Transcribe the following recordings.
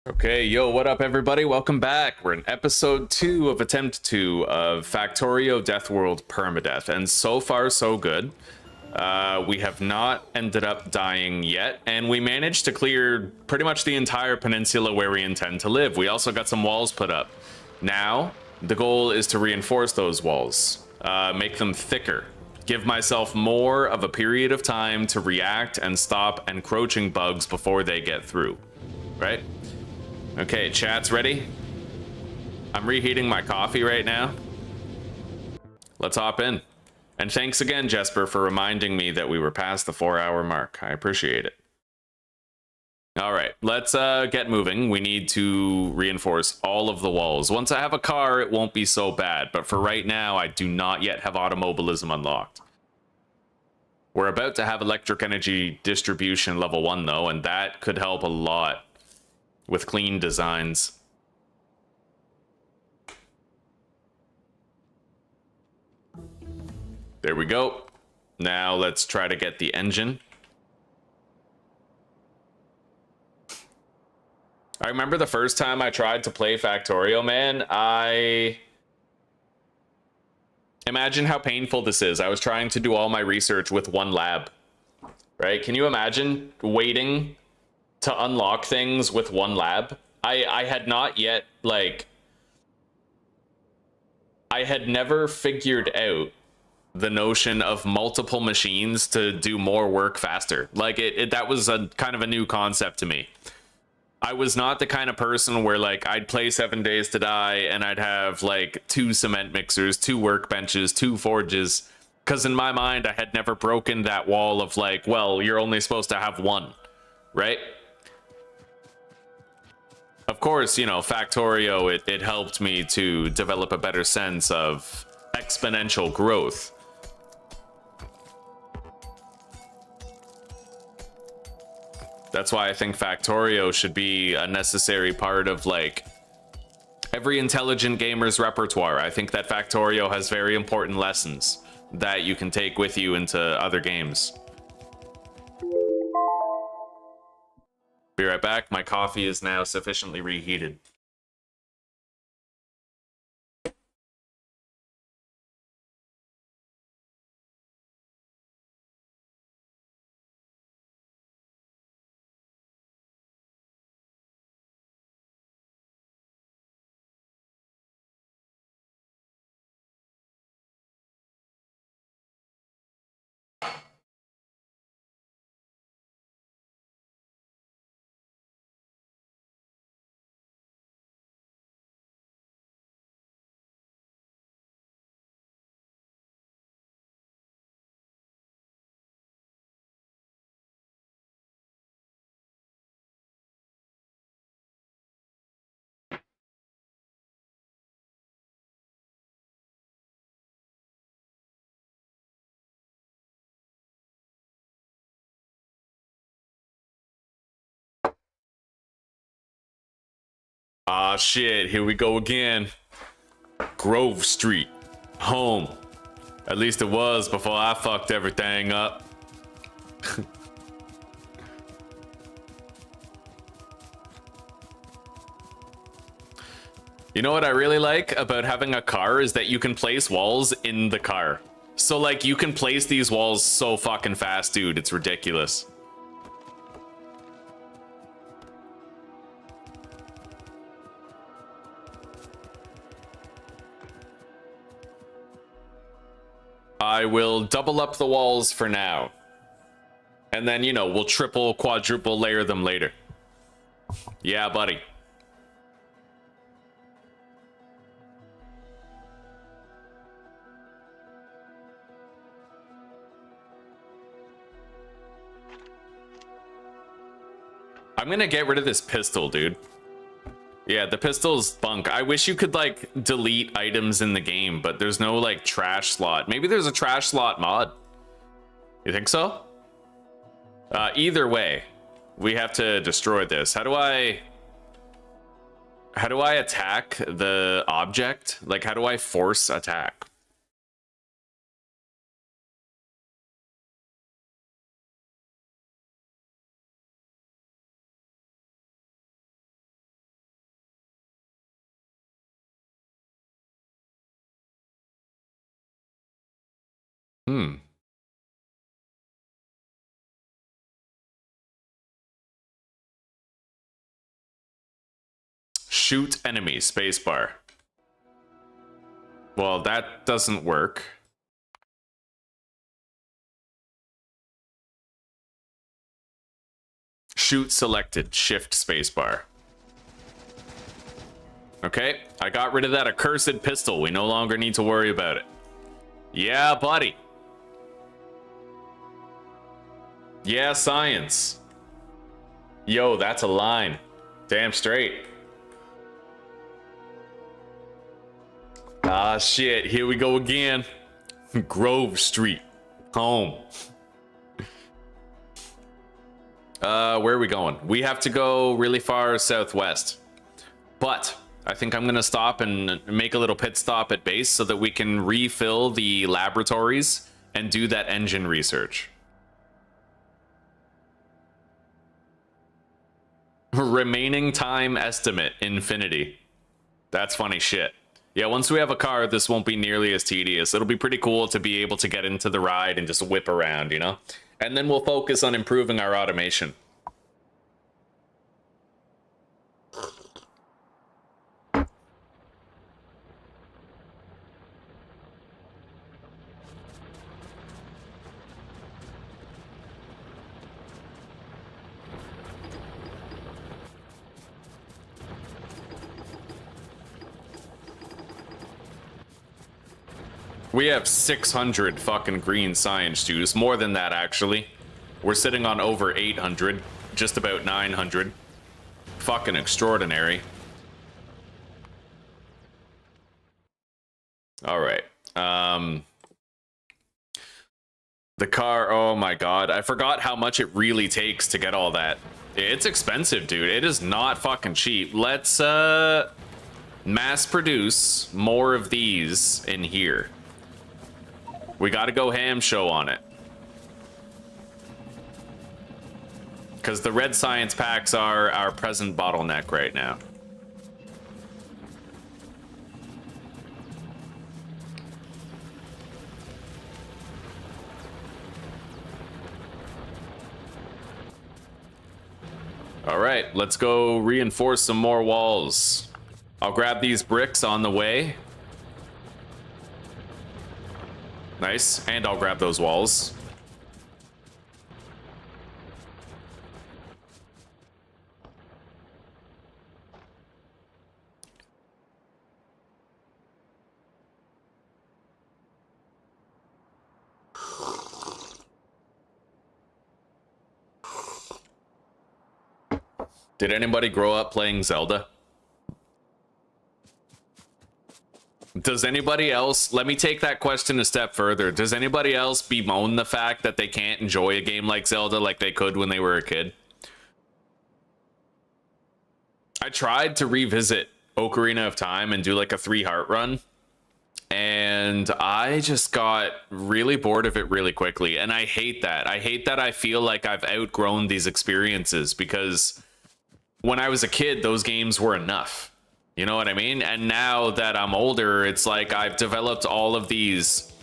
Okay, yo, what up, everybody? Welcome back. We're in episode 2 of Attempt 2 of Factorio Deathworld Permadeath, and so far, so good. We have not ended up dying yet, and we managed to clear pretty much the entire peninsula where we intend to live. We also got some walls put up. Now, the goal is to reinforce those walls, make them thicker, give myself more of a period of time to react and stop encroaching bugs before they get through, right? Okay, chat's ready. I'm reheating my coffee right now. Let's hop in. And thanks again, Jesper, for reminding me that we were past the 4-hour mark. I appreciate it. All right, let's get moving. We need to reinforce all of the walls. Once I have a car, it won't be so bad. But for right now, I do not yet have automobilism unlocked. We're about to have electric energy distribution level 1, though, and that could help a lot with clean designs. There we go. Now let's try to get the engine. I remember the first time I tried to play Factorio, man. Imagine how painful this is. I was trying to do all my research with one lab, right? Can you imagine waiting to unlock things with one lab? I had not yet, like, I had never figured out the notion of multiple machines to do more work faster. Like, that was a kind of a new concept to me. I was not the kind of person where, like, I'd play 7 Days to Die and I'd have like 2 cement mixers, 2 workbenches, 2 forges, because in my mind I had never broken that wall of, like, well, you're only supposed to have one, right? Of course, you know, Factorio, it helped me to develop a better sense of exponential growth. That's why I think Factorio should be a necessary part of, like, every intelligent gamer's repertoire. I think that Factorio has very important lessons that you can take with you into other games. Be right back. My coffee is now sufficiently reheated. Ah, shit, here we go again. Grove Street, home. At least it was before I fucked everything up. You know what I really like about having a car is that you can place walls in the car. So, like, you can place these walls so fucking fast, dude. It's ridiculous. I will double up the walls for now. And then, you know, we'll triple, quadruple layer them later. Yeah, buddy. I'm gonna get rid of this pistol, dude. Yeah, the pistol's bunk. I wish you could, like, delete items in the game, but there's no, like, trash slot. Maybe there's a trash slot mod. You think so? Either way, we have to destroy this. How do I attack the object? Like, how do I force attack? Shoot enemy, spacebar. Well, that doesn't work. Shoot selected, shift spacebar. Okay, I got rid of that accursed pistol. We no longer need to worry about it. Yeah, buddy. Yeah, science. Yo, that's a line. Damn straight. Ah, shit. Here we go again. Grove Street. Home. Where are we going? We have to go really far southwest. But I think I'm going to stop and make a little pit stop at base so that we can refill the laboratories and do that engine research. Remaining time estimate, infinity. That's funny shit. Yeah, once we have a car, this won't be nearly as tedious. It'll be pretty cool to be able to get into the ride and just whip around, you know? And then we'll focus on improving our automation. We have 600 fucking green science juice. More than that, actually. We're sitting on over 800. Just about 900. Fucking extraordinary. Alright. The car, oh my god. I forgot how much it really takes to get all that. It's expensive, dude. It is not fucking cheap. Let's, mass produce more of these in here. We gotta go ham show on it. Because the red science packs are our present bottleneck right now. Alright, let's go reinforce some more walls. I'll grab these bricks on the way. Nice, and I'll grab those walls. Did anybody grow up playing Zelda? Does anybody else, let me take that question a step further. Does anybody else bemoan the fact that they can't enjoy a game like Zelda like they could when they were a kid? I tried to revisit Ocarina of Time and do like a 3-heart run, and I just got really bored of it really quickly, and I hate that. I hate that I feel like I've outgrown these experiences, because when I was a kid, those games were enough. You know what I mean? And now that I'm older, it's like I've developed all of these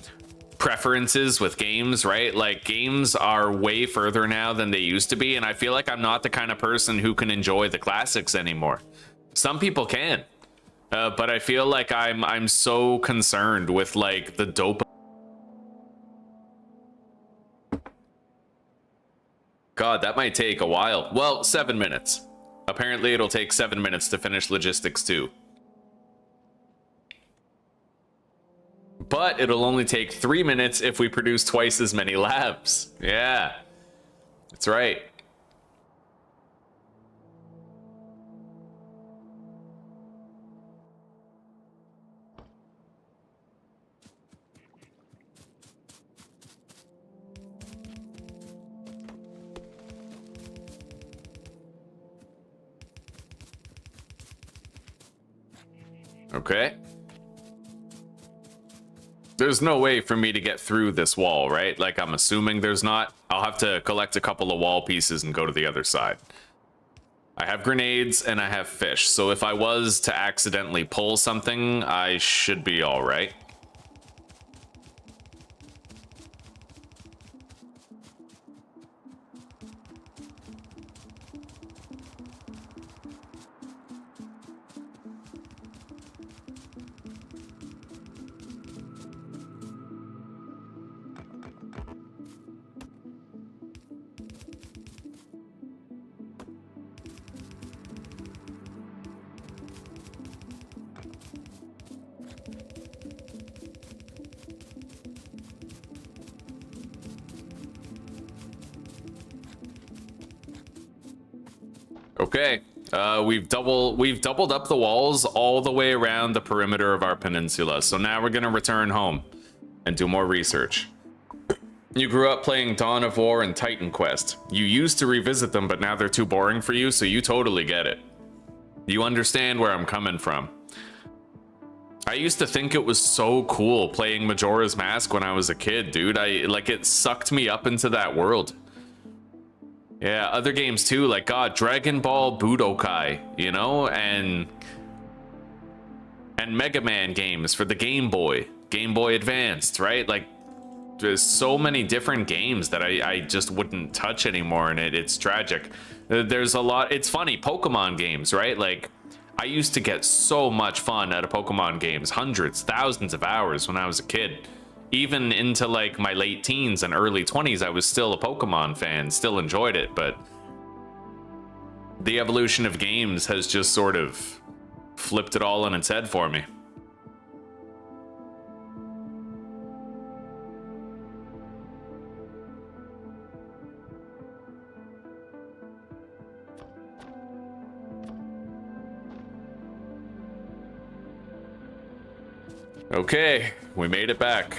preferences with games, right? Like, games are way further now than they used to be, and I feel like I'm not the kind of person who can enjoy the classics anymore. Some people can, but I feel like I'm so concerned with like the dope. God, that might take a while. Well, 7 minutes. Apparently it'll take 7 minutes to finish logistics 2. But it'll only take 3 minutes if we produce twice as many labs. Yeah, that's right. Okay. There's no way for me to get through this wall, right? Like, I'm assuming there's not. I'll have to collect a couple of wall pieces and go to the other side. I have grenades and I have fish, so if I was to accidentally pull something, I should be all right. Okay. We've doubled up the walls all the way around the perimeter of our peninsula. So now we're gonna return home and do more research. You grew up playing Dawn of War and Titan Quest. You used to revisit them, but now they're too boring for you, so you totally get it. You understand where I'm coming from. I used to think it was so cool playing Majora's Mask when I was a kid, dude. It sucked me up into that world. Yeah, other games too, like God, Dragon Ball Budokai, you know, and Mega Man games for the Game Boy Advanced, right? Like, there's so many different games that I just wouldn't touch anymore, and it's tragic. There's a lot. It's funny, Pokemon games, right? Like, I used to get so much fun out of Pokemon games, hundreds, thousands of hours when I was a kid. Even into like my late teens and early 20s, I was still a Pokemon fan, still enjoyed it, but the evolution of games has just sort of flipped it all on its head for me. Okay, we made it back.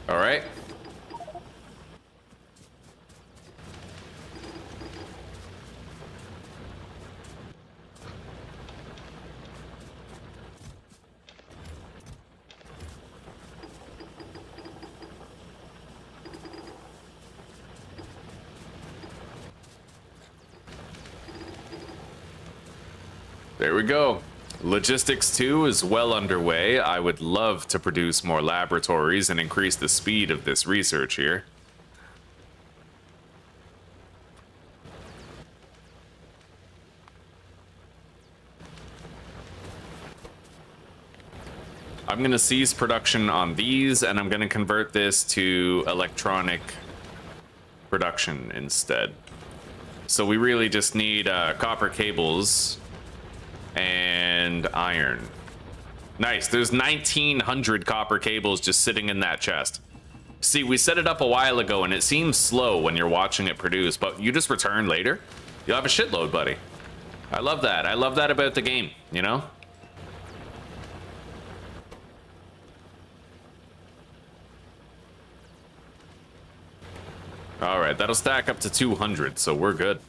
All right. There we go. Logistics 2 is well underway. I would love to produce more laboratories and increase the speed of this research here. I'm going to cease production on these, and I'm going to convert this to electronic production instead. So we really just need copper cables and iron. Nice. There's 1,900 copper cables just sitting in that chest. See, we set it up a while ago, and it seems slow when you're watching it produce, but you just return later, you'll have a shitload, buddy. I love that. I love that about the game, you know? All right, that'll stack up to 200, so we're good.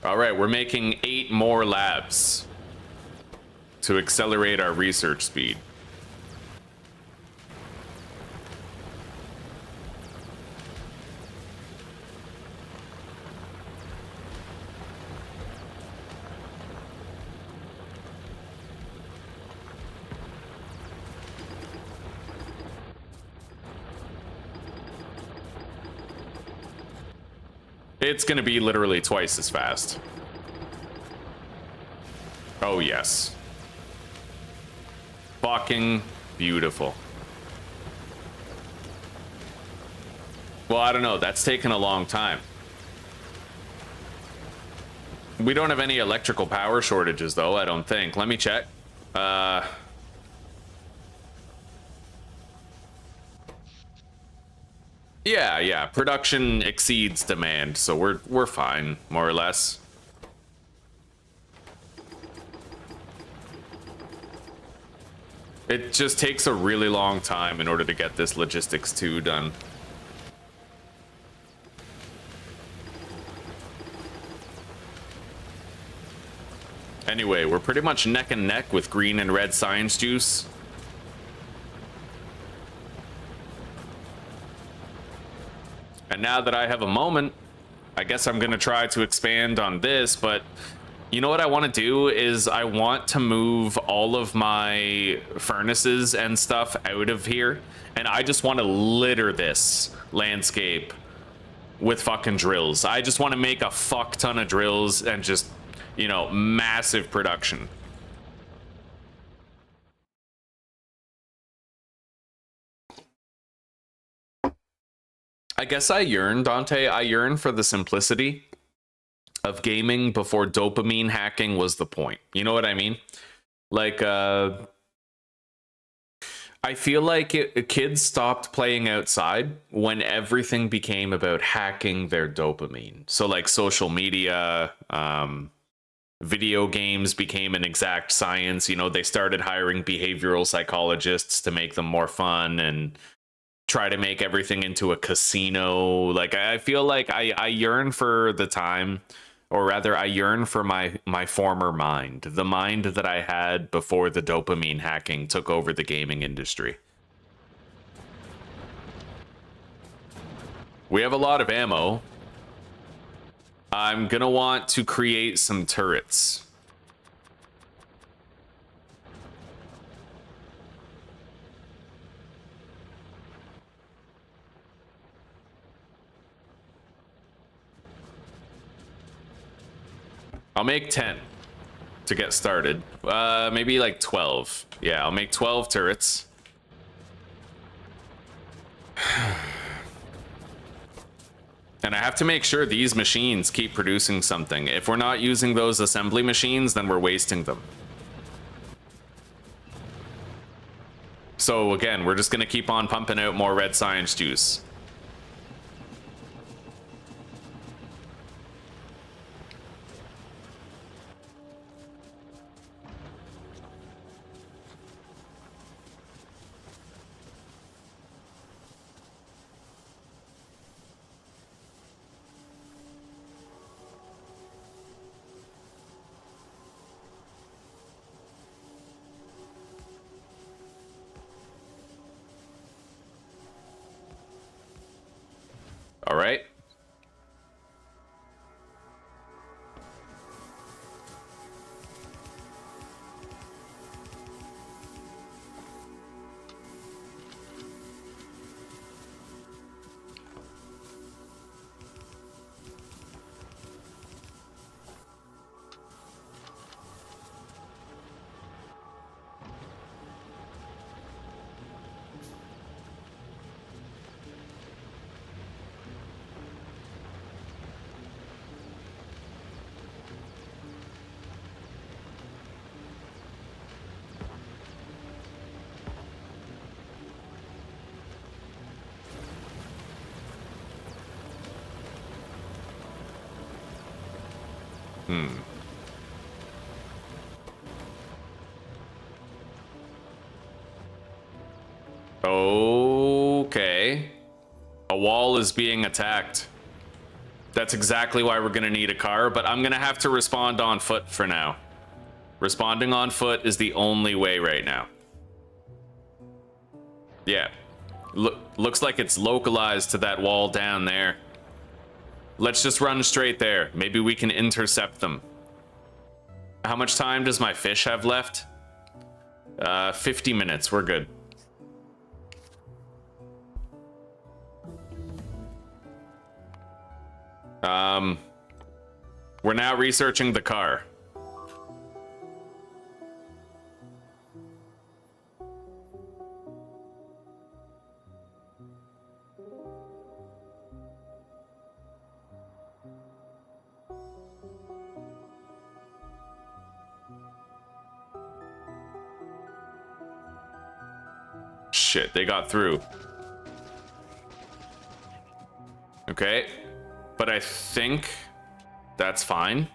All right, we're making 8 more labs to accelerate our research speed. It's gonna be literally twice as fast. Oh, yes. Fucking beautiful. Well, I don't know. That's taken a long time. We don't have any electrical power shortages, though, I don't think. Let me check. Yeah, production exceeds demand, so we're fine, more or less. It just takes a really long time in order to get this logistics 2 done. Anyway, we're pretty much neck and neck with green and red science juice. And now that I have a moment, I guess I'm gonna try to expand on this, but you know what I want to do is I want to move all of my furnaces and stuff out of here, and I just want to litter this landscape with fucking drills. I just want to make a fuck ton of drills and just, you know, massive production. I guess I yearn, Dante. I yearn for the simplicity of gaming before dopamine hacking was the point. You know what I mean? Like, I feel like kids stopped playing outside when everything became about hacking their dopamine. So, like, social media, video games became an exact science. You know, they started hiring behavioral psychologists to make them more fun and try to make everything into a casino. Like, I feel like I yearn for the time, or rather I yearn for my former mind, the mind that I had before the dopamine hacking took over the gaming industry. We have a lot of ammo. I'm gonna want to create some turrets. I'll make 10 to get started. Maybe like 12. Yeah, I'll make 12 turrets. And I have to make sure these machines keep producing something. If we're not using those assembly machines, then we're wasting them. So again, we're just gonna keep on pumping out more red science juice. All right. Okay. A wall is being attacked. That's exactly why we're gonna need a car, but I'm gonna have to respond on foot for now. Responding on foot is the only way right now. Yeah. Looks like it's localized to that wall down there. Let's just run straight there. Maybe we can intercept them. How much time does my fish have left? 50 minutes. We're good. We're now researching the car. Shit, they got through. Okay. But I think that's fine.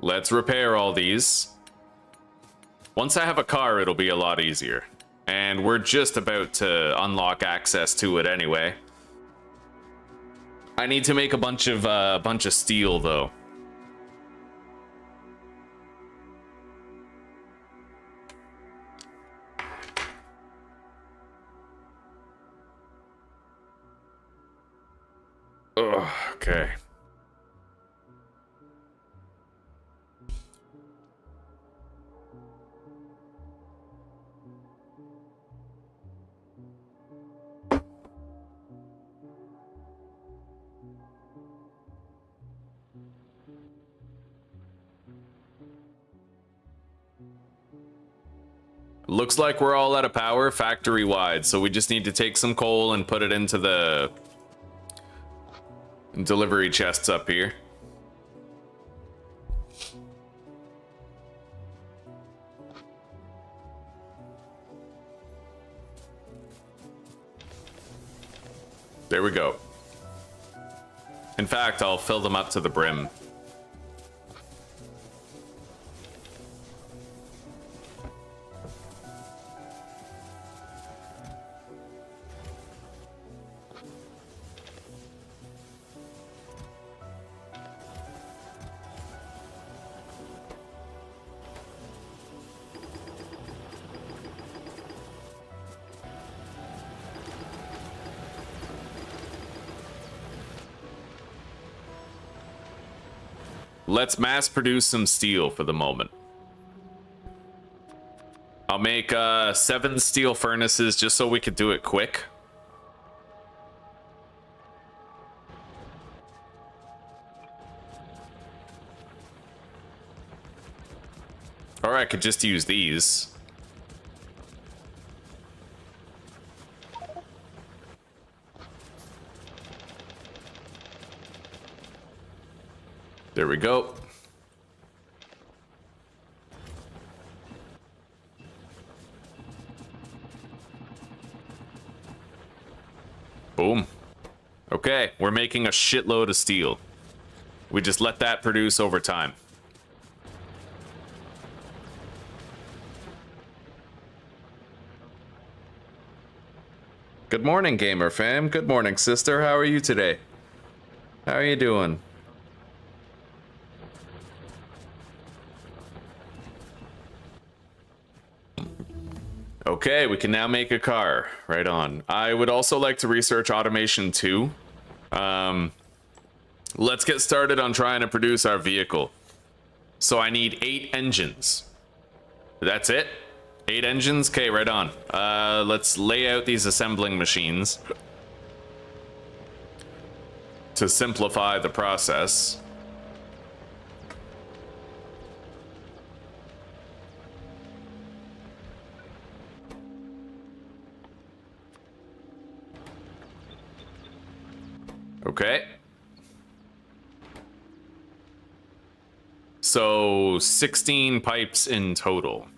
Let's repair all these. Once I have a car, it'll be a lot easier. And we're just about to unlock access to it anyway. I need to make a bunch of steel though. Ugh, okay. Looks like we're all out of power factory-wide, so we just need to take some coal and put it into the delivery chests up here. There we go. In fact, I'll fill them up to the brim. Let's mass produce some steel for the moment. I'll make 7 steel furnaces just so we could do it quick. Or I could just use these. There we go. Boom. Okay, we're making a shitload of steel. We just let that produce over time. Good morning, gamer fam. Good morning, sister. How are you today? How are you doing? Okay, we can now make a car. Right on. I would also like to research automation too. Let's get started on trying to produce our vehicle. So I need 8 engines. That's it? 8 engines? Okay, right on. Let's lay out these assembling machines to simplify the process. Okay. So 16 pipes in total.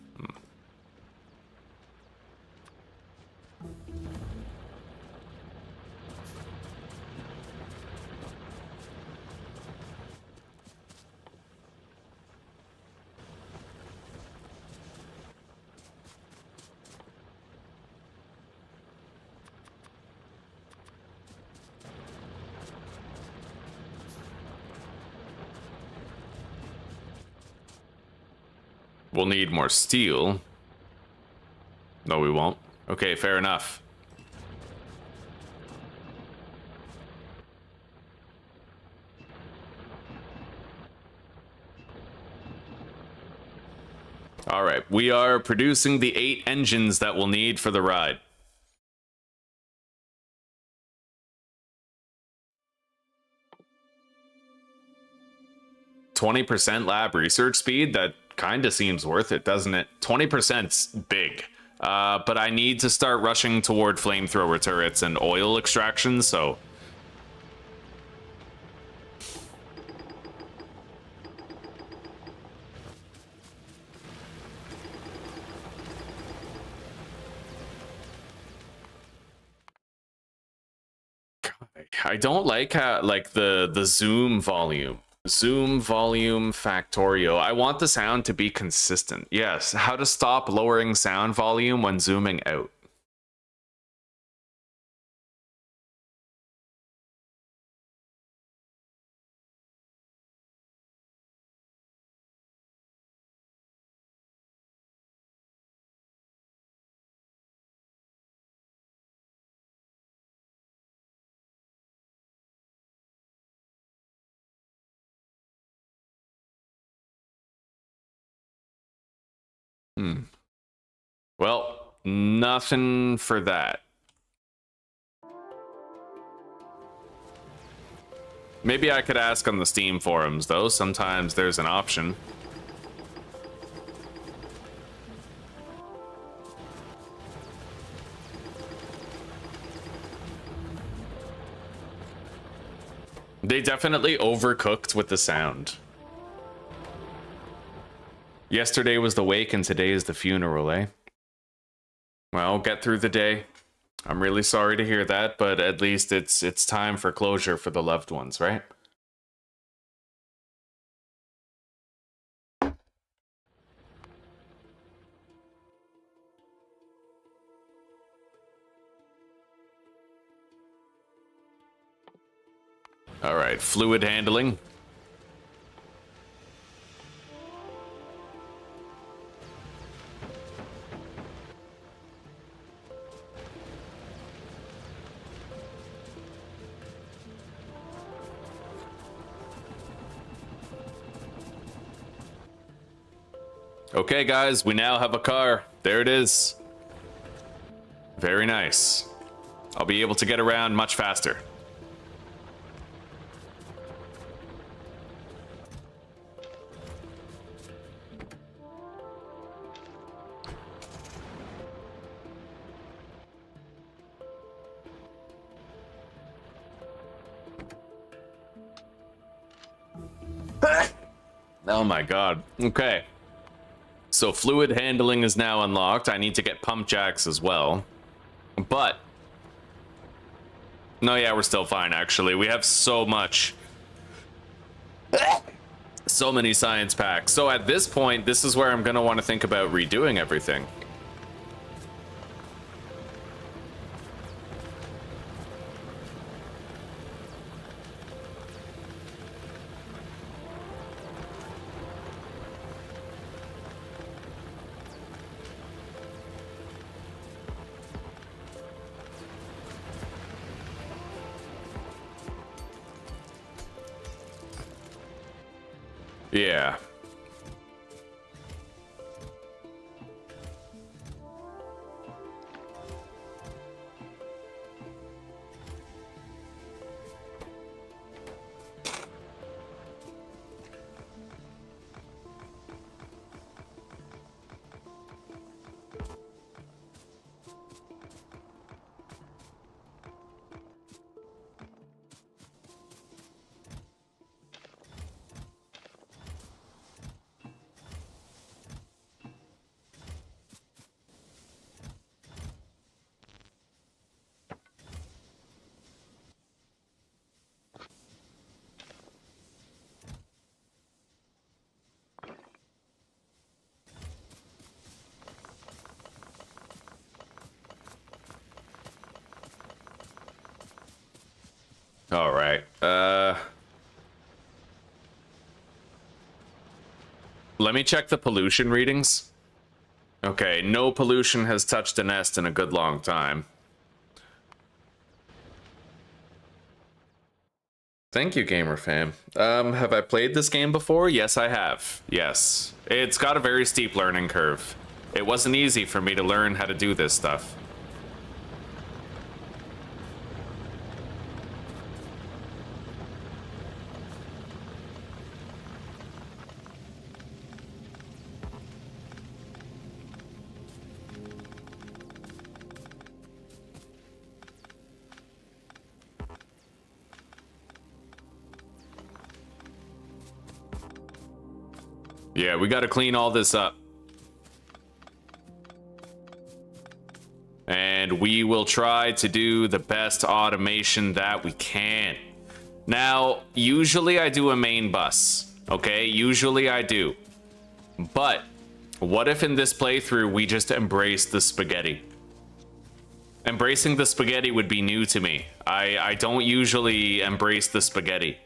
We'll need more steel. No, we won't. Okay, fair enough. All right, we are producing the 8 engines that we'll need for the ride. %, lab research speed, that kind of seems worth it, doesn't it? 20%'s big. But I need to start rushing toward flamethrower turrets and oil extraction, so... I don't like how, like, the zoom volume Zoom volume Factorio. I want the sound to be consistent. Yes. How to stop lowering sound volume when zooming out. Well, nothing for that. Maybe I could ask on the Steam forums, though. Sometimes there's an option. They definitely overcooked with the sound. Yesterday was the wake and today is the funeral, eh? Well, get through the day. I'm really sorry to hear that, but at least it's time for closure for the loved ones, right? All right, fluid handling. Okay, guys, we now have a car. There it is. Very nice. I'll be able to get around much faster. Oh my god. Okay. So fluid handling is now unlocked. I need to get pump jacks as well. But... no, yeah, we're still fine, actually. We have so much. So many science packs. So at this point, this is where I'm going to want to think about redoing everything. Yeah. All right. Let me check the pollution readings. Okay, no pollution has touched a nest in a good long time. Thank you, gamer fam. Have I played this game before? Yes, I have. Yes. It's got a very steep learning curve. It wasn't easy for me to learn how to do this stuff. Yeah, we got to clean all this up. And we will try to do the best automation that we can. Now, usually I do a main bus, okay? Usually I do. But what if in this playthrough we just embrace the spaghetti? Embracing the spaghetti would be new to me. I don't usually embrace the spaghetti.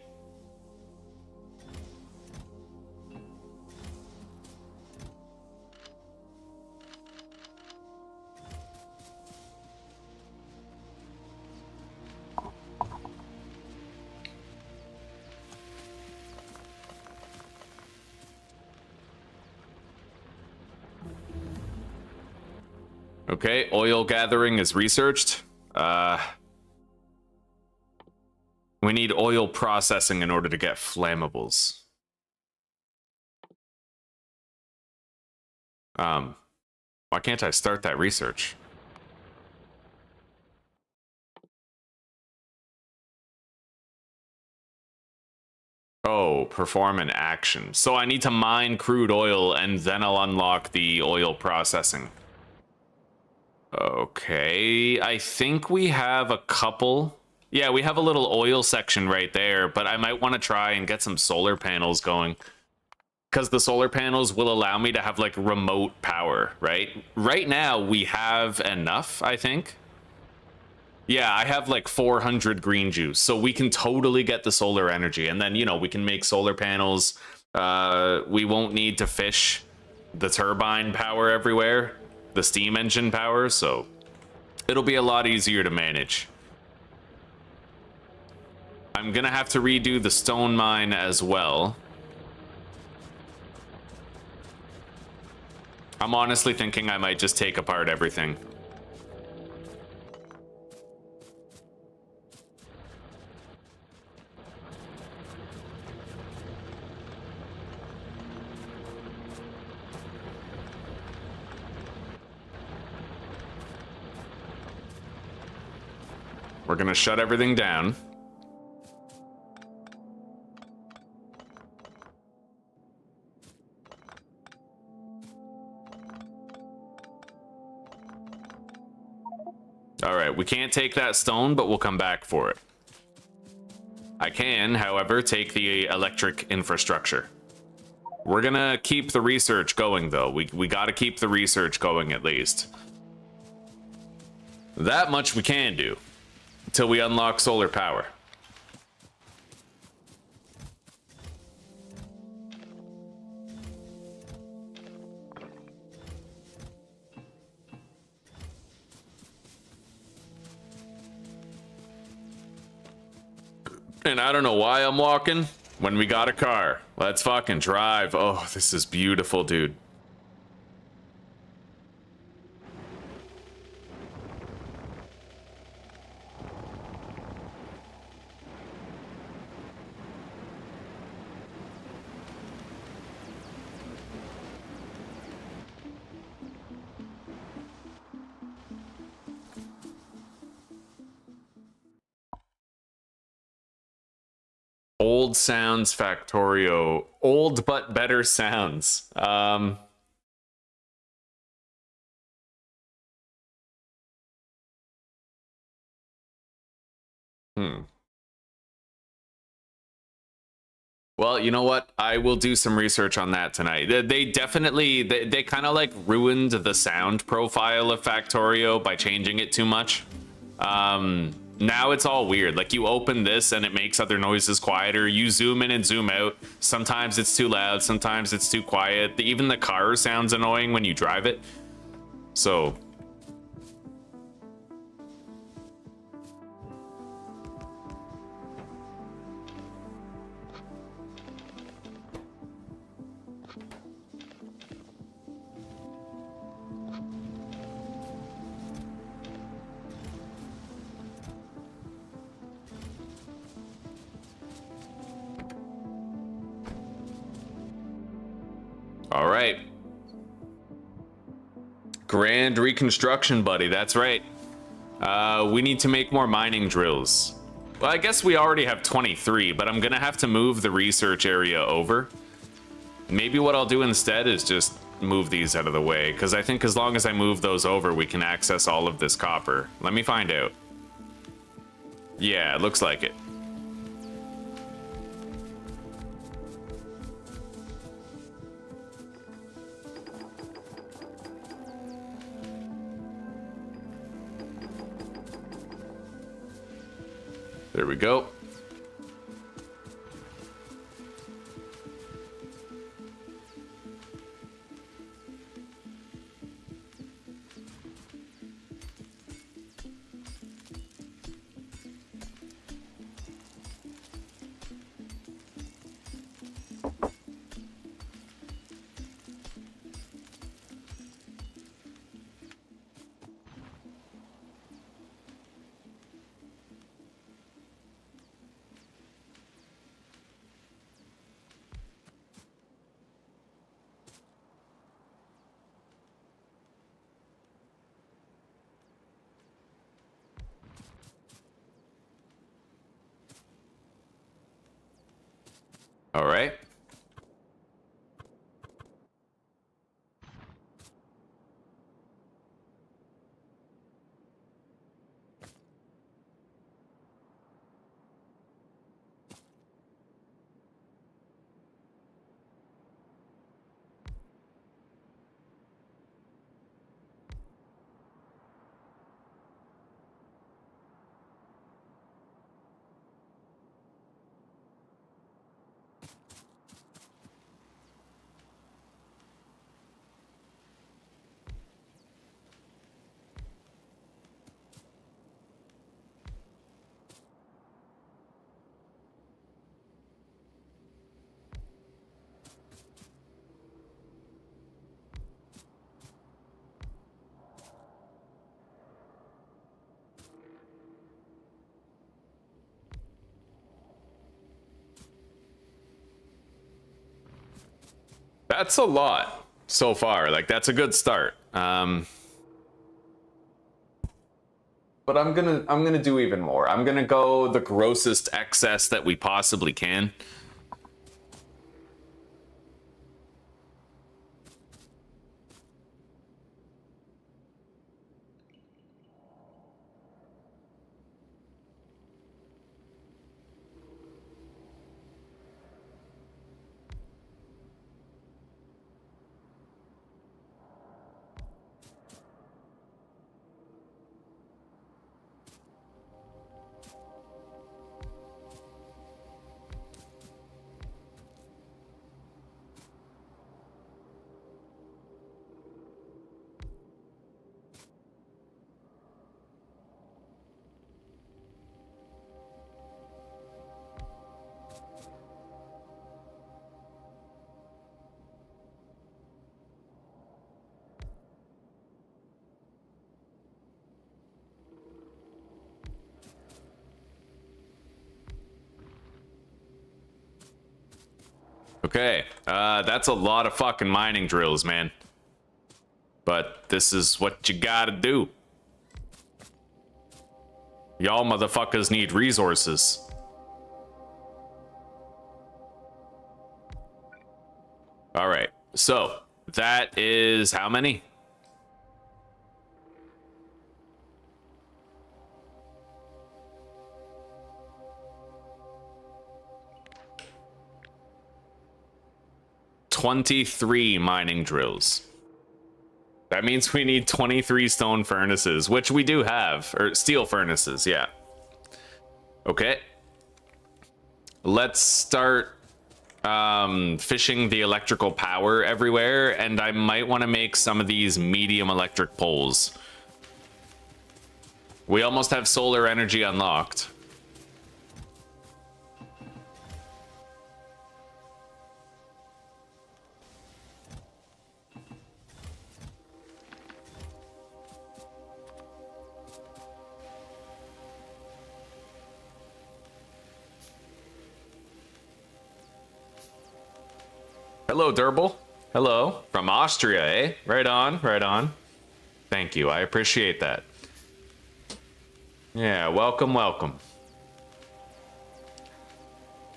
Okay, oil gathering is researched. We need oil processing in order to get flammables. Why can't I start that research? Oh, perform an action. So I need to mine crude oil and then I'll unlock the oil processing. Okay, I think we have a couple. Yeah, we have a little oil section right there, but I might want to try and get some solar panels going. Because the solar panels will allow me to have, like, remote power, right? Right now, we have enough, I think. Yeah, I have, like, 400 green juice, so we can totally get the solar energy. And then, you know, we can make solar panels. We won't need to fish the turbine power everywhere. The steam engine power, so it'll be a lot easier to manage. I'm gonna have to redo the stone mine as well. I'm honestly thinking I might just take apart everything. We're gonna shut everything down. All right, we can't take that stone, but we'll come back for it. I can, however, take the electric infrastructure. We're gonna keep the research going, though. We gotta keep the research going, at least. That much we can do. Until we unlock solar power. And I don't know why I'm walking when we got a car. Let's fucking drive. Oh, this is beautiful, dude. Old sounds Factorio. Old but better sounds. Well, you know what? I will do some research on that tonight. They definitely, they kind of like ruined the sound profile of Factorio by changing it too much. Now it's all weird. Like, you open this and it makes other noises quieter. You zoom in and zoom out. Sometimes it's too loud. Sometimes it's too quiet. Even the car sounds annoying when you drive it. So... All right. Grand reconstruction, buddy. That's right. We need to make more mining drills. Well, I guess we already have 23, but I'm gonna have to move the research area over. Maybe what I'll do instead is just move these out of the way, because I think as long as I move those over, we can access all of this copper. Let me find out. Yeah, it looks like it. There we go. All right. That's a lot so far. Like, that's a good start. But I'm gonna do even more. I'm gonna go the grossest excess that we possibly can. Okay, that's a lot of fucking mining drills, man. But this is what you gotta do. Y'all motherfuckers need resources. All right, so that is how many? $23 mining drills. That means we need 23 stone furnaces, which we do have, or steel furnaces, yeah. Okay. Let's start fishing the electrical power everywhere, and I might want to make some of these medium electric poles. We almost have solar energy unlocked. Hello, Durble. Hello. From Austria, eh? Right on, right on. Thank you, I appreciate that. Yeah, welcome, welcome.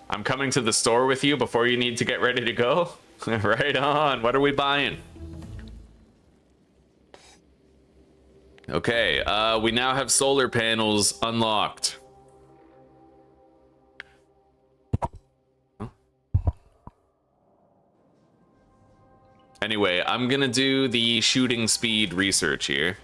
I'm coming to the store with you before you need to get ready to go. Right on. What are we buying? Okay, we now have solar panels unlocked. Anyway, I'm gonna do the shooting speed research here.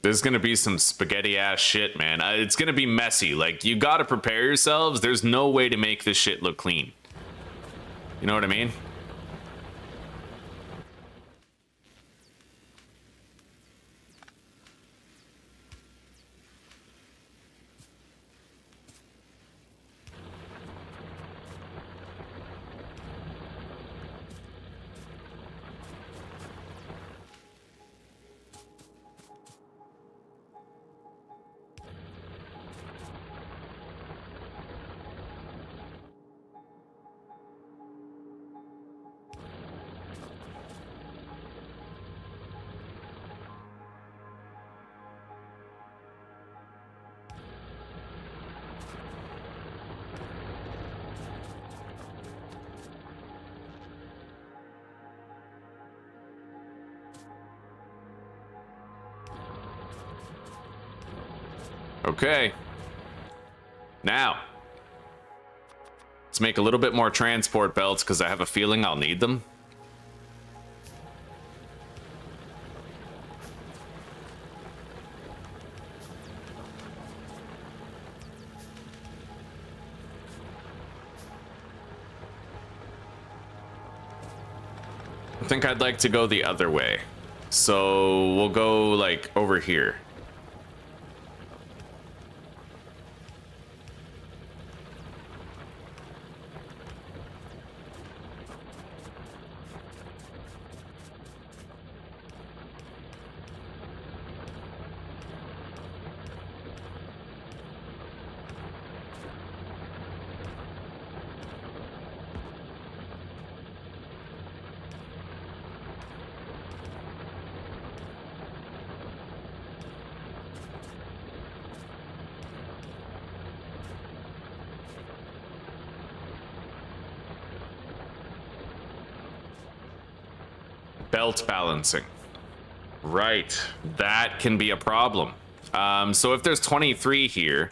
There's gonna be some spaghetti ass shit, man. It's gonna be messy. Like, you gotta prepare yourselves. There's no way to make this shit look clean. You know what I mean? Okay. Now, let's make a little bit more transport belts because I have a feeling I'll need them. I think I'd like to go the other way. So we'll go like over here. Belt balancing. Right, that can be a problem. So if there's 23 here,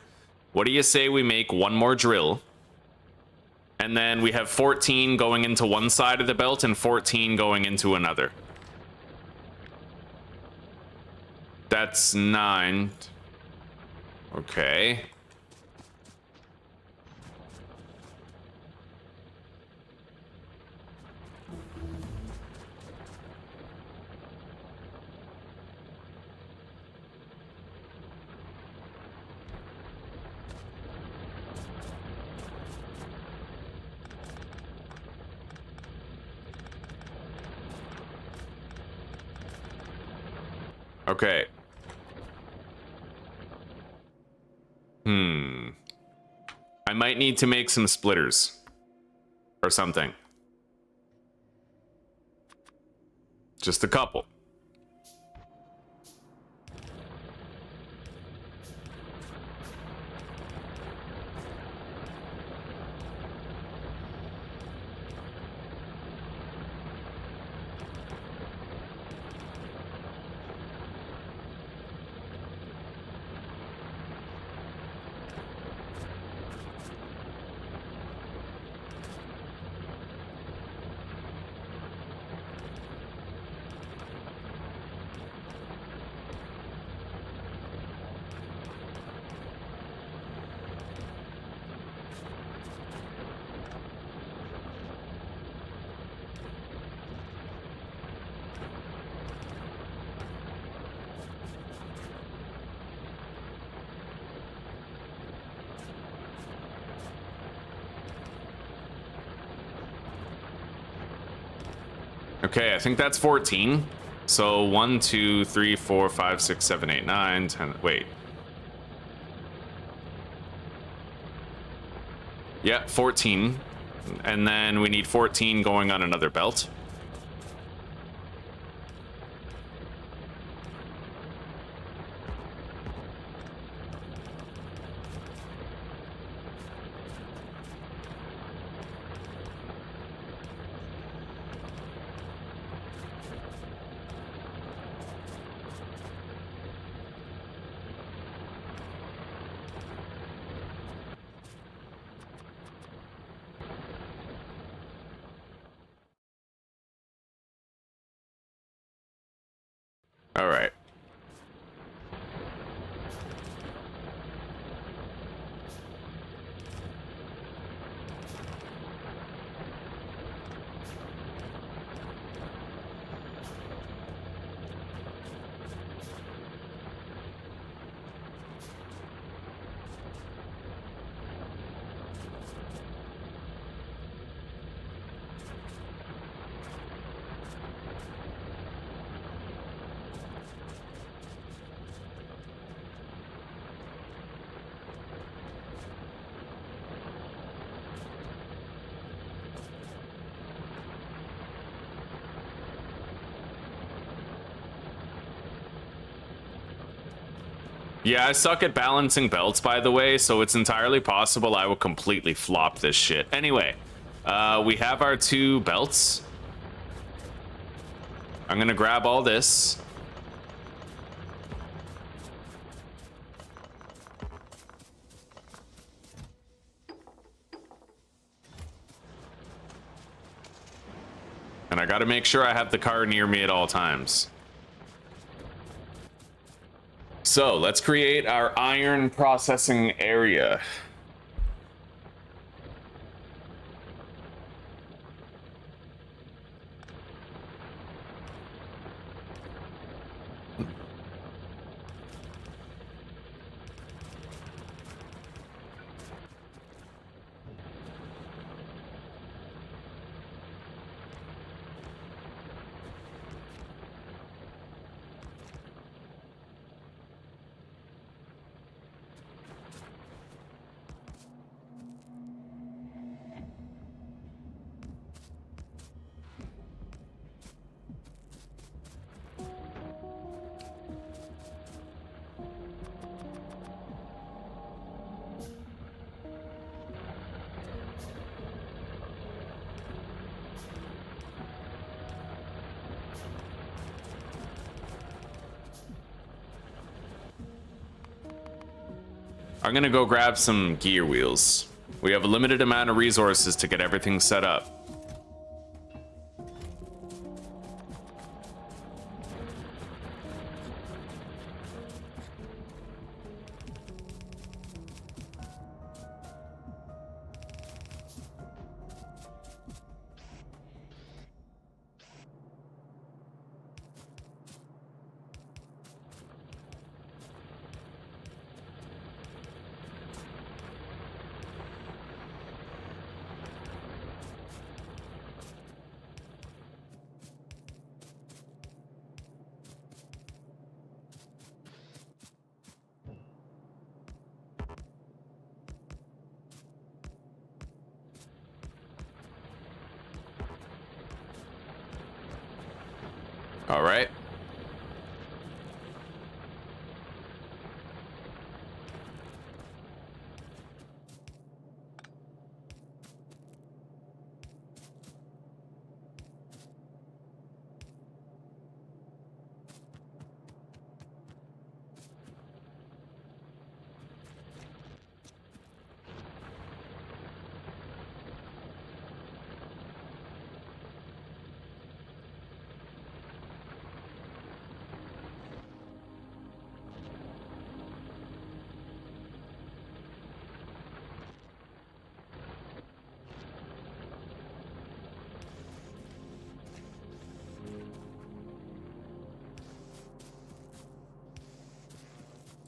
what do you say we make one more drill? And then we have 14 going into one side of the belt and 14 going into another. That's 9. Okay. Okay. I might need to make some splitters. Or something. Just a couple. Okay, I think that's 14. So 1, 2, 3, 4, 5, 6, 7, 8, 9, 10. Wait. Yeah, 14. And then we need 14 going on another belt. All right. Yeah, I suck at balancing belts, by the way, so it's entirely possible I will completely flop this shit. Anyway, we have our 2 belts. I'm gonna grab all this. And I gotta make sure I have the car near me at all times. So let's create our iron processing area. I'm gonna go grab some gear wheels. We have a limited amount of resources to get everything set up. All right.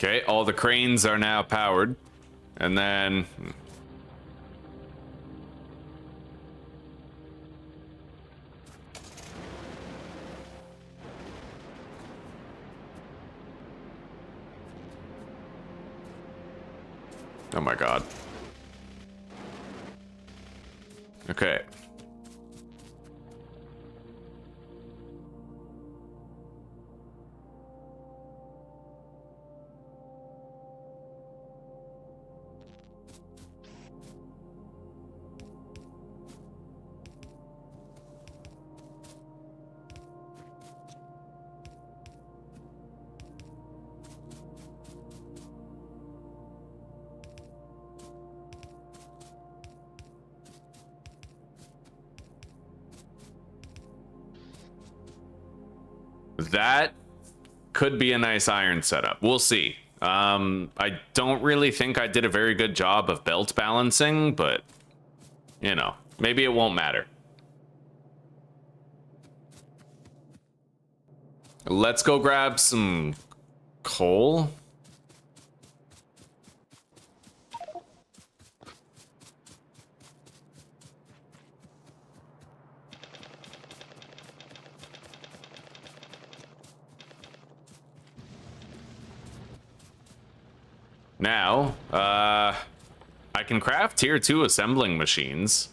Okay, all the cranes are now powered. And then... oh my god. Okay. That could be a nice iron setup. We'll see. I don't really think I did a very good job of belt balancing, but, you know, maybe it won't matter. Let's go grab some coal. Now, I can craft tier 2 assembling machines.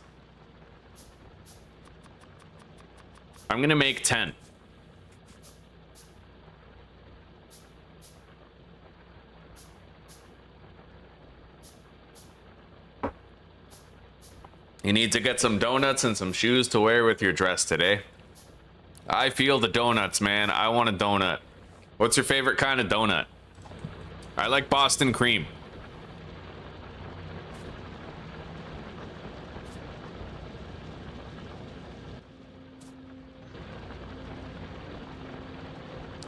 I'm gonna make 10. You need to get some donuts and some shoes to wear with your dress today. I feel the donuts, man. I want a donut. What's your favorite kind of donut? I like Boston cream.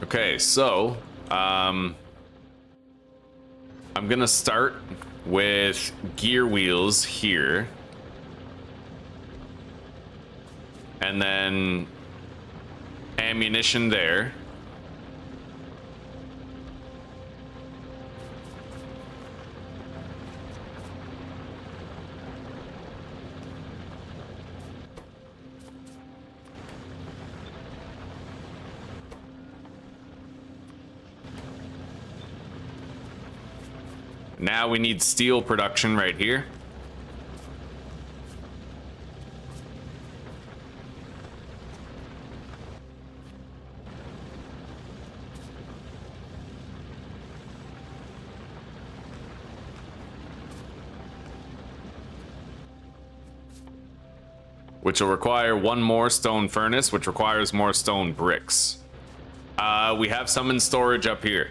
Okay, so, I'm gonna start with gear wheels here. And then ammunition there. Now we need steel production right here. Which will require one more stone furnace, which requires more stone bricks. We have some in storage up here.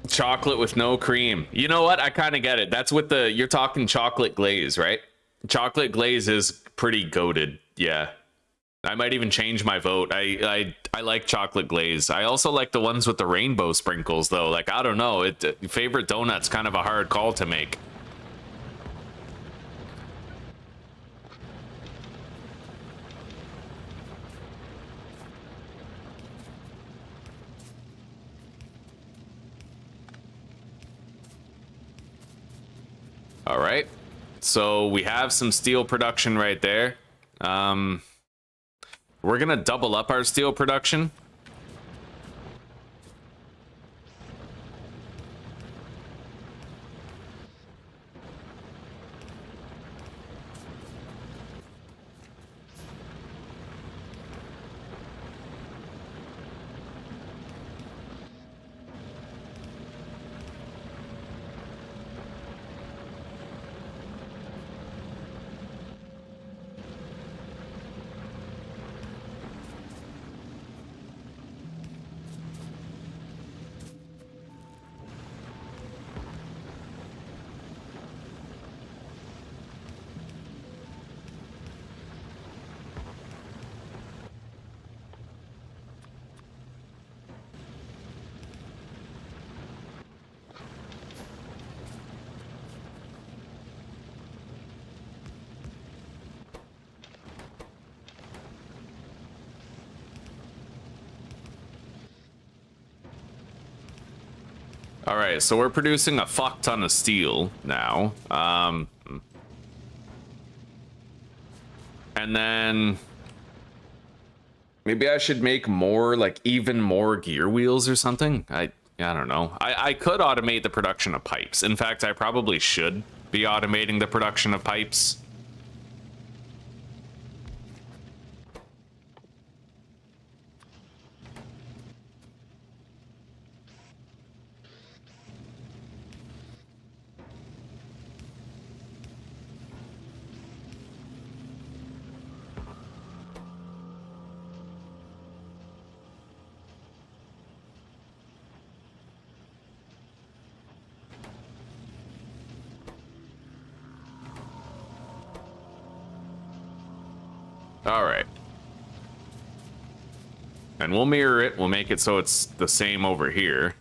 Chocolate with no cream. You know what? I kind of get it. That's with the, you're talking chocolate glaze, right? Chocolate glaze is pretty goated. Yeah. I might even change my vote. I like chocolate glaze. I also like the ones with the rainbow sprinkles though. Like, I don't know. Favorite donut's kind of a hard call to make. All right, so we have some steel production right there. We're gonna double up our steel production. All right, so we're producing a fuck ton of steel now. And then maybe I should make more, like even more gear wheels or something. I don't know. I could automate the production of pipes. In fact, I probably should be automating the production of pipes. All right. And we'll mirror it. We'll make it so it's the same over here.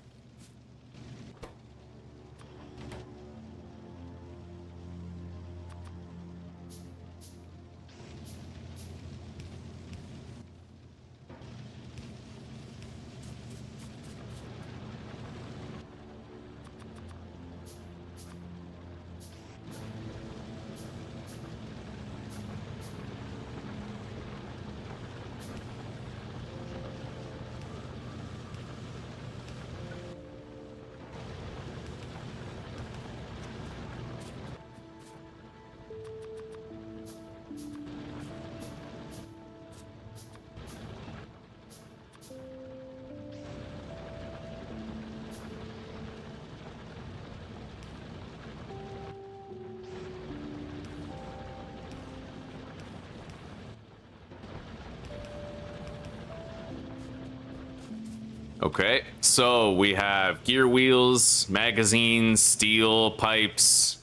Okay, so we have gear wheels, magazines, steel, pipes.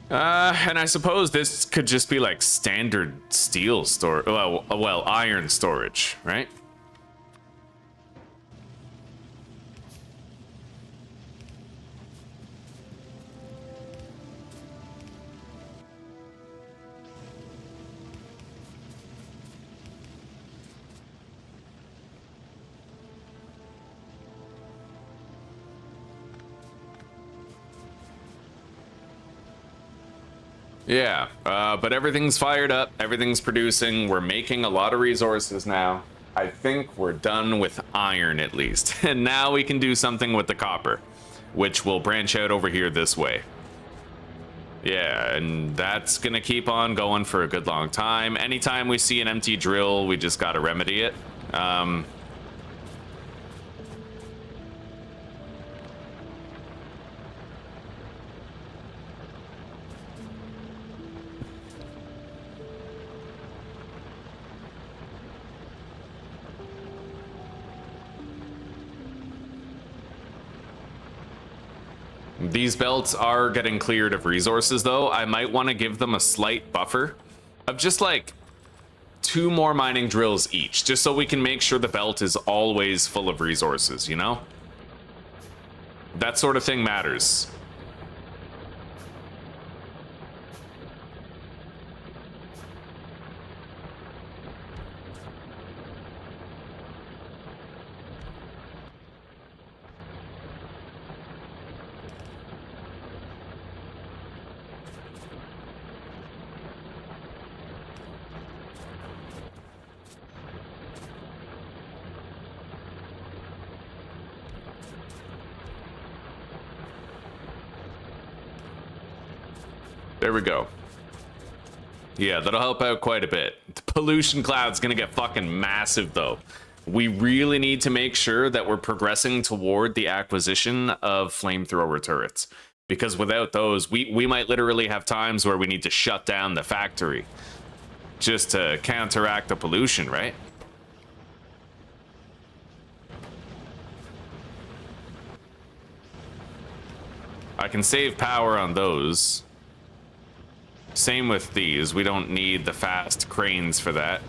And I suppose this could just be like standard steel storage, well, iron storage, right? Yeah, but everything's fired up, everything's producing, we're making a lot of resources now. I think we're done with iron at least, and now we can do something with the copper, which will branch out over here this way. Yeah, and that's gonna keep on going for a good long time. Anytime we see an empty drill, we just gotta remedy it. These belts are getting cleared of resources, though. I might want to give them a slight buffer of just like 2 more mining drills each, just so we can make sure the belt is always full of resources, you know? That sort of thing matters. There we go. Yeah, that'll help out quite a bit. The pollution cloud's gonna get fucking massive, though. We really need to make sure that we're progressing toward the acquisition of flamethrower turrets. Because without those, we might literally have times where we need to shut down the factory just to counteract the pollution, right? I can save power on those. Same with these. We don't need the fast cranes for that.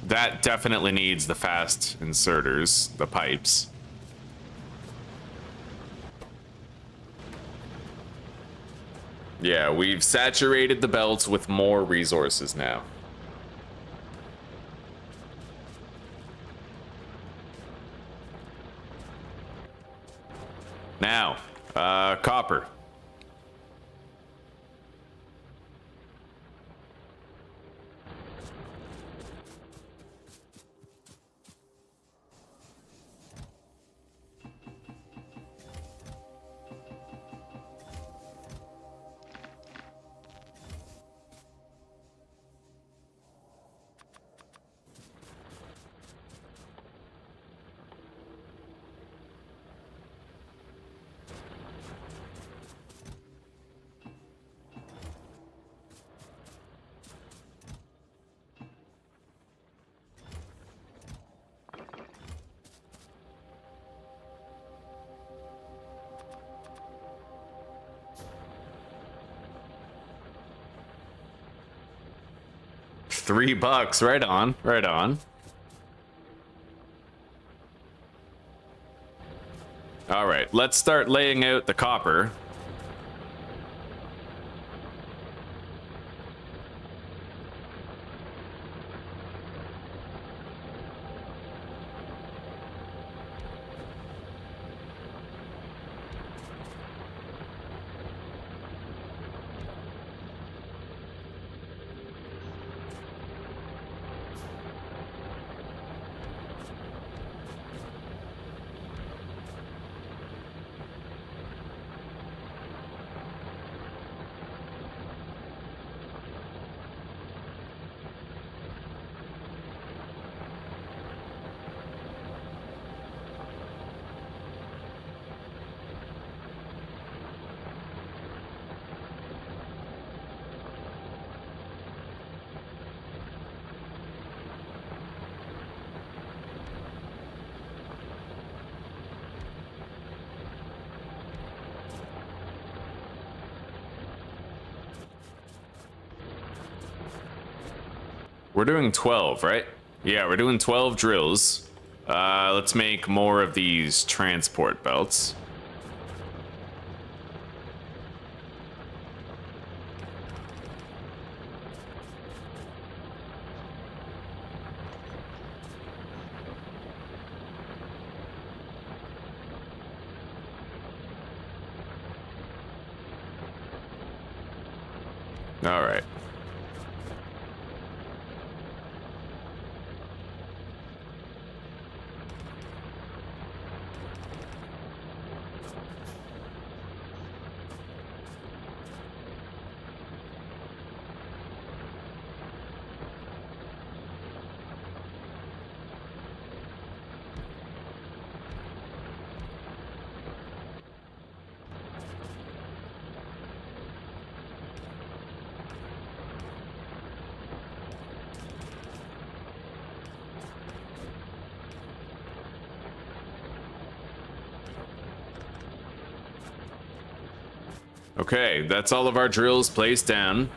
That definitely needs the fast inserters, the pipes. Yeah, we've saturated the belts with more resources now. Now, copper. $3, right on, right on. All right, let's start laying out the copper. We're doing 12, right? Yeah, we're doing 12 drills. Let's make more of these transport belts. All right. Okay, that's all of our drills placed down.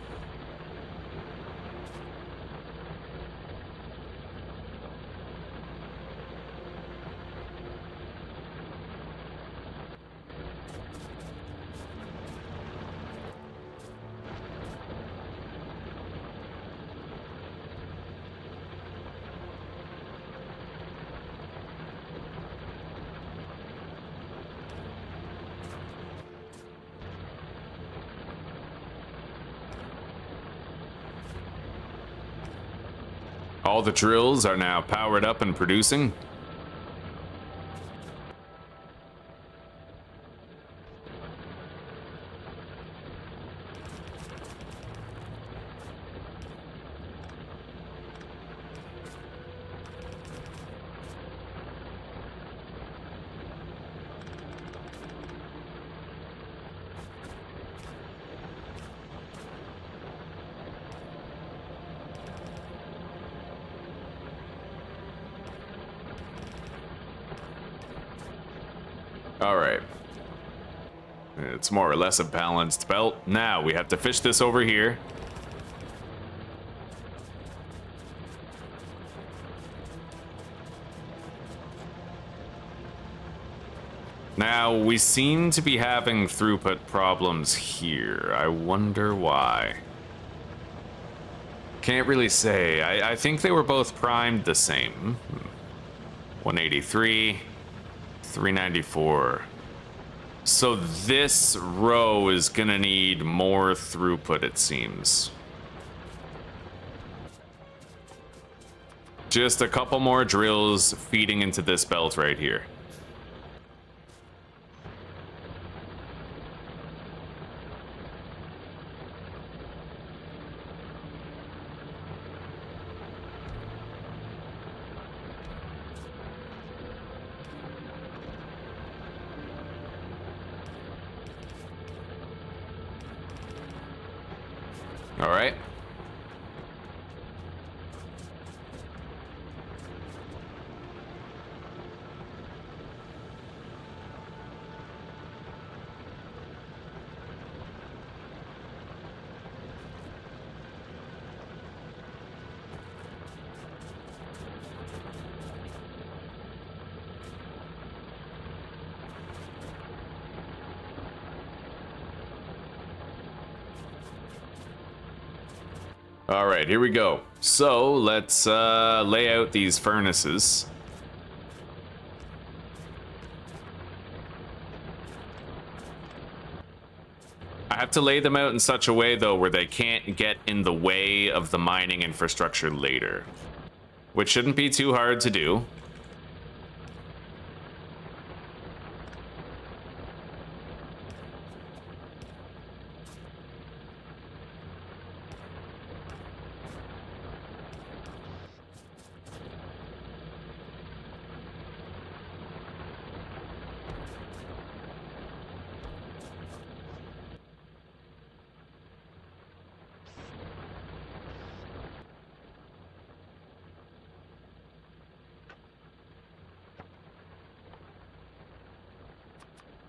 All the drills are now powered up and producing. All right. It's more or less a balanced belt. Now we have to fish this over here. Now, we seem to be having throughput problems here. I wonder why. Can't really say. I think they were both primed the same. 183, 394. So this row is gonna need more throughput, it seems. Just a couple more drills feeding into this belt right here. All right. All right, here we go. So let's lay out these furnaces. I have to lay them out in such a way, though, where they can't get in the way of the mining infrastructure later, which shouldn't be too hard to do.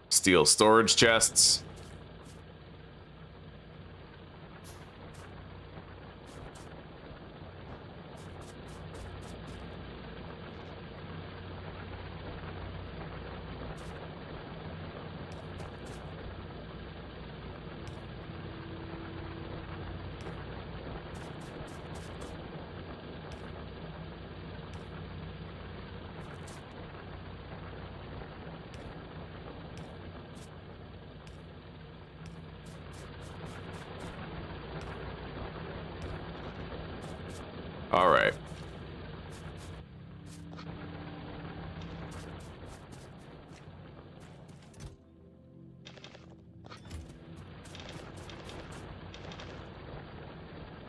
Steel storage chests. All right.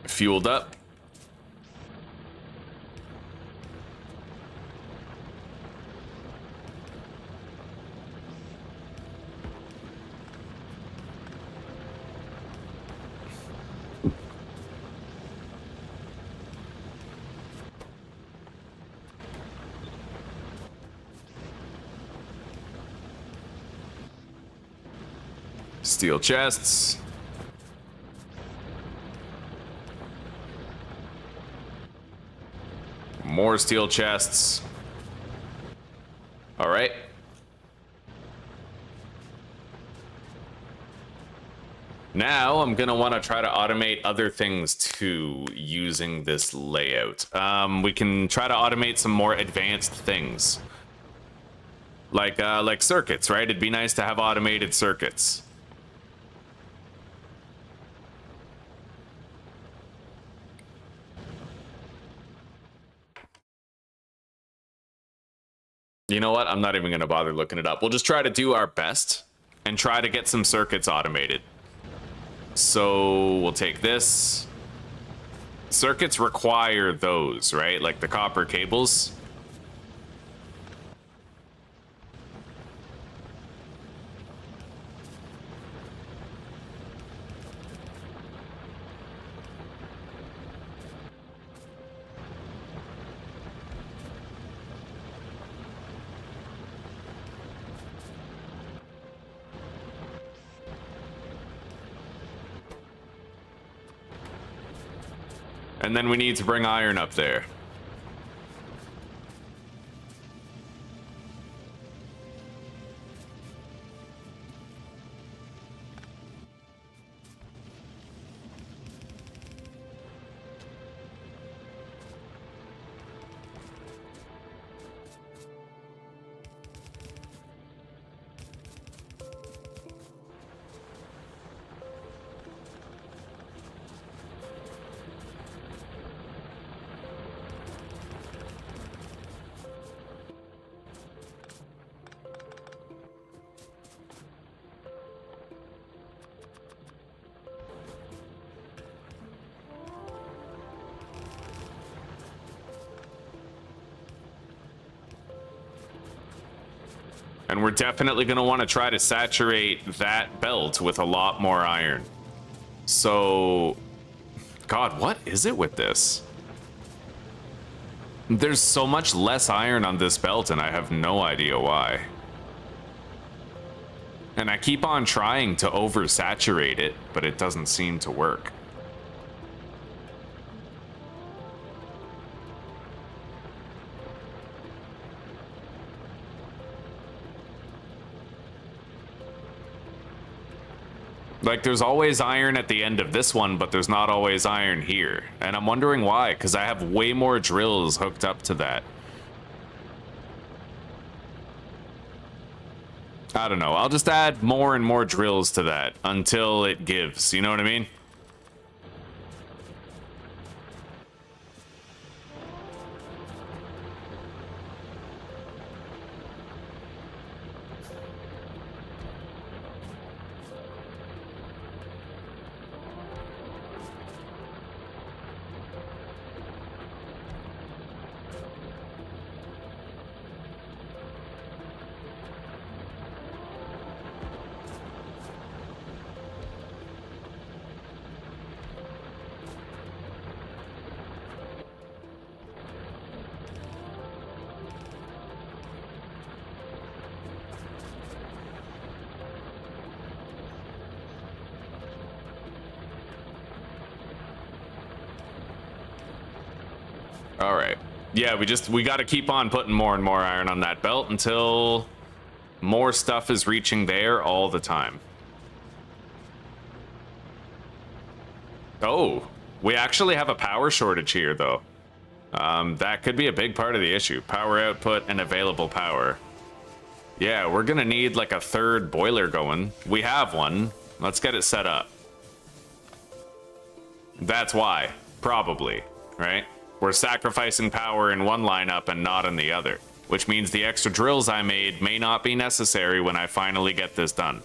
Fueled up. Steel chests. More steel chests. All right. Now I'm gonna want to try to automate other things too using this layout. We can try to automate some more advanced things, like circuits, right? It'd be nice to have automated circuits. You know what? I'm not even going to bother looking it up. We'll just try to do our best and try to get some circuits automated. So we'll take this. Circuits require those, right? Like the copper cables. And then we need to bring iron up there. And we're definitely going to want to try to saturate that belt with a lot more iron. So, God, what is it with this? There's so much less iron on this belt, and I have no idea why. And I keep on trying to oversaturate it, but it doesn't seem to work. Like, there's always iron at the end of this one, but there's not always iron here. And I'm wondering why, because I have way more drills hooked up to that. I don't know. I'll just add more and more drills to that until it gives. You know what I mean? All right. Yeah, we got to keep on putting more and more iron on that belt until more stuff is reaching there all the time. Oh, we actually have a power shortage here, though. That could be a big part of the issue. Power output and available power. Yeah, we're gonna need like a third boiler going. We have one. Let's get it set up. That's why, probably, right? We're sacrificing power in one lineup and not in the other, which means the extra drills I made may not be necessary when I finally get this done.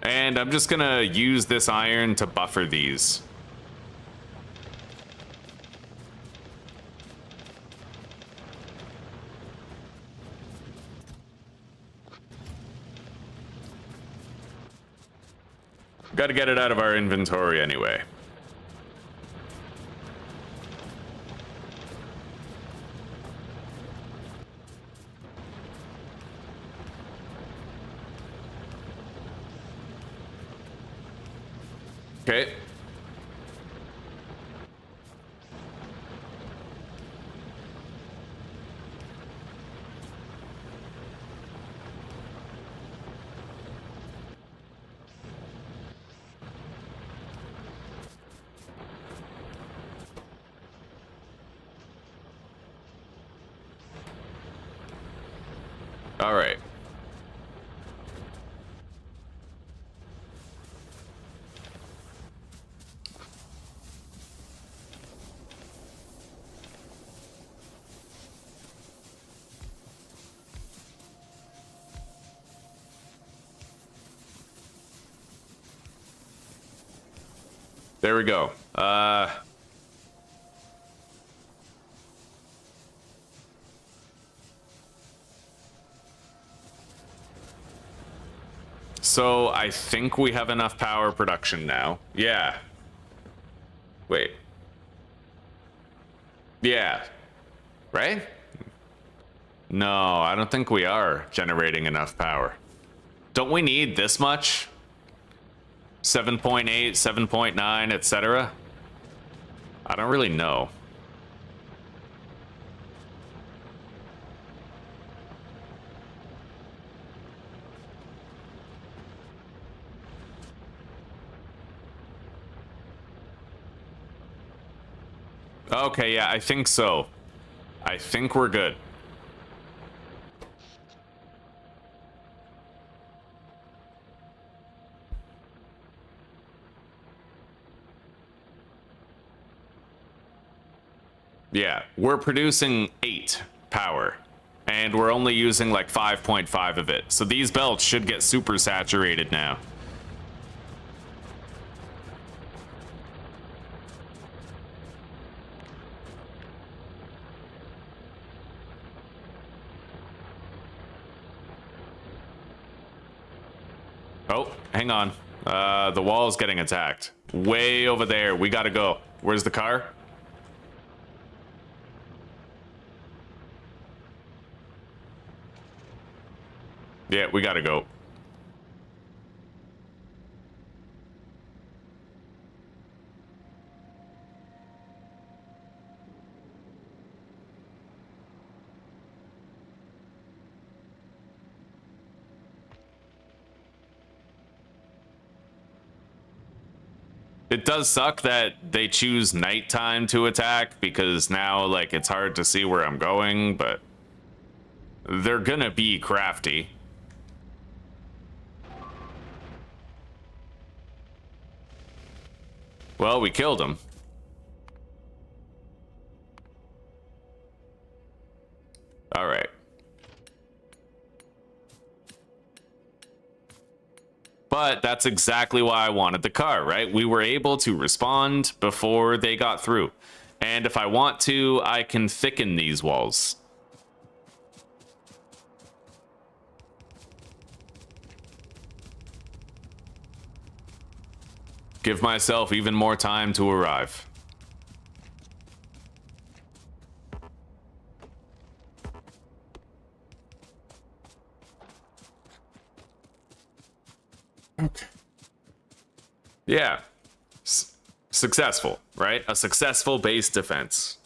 And I'm just gonna use this iron to buffer these. Gotta get it out of our inventory anyway. Okay. All right. There we go. So I think we have enough power production now. Yeah. Wait. Yeah. Right? No, I don't think we are generating enough power. Don't we need this much? 7.8, 7.9, etc. I don't really know. Okay, yeah, I think so. I think we're good. Yeah, we're producing 8 power, and we're only using like 5.5 of it. So these belts should get super saturated now. Oh, hang on. The wall's getting attacked. Way over there. We gotta go. Where's the car? Yeah, we gotta go. It does suck that they choose nighttime to attack because now, like, it's hard to see where I'm going, but they're gonna be crafty. Well, we killed him. All right. But that's exactly why I wanted the car, right? We were able to respond before they got through. And if I want to, I can thicken these walls. Give myself even more time to arrive. Yeah. Successful, right? A successful base defense.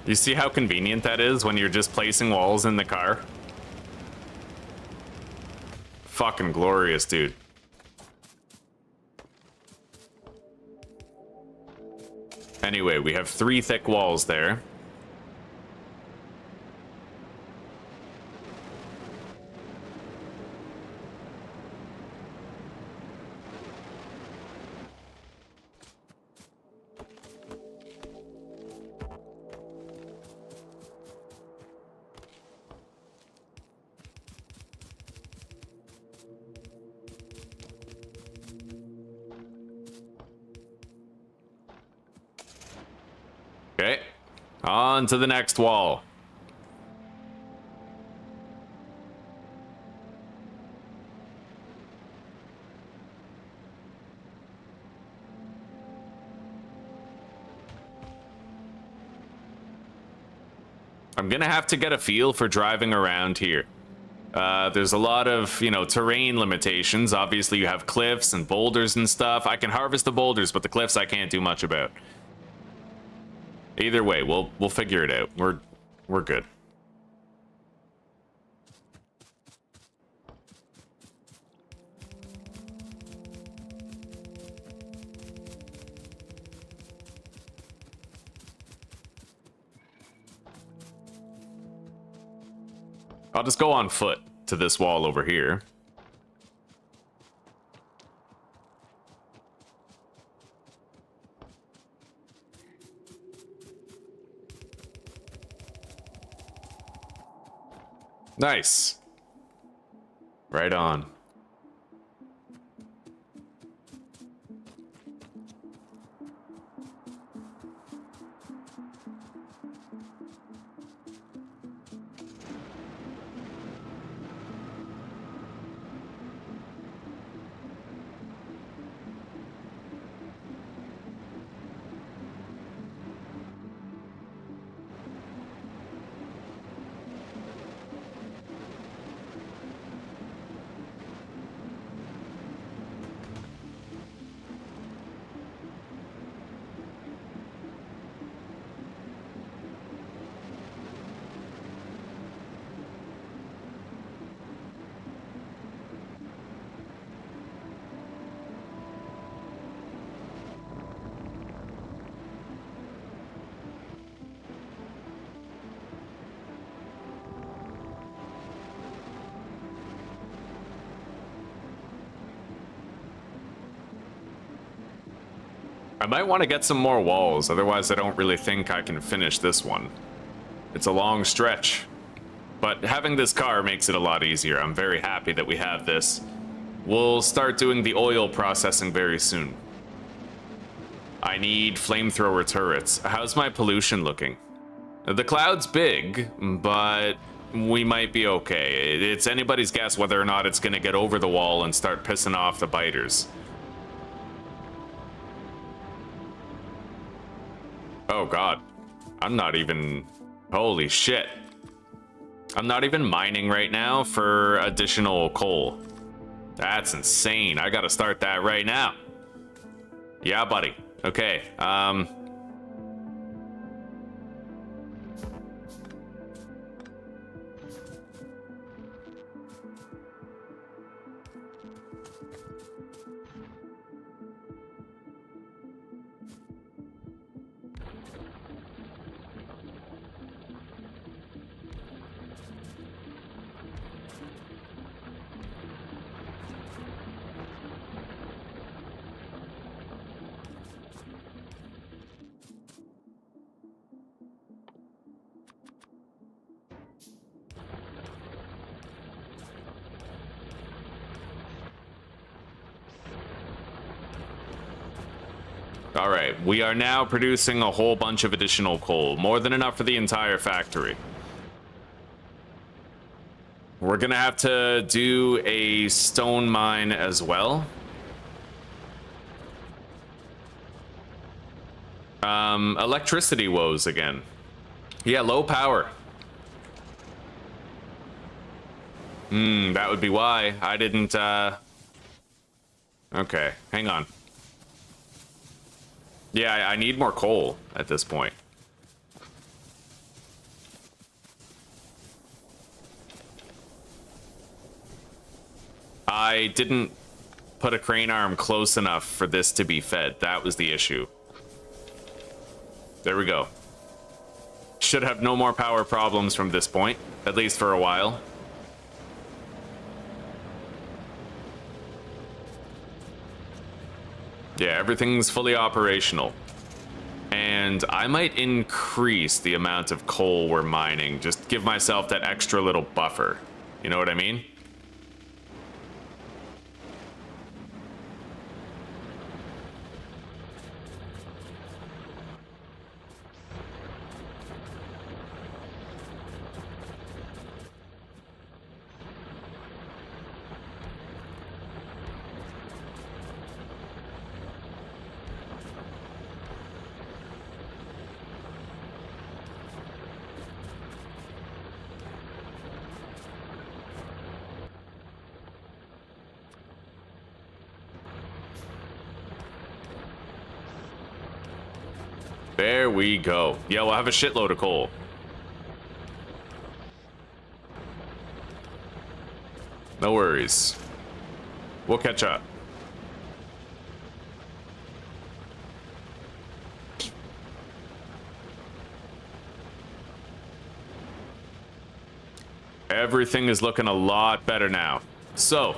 You see how convenient that is when you're just placing walls in the car? Fucking glorious, dude. Anyway, we have 3 thick walls there. Okay, on to the next wall. I'm gonna have to get a feel for driving around here. There's a lot of, you know, terrain limitations. Obviously, you have cliffs and boulders and stuff. I can harvest the boulders, but the cliffs I can't do much about. Either way, we'll figure it out. We're good. I'll just go on foot to this wall over here. Nice. Right on. I might want to get some more walls, otherwise I don't really think I can finish this one. It's a long stretch. But having this car makes it a lot easier. I'm very happy that we have this. We'll start doing the oil processing very soon. I need flamethrower turrets. How's my pollution looking? The cloud's big, but we might be okay. It's anybody's guess whether or not it's going to get over the wall and start pissing off the biters. Oh god, I'm not even... Holy shit. I'm not even mining right now for additional coal. That's insane. I gotta start that right now. Yeah, buddy. Okay, All right, we are now producing a whole bunch of additional coal, more than enough for the entire factory. We're gonna have to do a stone mine as well. Electricity woes again. Yeah, low power. That would be why I didn't, Okay, hang on. Yeah, I need more coal at this point. I didn't put a crane arm close enough for this to be fed. That was the issue. There we go. Should have no more power problems from this point, at least for a while. Yeah, everything's fully operational. And I might increase the amount of coal we're mining, just give myself that extra little buffer. You know what I mean? There we go. Yeah, we'll have a shitload of coal. No worries. We'll catch up. Everything is looking a lot better now. So,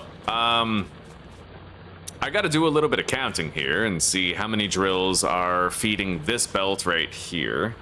I got to do a little bit of counting here and see how many drills are feeding this belt right here.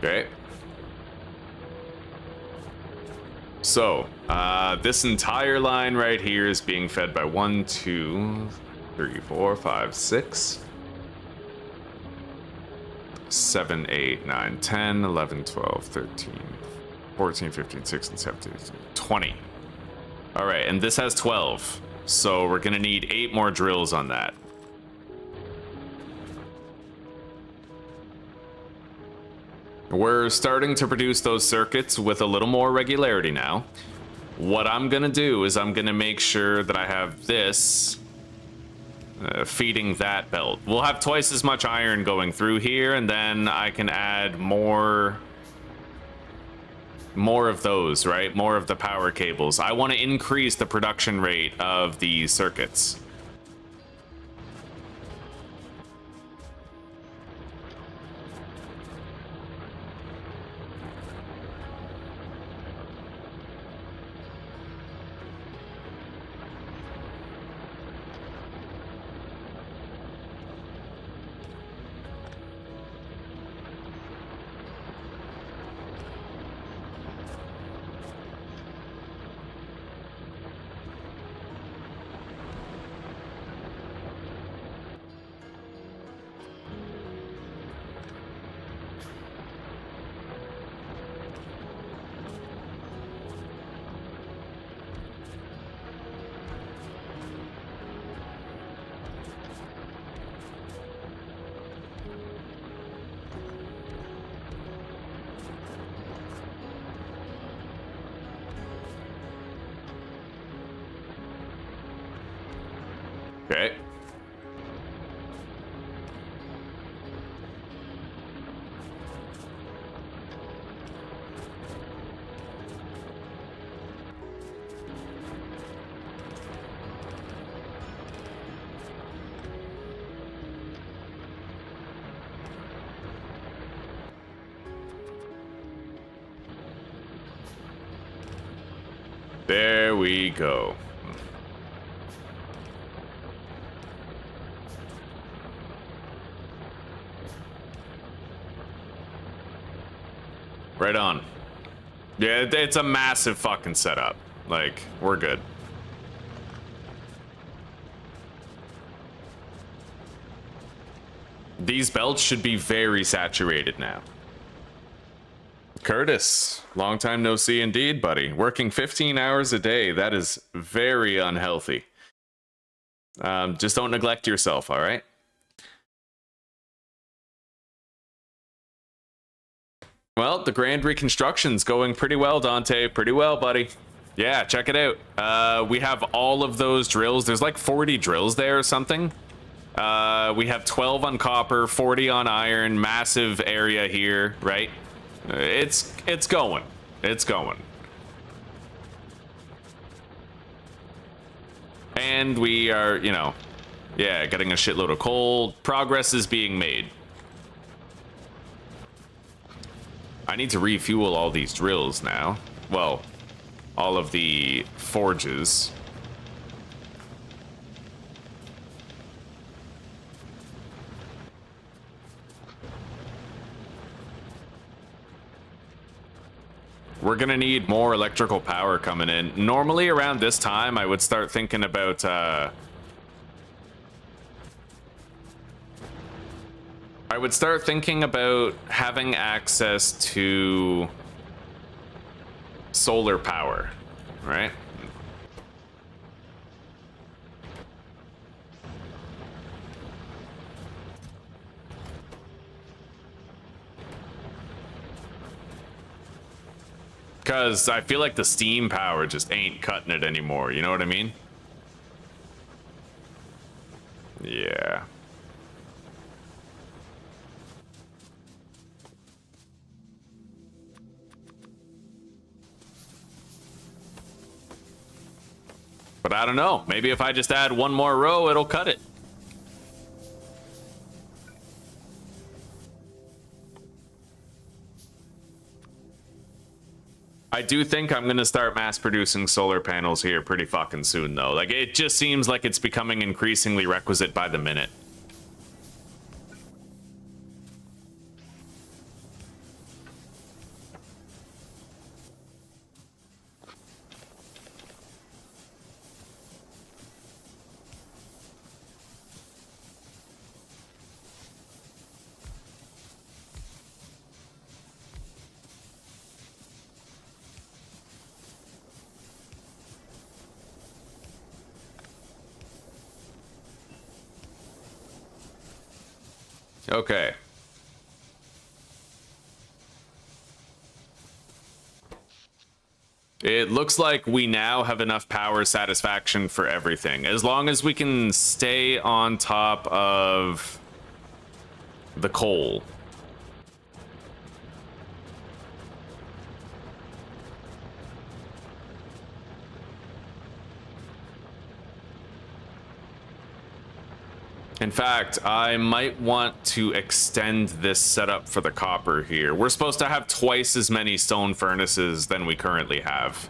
Okay. So, this entire line right here is being fed by 1, 2, 3, 4, 5, 6, 7, 8, 9, 10, 11, 12, 13, 14, 15, 16, 17, 20. All right, and this has 12. So we're gonna need 8 more drills on that. We're starting to produce those circuits with a little more regularity now. What I'm gonna do is I'm gonna make sure that I have this feeding that belt. We'll have twice as much iron going through here, and then I can add more of those, right? More of the power cables. I want to increase the production rate of the circuits. Okay. There we go. Right on. Yeah, it's a massive fucking setup. Like, we're good. These belts should be very saturated now. Curtis, long time no see indeed, buddy. Working 15 hours a day. That is very unhealthy. Just don't neglect yourself, all right? Well, the grand reconstruction's going pretty well, Dante. Pretty well, buddy. Yeah, check it out. We have all of those drills. There's like 40 drills there or something. We have 12 on copper, 40 on iron, massive area here, right? It's going. It's going. And we are, you know, yeah, getting a shitload of coal. Progress is being made. I need to refuel all these drills now. Well, all of the forges. We're gonna need more electrical power coming in. Normally around this time, I would start thinking about, I would start thinking about having access to solar power, right? Because I feel like the steam power just ain't cutting it anymore, you know what I mean? Yeah. But I don't know, maybe if I just add one more row, it'll cut it. I do think I'm gonna start mass producing solar panels here pretty fucking soon though. Like, it just seems like it's becoming increasingly requisite by the minute. Okay. It looks like we now have enough power satisfaction for everything. As long as we can stay on top of the coal. In fact, I might want to extend this setup for the copper here. We're supposed to have twice as many stone furnaces than we currently have.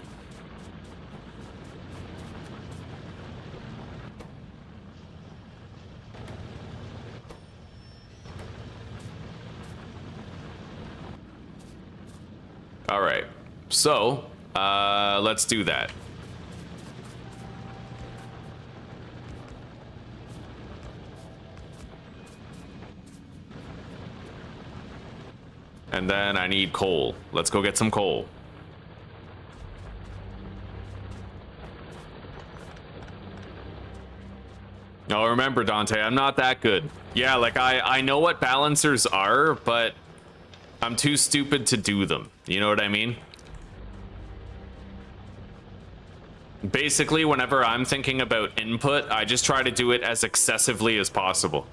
All right, so let's do that. And then I need coal. Let's go get some coal. Oh, remember, Dante, I'm not that good. Yeah, like, I know what balancers are, but I'm too stupid to do them. You know what I mean? Basically, whenever I'm thinking about input, I just try to do it as excessively as possible.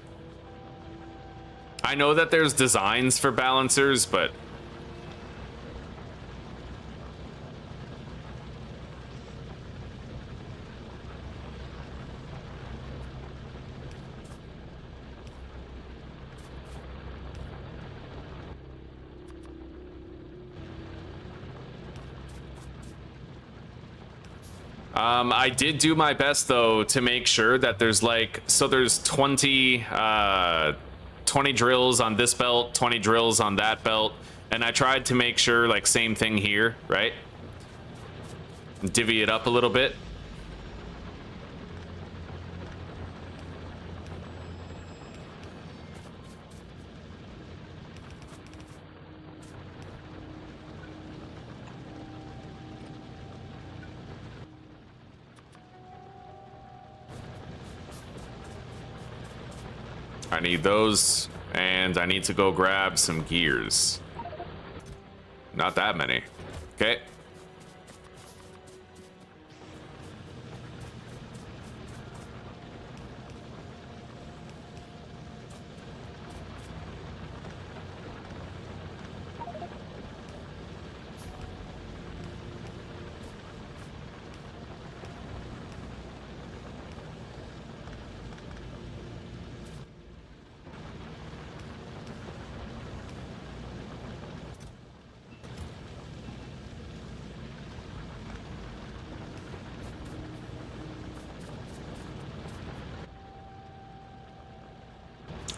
I know that there's designs for balancers, but I did do my best though to make sure that there's like, so there's 20 drills on this belt, 20 drills on that belt, and I tried to make sure, like, same thing here, right? Divvy it up a little bit. I need those, and I need to go grab some gears. Not that many. Okay.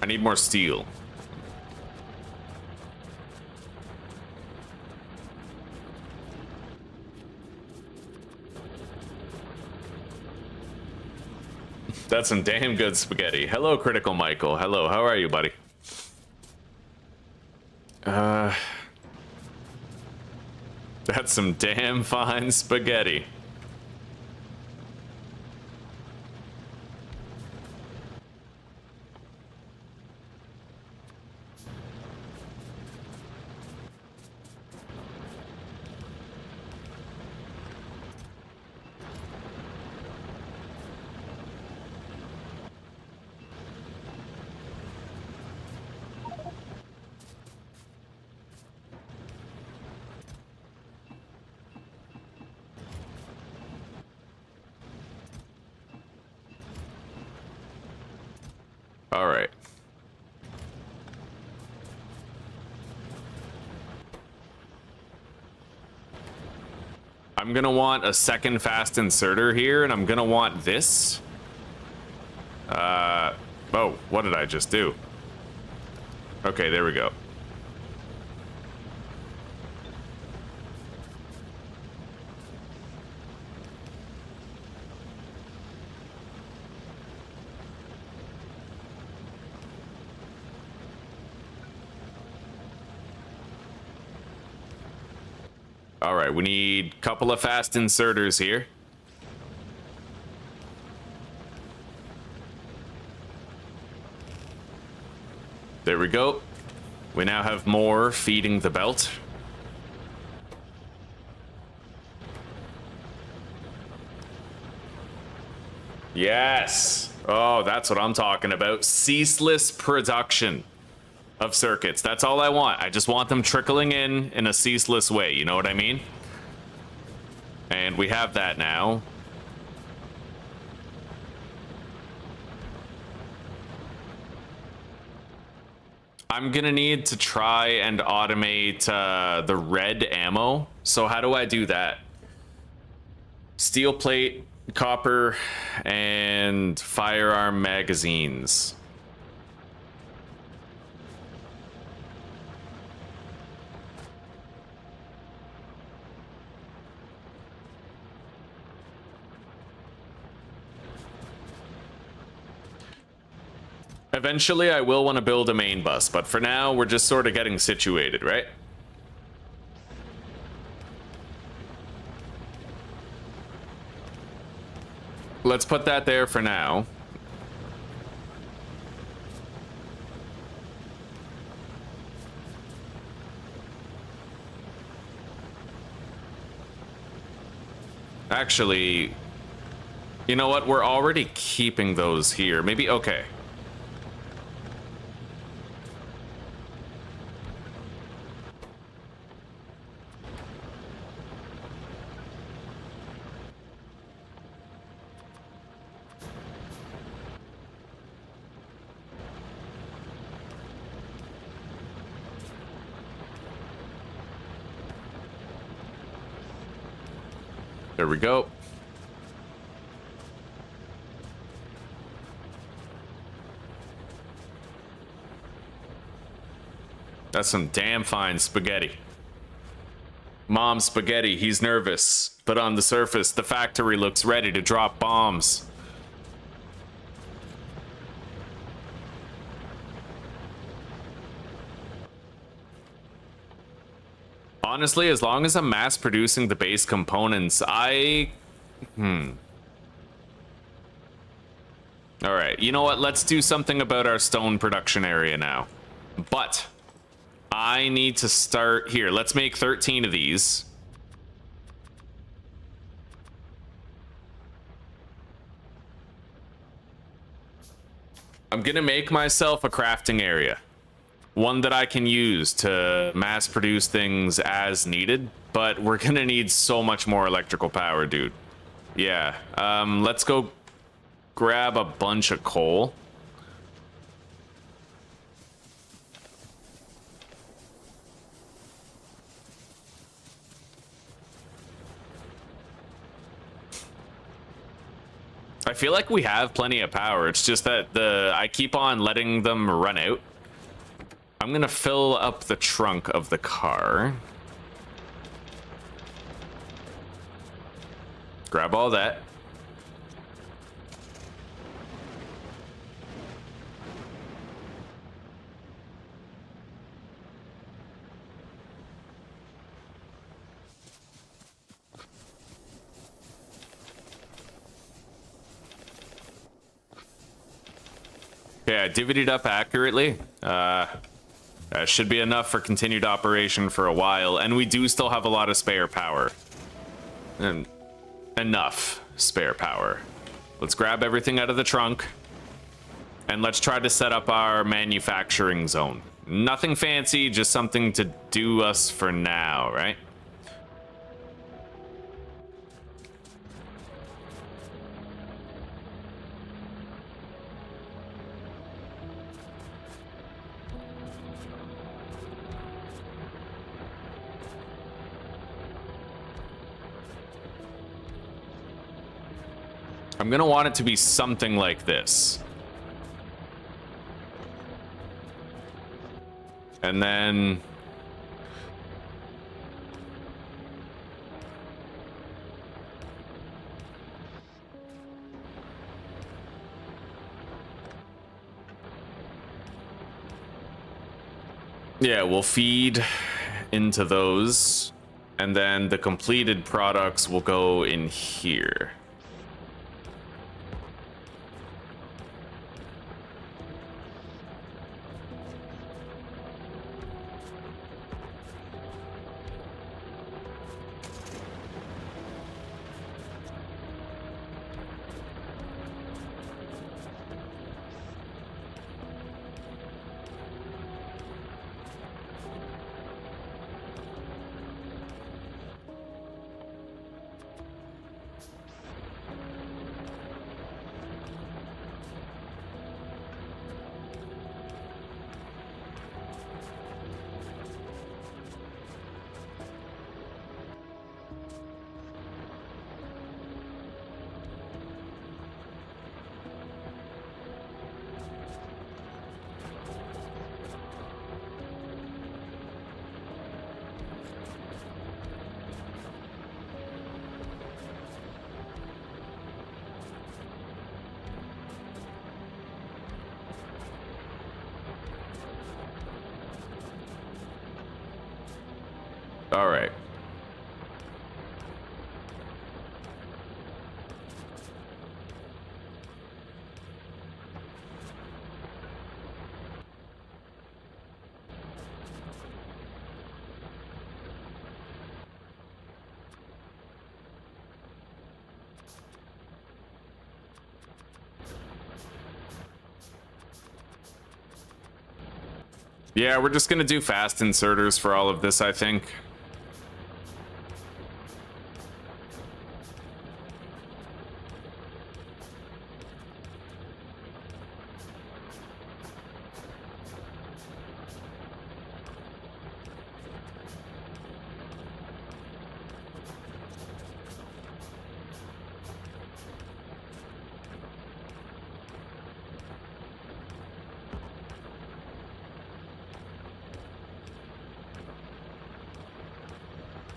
I need more steel. That's some damn good spaghetti. Hello, Critical Michael. Hello, how are you, buddy? That's some damn fine spaghetti. All right. I'm gonna want a second fast inserter here, and I'm gonna want this. Oh, what did I just do? Okay, there we go. All right, we need a couple of fast inserters here. There we go. We now have more feeding the belt. Yes. Oh, that's what I'm talking about. Ceaseless production of circuits. That's all I want. I just want them trickling in a ceaseless way. You know what I mean? And we have that now. I'm gonna need to try and automate the red ammo. So how do I do that? Steel plate, copper, and firearm magazines. Eventually, I will want to build a main bus, but for now, we're just sort of getting situated, right? Let's put that there for now. Actually, You know what? We're already keeping those here. Maybe, okay. There we go. That's some damn fine spaghetti. Mom spaghetti, he's nervous. But on the surface, the factory looks ready to drop bombs. Honestly, as long as I'm mass producing the base components, Alright, you know what? Let's do something about our stone production area now. But I need to start here. Let's make 13 of these. I'm gonna make myself a crafting area. One that I can use to mass produce things as needed, but we're gonna need so much more electrical power, dude. Yeah, let's go grab a bunch of coal. I feel like we have plenty of power. It's just that I keep on letting them run out. I'm gonna fill up the trunk of the car. Grab all that. Okay, I divvied it up accurately. Should be enough for continued operation for a while, and we do still have a lot of spare power. And enough spare power. Let's grab everything out of the trunk, and let's try to set up our manufacturing zone. Nothing fancy, just something to do us for now, right? I'm gonna want it to be something like this. And then yeah, we'll feed into those, and then the completed products will go in here. All right. Yeah, we're just gonna do fast inserters for all of this, I think.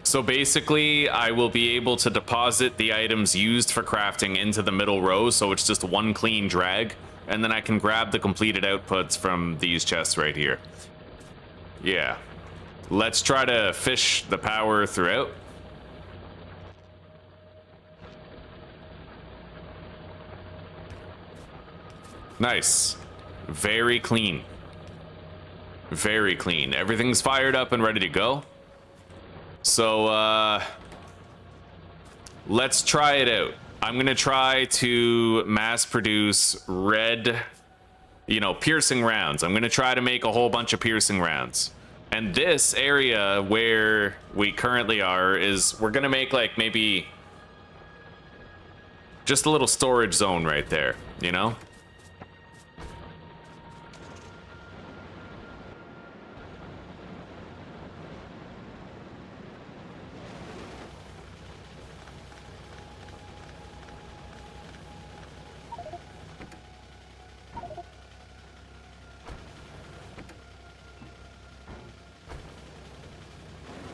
So basically, I will be able to deposit the items used for crafting into the middle row, so it's just one clean drag, and then I can grab the completed outputs from these chests right here. Yeah. Let's try to fish the power throughout. Nice. Very clean. Very clean. Everything's fired up and ready to go. So, let's try it out. I'm gonna try to mass produce red, you know, piercing rounds. I'm gonna try to make a whole bunch of piercing rounds. And this area where we currently are is, we're gonna make like maybe just a little storage zone right there, you know?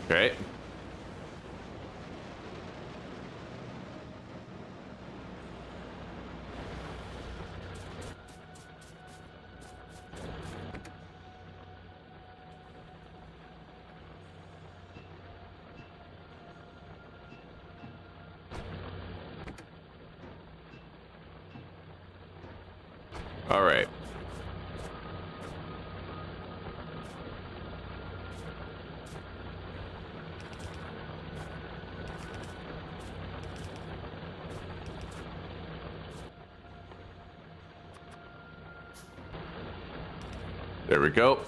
Right. All right. There we go.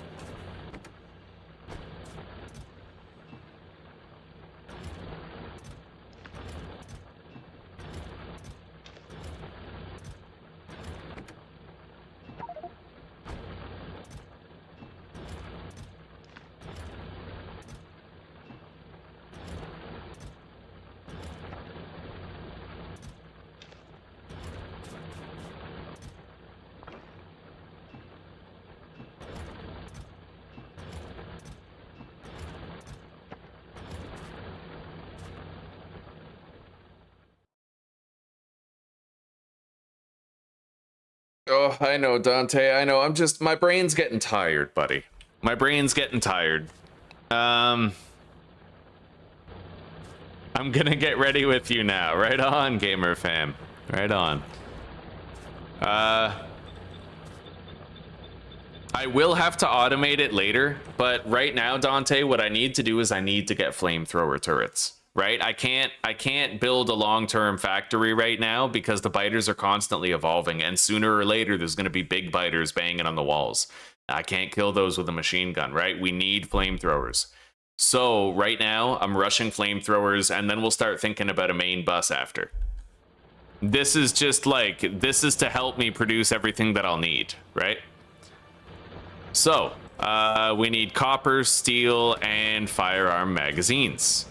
Oh, I know, Dante. I know. My brain's getting tired, buddy. My brain's getting tired. I'm gonna get ready with you now. Right on, gamer fam. Right on. I will have to automate it later, but right now, Dante, what I need to do is I need to get flamethrower turrets. Right? I can't build a long-term factory right now because the biters are constantly evolving, and sooner or later there's going to be big biters banging on the walls. I can't kill those with a machine gun, right? We need flamethrowers. So right now I'm rushing flamethrowers, and then we'll start thinking about a main bus after. This is just like, this is to help me produce everything that I'll need, right? So we need copper, steel, and firearm magazines.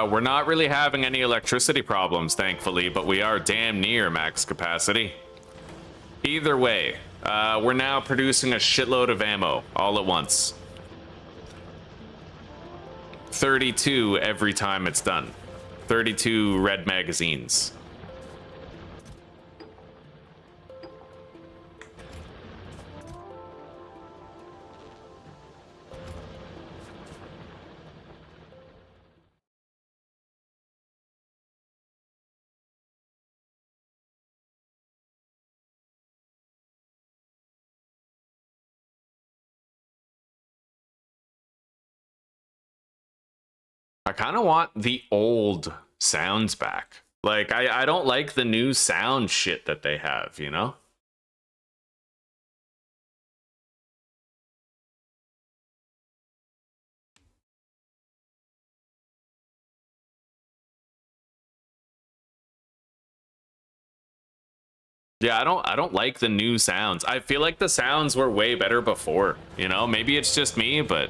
We're not really having any electricity problems, thankfully, but we are damn near max capacity. Either way, we're now producing a shitload of ammo all at once. 32 every time it's done. 32 red magazines. I kind of want the old sounds back. Like, I don't like the new sound shit that they have, you know? Yeah, I don't like the new sounds. I feel like the sounds were way better before, you know? Maybe it's just me, but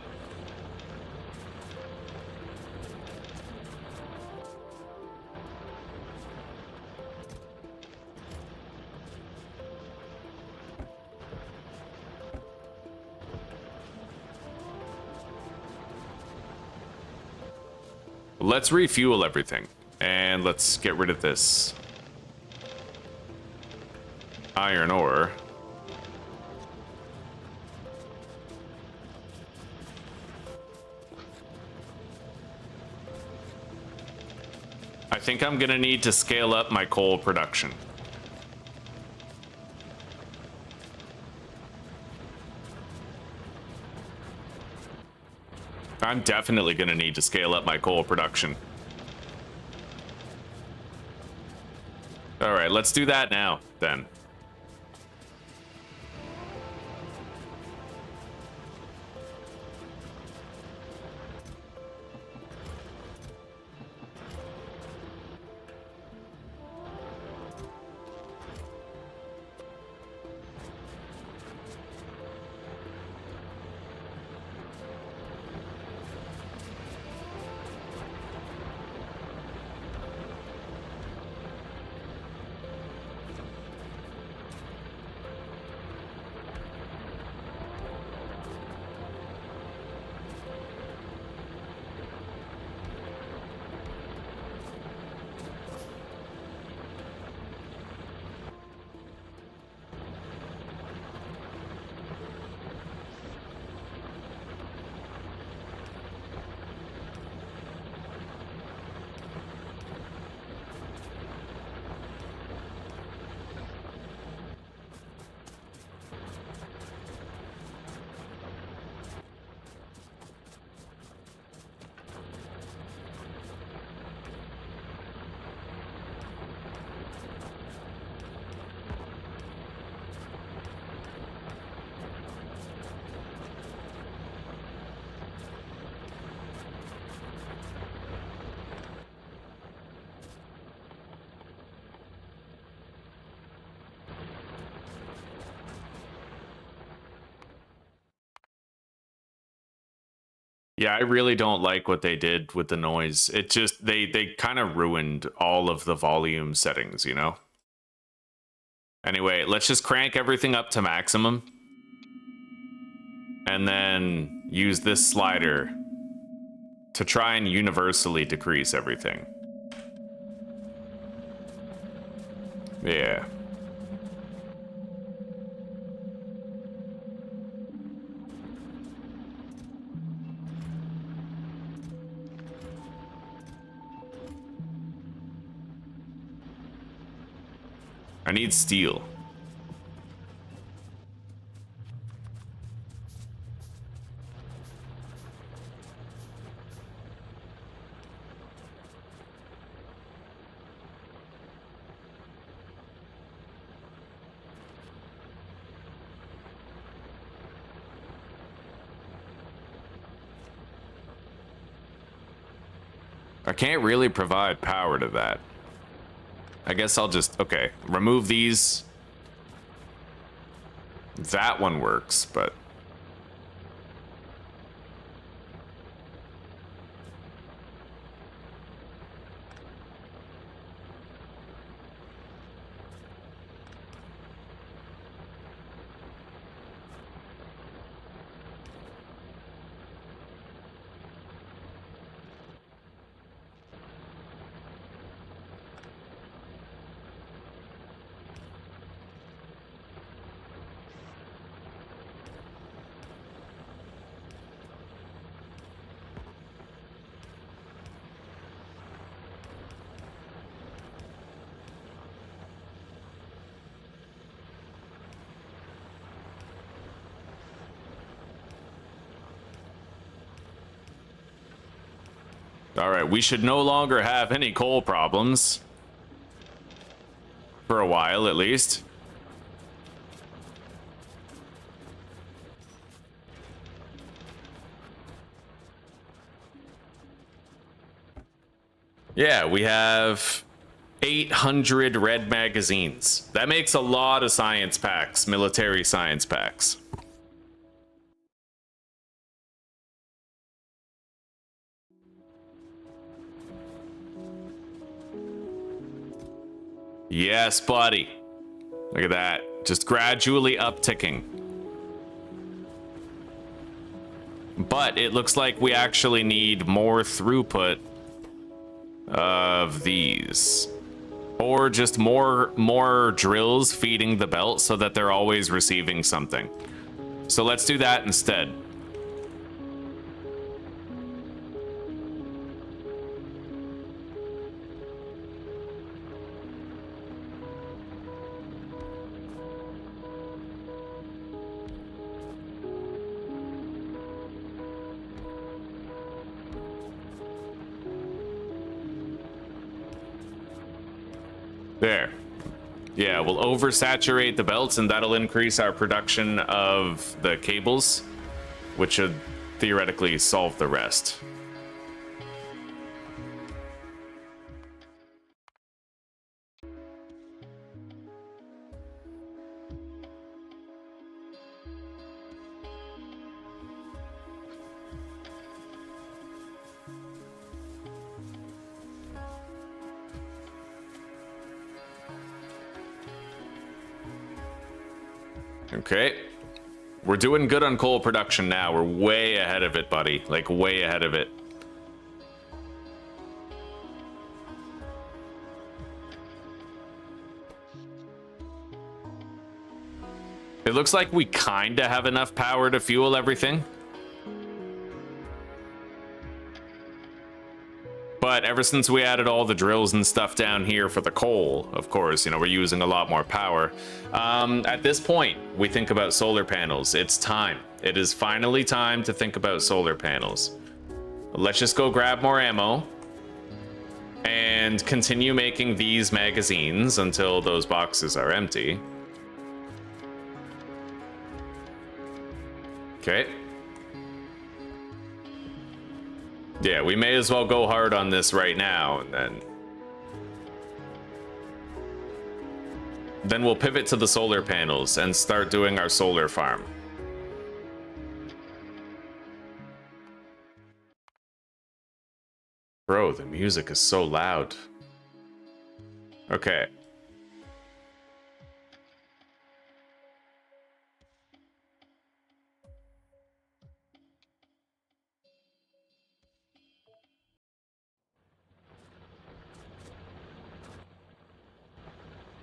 let's refuel everything. And let's get rid of this iron ore. I think I'm gonna need to scale up my coal production. I'm definitely gonna need to scale up my coal production. All right, let's do that now, then. Yeah, I really don't like what they did with the noise. It just they kind of ruined all of the volume settings, you know? Anyway, let's just crank everything up to maximum. And then use this slider to try and universally decrease everything. Yeah. I need steel. I can't really provide power to that. I guess I'll just, okay, remove these. That one works, but All right, we should no longer have any coal problems. For a while, at least. Yeah, we have 800 red magazines. That makes a lot of science packs, military science packs. Yes, buddy. Look at that. Just gradually upticking. But it looks like we actually need more throughput of these. Or just more drills feeding the belt so that they're always receiving something. So let's do that instead. There. Yeah, we'll oversaturate the belts and that'll increase our production of the cables, which should theoretically solve the rest. Okay. We're doing good on coal production now. We're way ahead of it, buddy. Like, way ahead of it. It looks like we kinda have enough power to fuel everything. But ever since we added all the drills and stuff down here for the coal, of course, you know, we're using a lot more power. At this point, we think about solar panels. It's time. It is finally time to think about solar panels. Let's just go grab more ammo and continue making these magazines until those boxes are empty. Okay. Yeah, we may as well go hard on this right now, and then we'll pivot to the solar panels and start doing our solar farm. Bro, the music is so loud. Okay.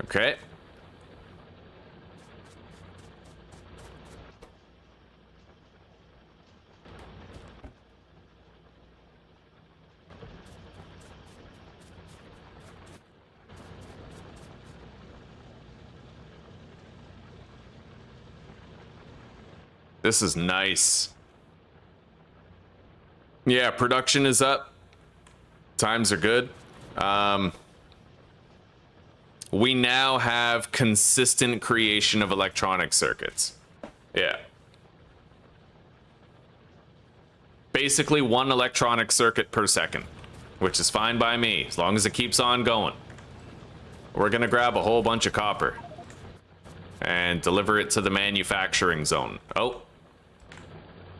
Okay. This is nice. Yeah, production is up. Times are good. We now have consistent creation of electronic circuits. Yeah. Basically 1 electronic circuit per second, which is fine by me, as long as it keeps on going. We're gonna grab a whole bunch of copper and deliver it to the manufacturing zone. Oh,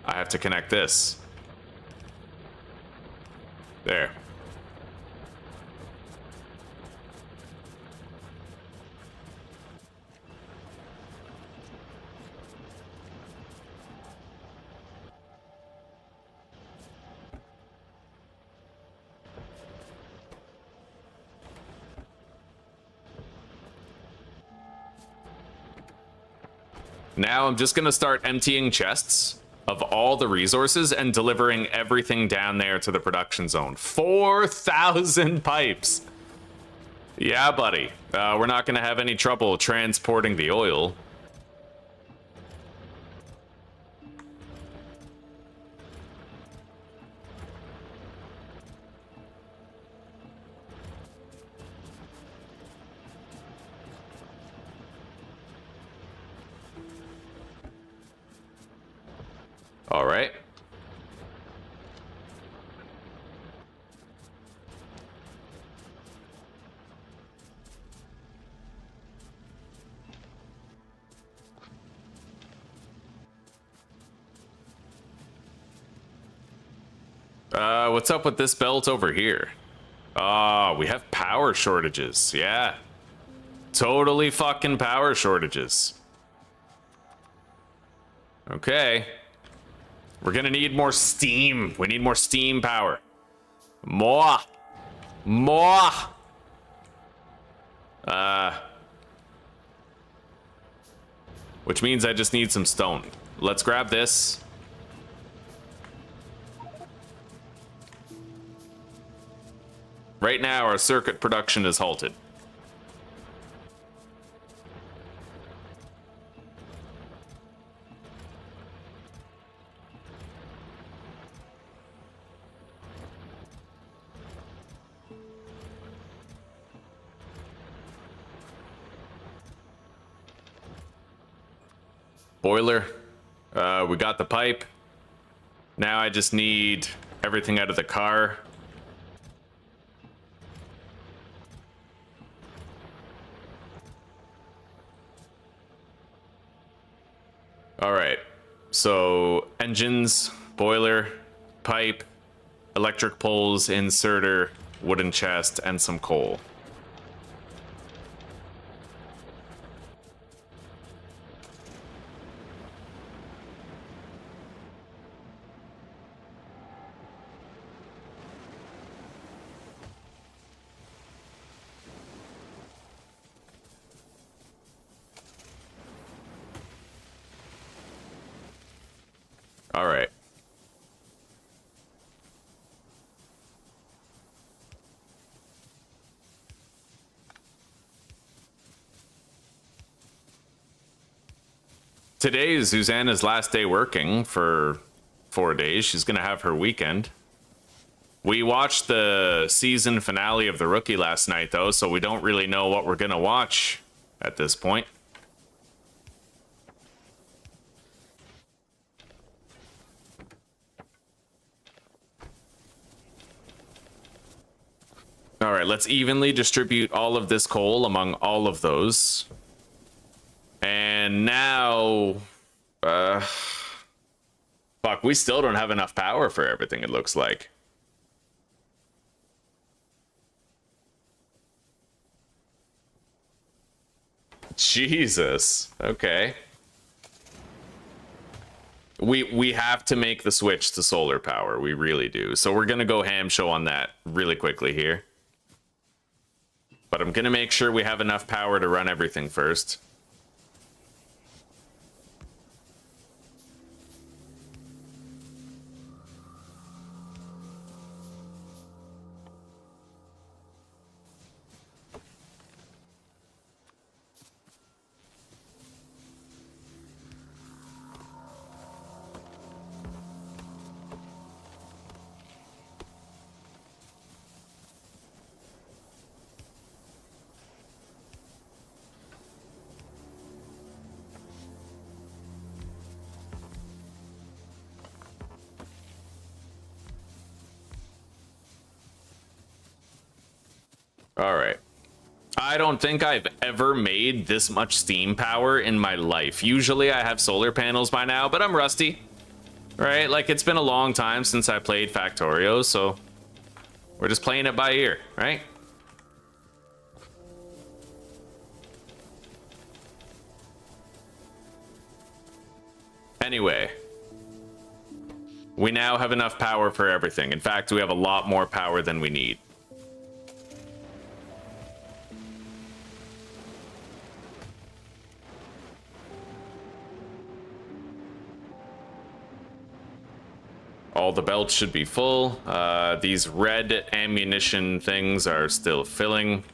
I have to connect this. There. Now I'm just gonna start emptying chests of all the resources and delivering everything down there to the production zone. 4,000 pipes. Yeah, buddy. We're not gonna have any trouble transporting the oil. All right. What's up with this belt over here? Oh, we have power shortages. Yeah. Totally fucking power shortages. Okay. We're gonna need more steam. We need more steam power. More. More. Which means I just need some stone. Let's grab this. Right now, our circuit production is halted. Boiler. We got the pipe. Now I just need everything out of the car. All right. So engines, boiler, pipe, electric poles, inserter, wooden chest, and some coal. All right. Today is Susanna's last day working for 4 days. She's going to have her weekend. We watched the season finale of The Rookie last night, though, so we don't really know what we're going to watch at this point. All right, let's evenly distribute all of this coal among all of those. And now... fuck, we still don't have enough power for everything, it looks like. Jesus. Okay. We have to make the switch to solar power. We really do. So we're going to go ham show on that really quickly here. But I'm going to make sure we have enough power to run everything first. All right. I don't think I've ever made this much steam power in my life. Usually I have solar panels by now, but I'm rusty. Right? Like, it's been a long time since I played Factorio, so we're just playing it by ear, right? Anyway, we now have enough power for everything. In fact, we have a lot more power than we need. All the belts should be full. These red ammunition things are still filling.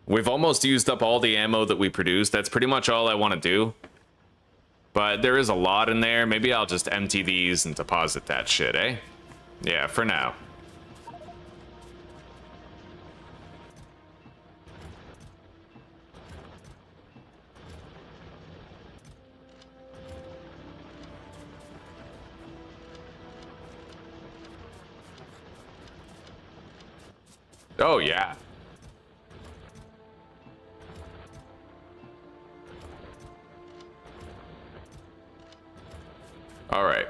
We've almost used up all the ammo that we produced. That's pretty much all I want to do. But there is a lot in there. Maybe I'll just empty these and deposit that shit, eh? Yeah, for now. Oh, yeah. All right.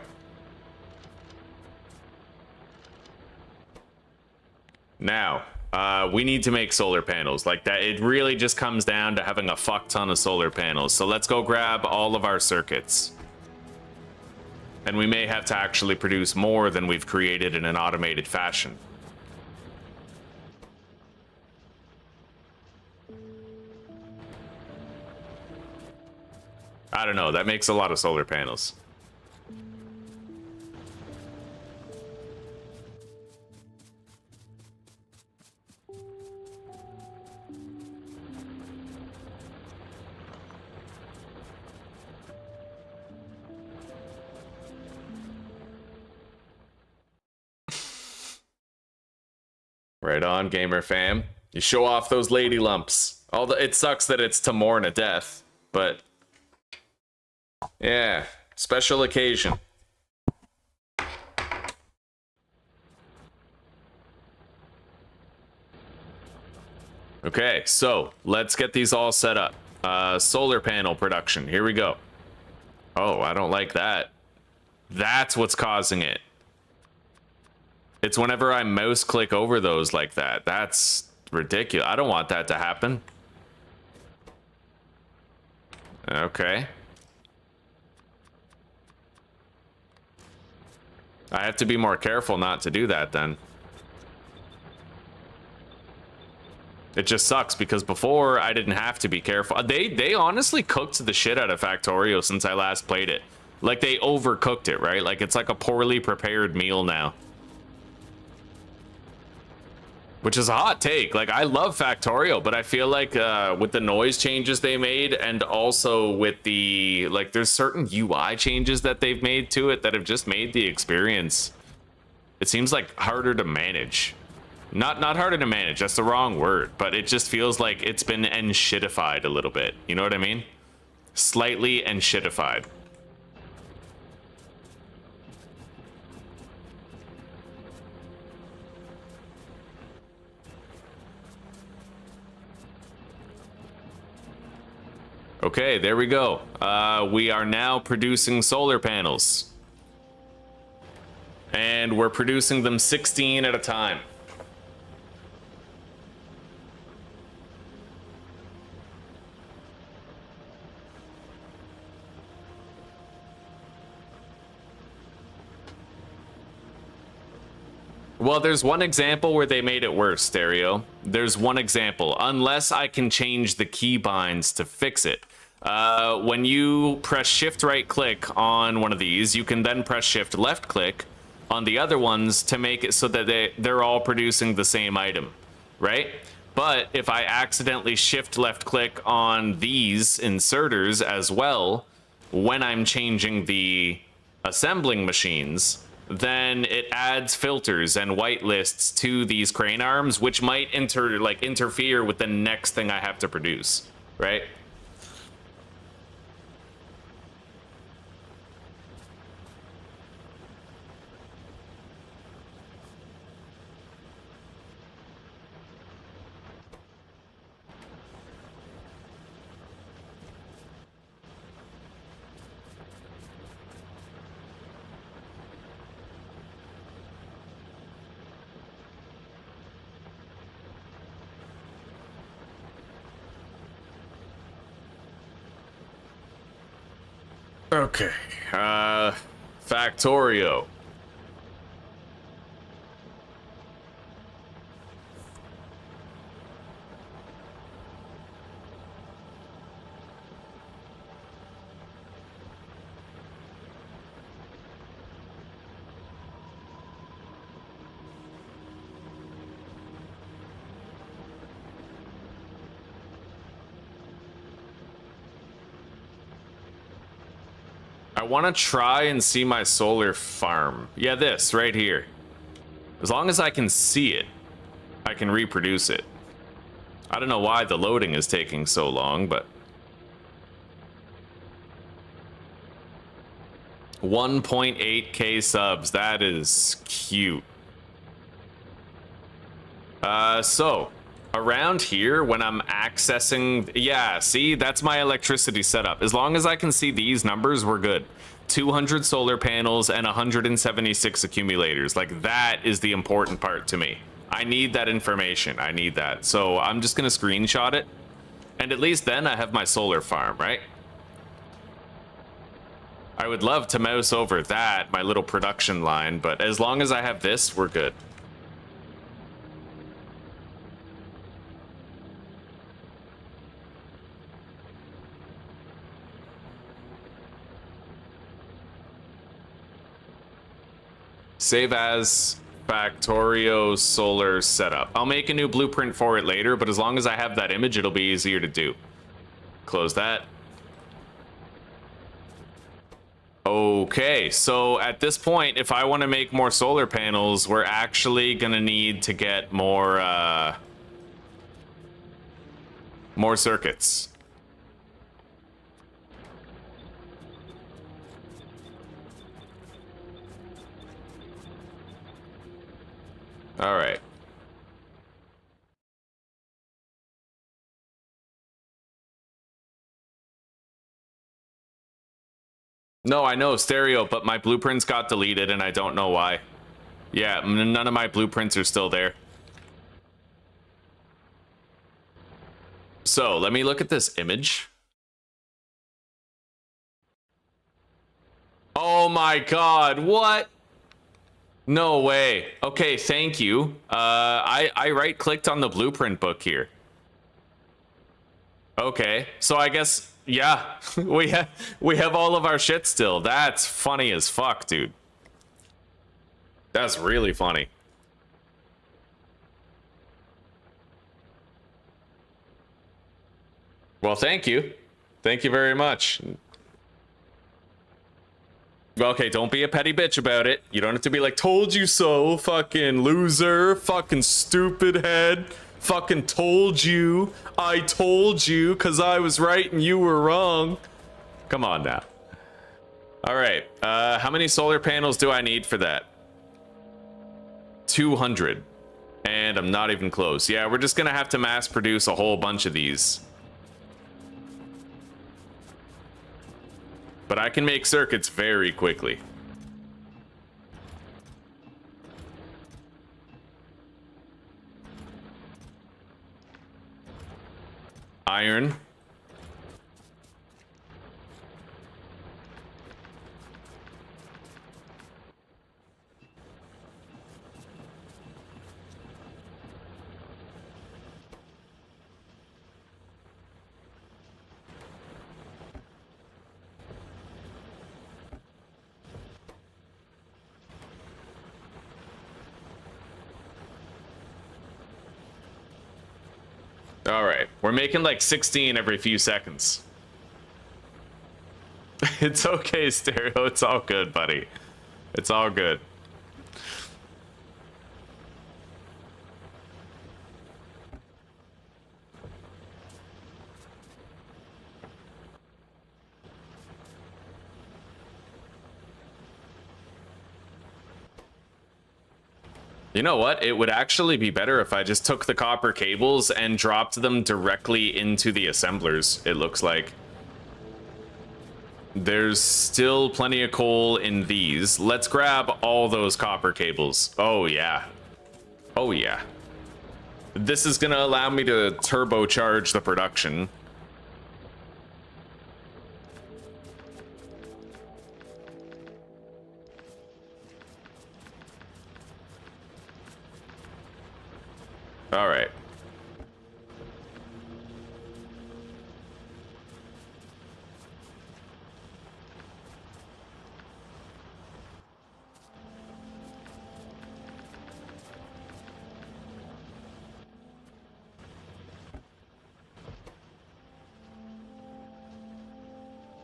Now, we need to make solar panels like that. It really just comes down to having a fuck ton of solar panels. So let's go grab all of our circuits. And we may have to actually produce more than we've created in an automated fashion. I don't know, that makes a lot of solar panels. Right on, gamer fam. You show off those lady lumps. Although it sucks that it's to mourn a death, but yeah, special occasion. Okay, so let's get these all set up. Solar panel production. Here we go. Oh, I don't like that. That's what's causing it. It's whenever I mouse click over those like that. That's ridiculous. I don't want that to happen. Okay. I have to be more careful not to do that then. It just sucks because before I didn't have to be careful. They honestly cooked the shit out of Factorio since I last played it. Like they overcooked it, right? Like it's like a poorly prepared meal now. Which is a hot take. Like, I love Factorio, but I feel like with the noise changes they made and also with the, like, there's certain UI changes that they've made to it that have just made the experience, it seems like harder to manage. Not harder to manage, that's the wrong word, but it just feels like it's been enshittified a little bit. You know what I mean? Slightly enshittified. Okay, there we go. We are now producing solar panels. And we're producing them 16 at a time. Well, there's one example where they made it worse, Stereo. There's one example, unless I can change the keybinds to fix it. When you press shift right click on one of these, you can then press shift left click on the other ones to make it so that they're all producing the same item, right? But if I accidentally shift left click on these inserters as well, when I'm changing the assembling machines, then it adds filters and whitelists to these crane arms, which might interfere with the next thing I have to produce, right? Okay, Factorio. I want to try and see my solar farm. Yeah, this right here. As long as I can see it, I can reproduce it. I don't know why the loading is taking so long, but 1.8k subs. That is cute. So around here when I'm accessing, yeah, see, that's my electricity setup. As long as I can see these numbers, we're good. 200 solar panels and 176 accumulators. Like, that is the important part to me. I need that information. I need that. So I'm just gonna screenshot it. And at least then I have my solar farm, right? I would love to mouse over that, my little production line, but as long as I have this, we're good. Save as Factorio solar setup. I'll make a new blueprint for it later, but as long as I have that image, it'll be easier to do. Close that. Okay, so at this point, if I want to make more solar panels, we're actually gonna need to get more circuits. All right. No, I know stereo, but my blueprints got deleted and I don't know why. Yeah, none of my blueprints are still there. So let me look at this image. Oh my God, what? No way. Okay, thank you. I right clicked on the blueprint book here. Okay, so I guess, yeah, we have all of our shit still. That's funny as fuck, dude. That's really funny. Well, thank you. Thank you very much. Okay, don't be a petty bitch about it. You don't have to be like, told you so, fucking loser, fucking stupid head, fucking told you, I told you, because I was right and you were wrong. Come on now. All right, how many solar panels do I need for that? 200. And I'm not even close. Yeah, we're just gonna have to mass produce a whole bunch of these. But I can make circuits very quickly. Iron. All right, we're making like 16 every few seconds. It's okay, Stereo. It's all good, buddy. It's all good. You know what? It would actually be better if I just took the copper cables and dropped them directly into the assemblers, it looks like. There's still plenty of coal in these. Let's grab all those copper cables. Oh, yeah. Oh, yeah. This is going to allow me to turbocharge the production. All right.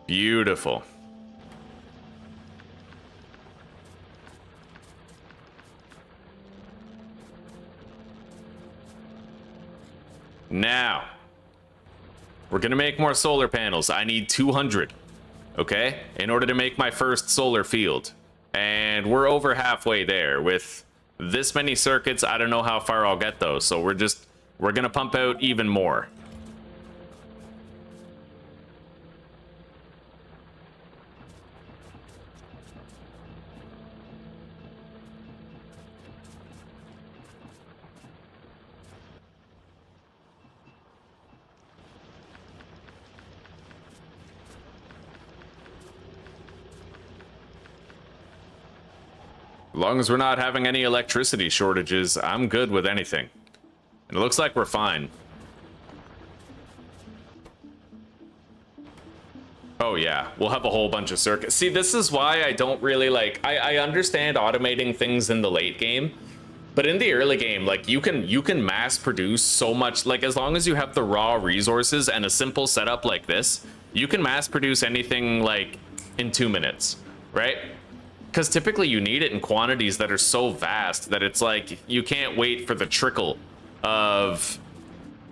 Beautiful. Now, we're gonna make more solar panels. I need 200, okay? In order to make my first solar field. And we're over halfway there with This many circuits, I don't know how far I'll get though. So we're gonna pump out even more. As long as we're not having any electricity shortages, I'm good with anything. And it looks like we're fine. Oh yeah, we'll have a whole bunch of circuits. See, this is why I don't really like... I understand automating things in the late game, but in the early game, like, you can mass produce so much. Like, as long as you have the raw resources and a simple setup like this, you can mass produce anything, like, in 2 minutes, right? Because typically you need it in quantities that are so vast that it's like you can't wait for the trickle of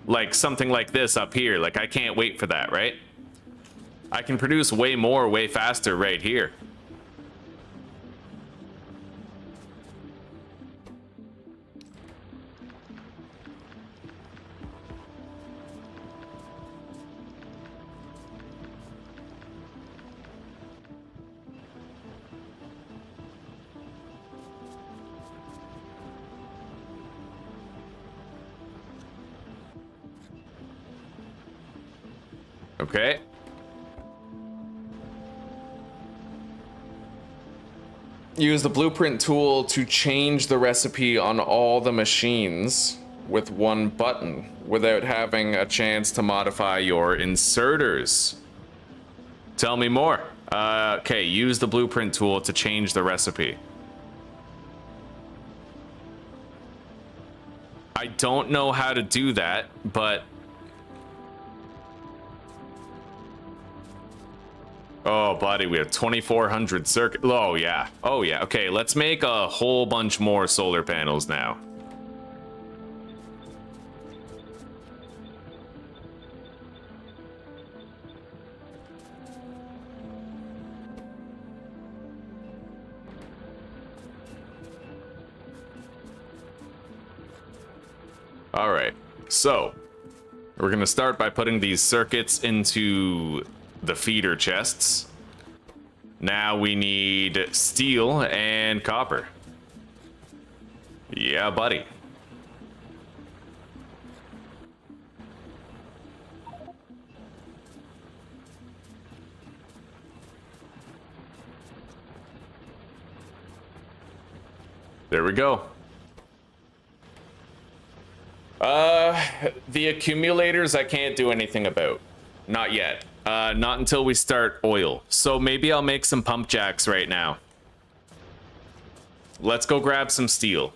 like something like this up here. Like, I can't wait for that, right? I can produce way more, way faster right here. Okay. Use the blueprint tool to change the recipe on all the machines with one button without having a chance to modify your inserters. Tell me more. Okay, use the blueprint tool to change the recipe. I don't know how to do that, but... Oh, buddy, we have 2,400 circuit. Oh, yeah. Oh, yeah. Okay, let's make a whole bunch more solar panels now. All right, so we're going to start by putting these circuits into the feeder chests. Now we need steel and copper. Yeah, buddy. There we go. The accumulators I can't do anything about. Not yet. Not until we start oil. So maybe I'll make some pump jacks right now. Let's go grab some steel.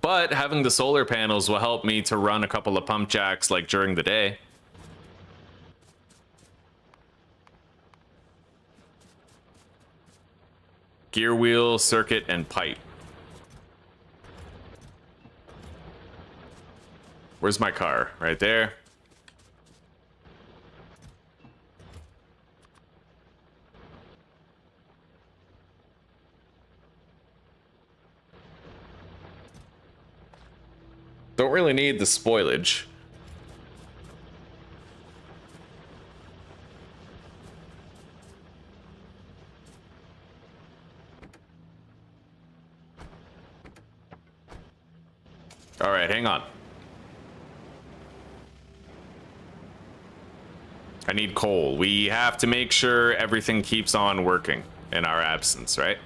But having the solar panels will help me to run a couple of pump jacks like during the day. Gear wheel, circuit, and pipe. Where's my car? Right there. Don't really need the spoilage. All right, hang on. I need coal. We have to make sure everything keeps on working in our absence, right?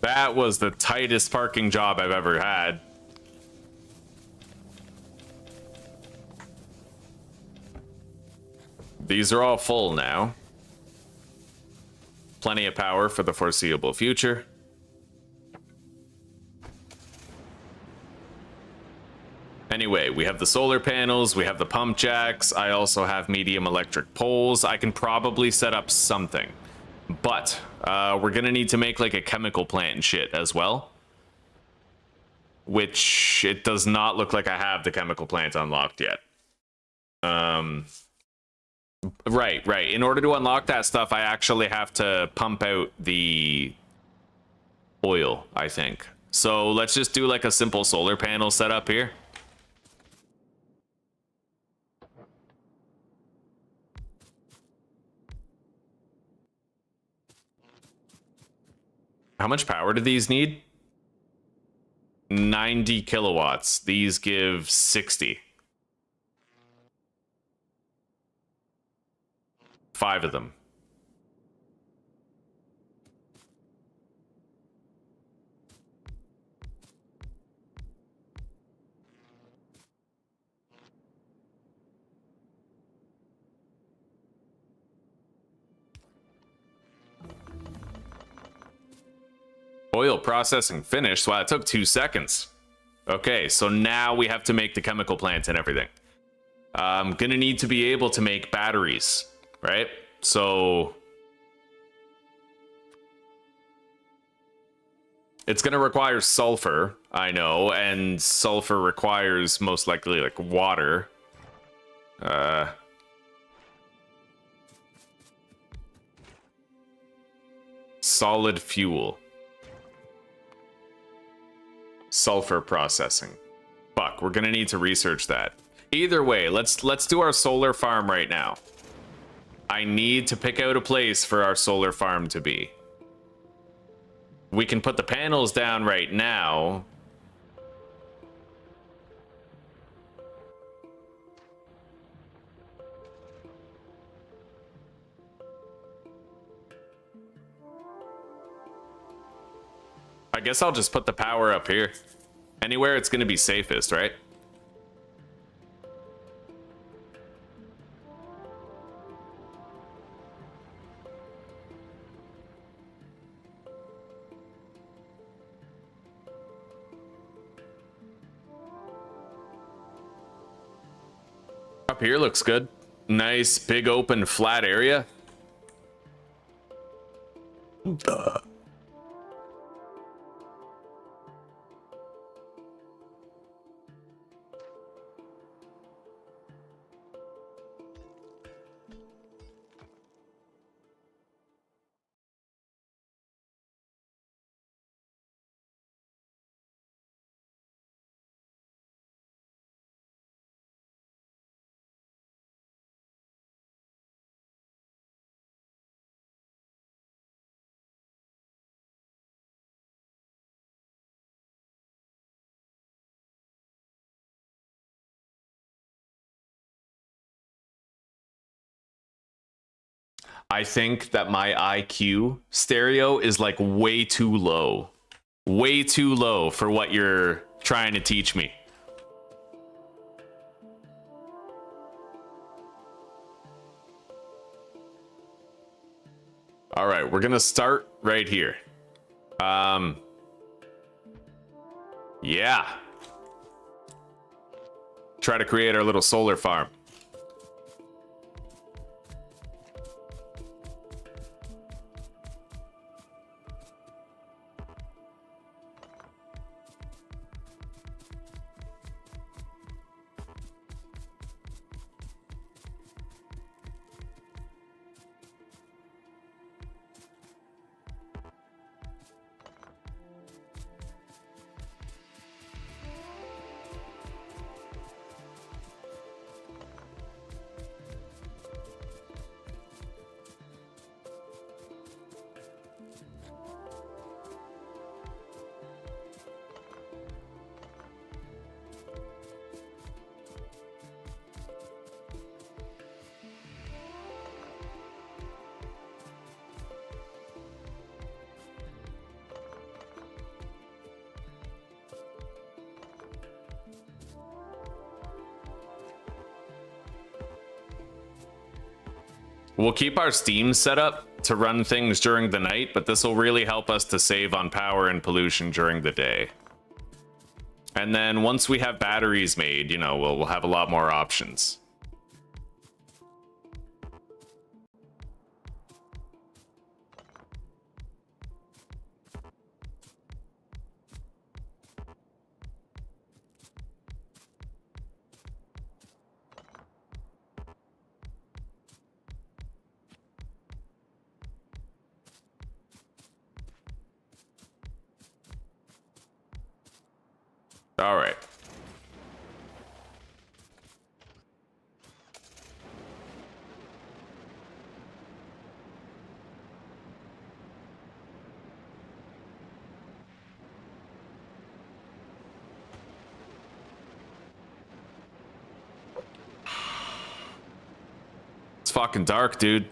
That was the tightest parking job I've ever had. These are all full now. Plenty of power for the foreseeable future. Anyway, we have the solar panels, we have the pump jacks, I also have medium electric poles. I can probably set up something. But we're gonna need to make like a chemical plant and shit as well. which it does not look like I have the chemical plant unlocked yet. Right. In order to unlock that stuff, I actually have to pump out the oil, I think. So let's just do like a simple solar panel setup here. How much power do these need? 90 kilowatts. These give 60. 5 of them. Oil processing finished. Wow, it took 2 seconds. Okay, so now we have to make the chemical plant and everything. I'm gonna need to be able to make batteries, right? So it's gonna require sulfur, I know, and sulfur requires most likely like water. Solid fuel. Sulfur processing. Fuck, we're gonna need to research that. Either way, let's do our solar farm right now. I need to pick out a place for our solar farm to be. We can put the panels down right now. I guess I'll just put the power up here. Anywhere it's going to be safest, right? Up here looks good. Nice, big, open, flat area. I think that my IQ stereo is like way too low. Way too low for what you're trying to teach me. All right, we're gonna start right here. Yeah. Try to create our little solar farm. We'll keep our steam set up to run things during the night, but this will really help us to save on power and pollution during the day. And then once we have batteries made, you know, we'll have a lot more options. All right. It's fucking dark, dude.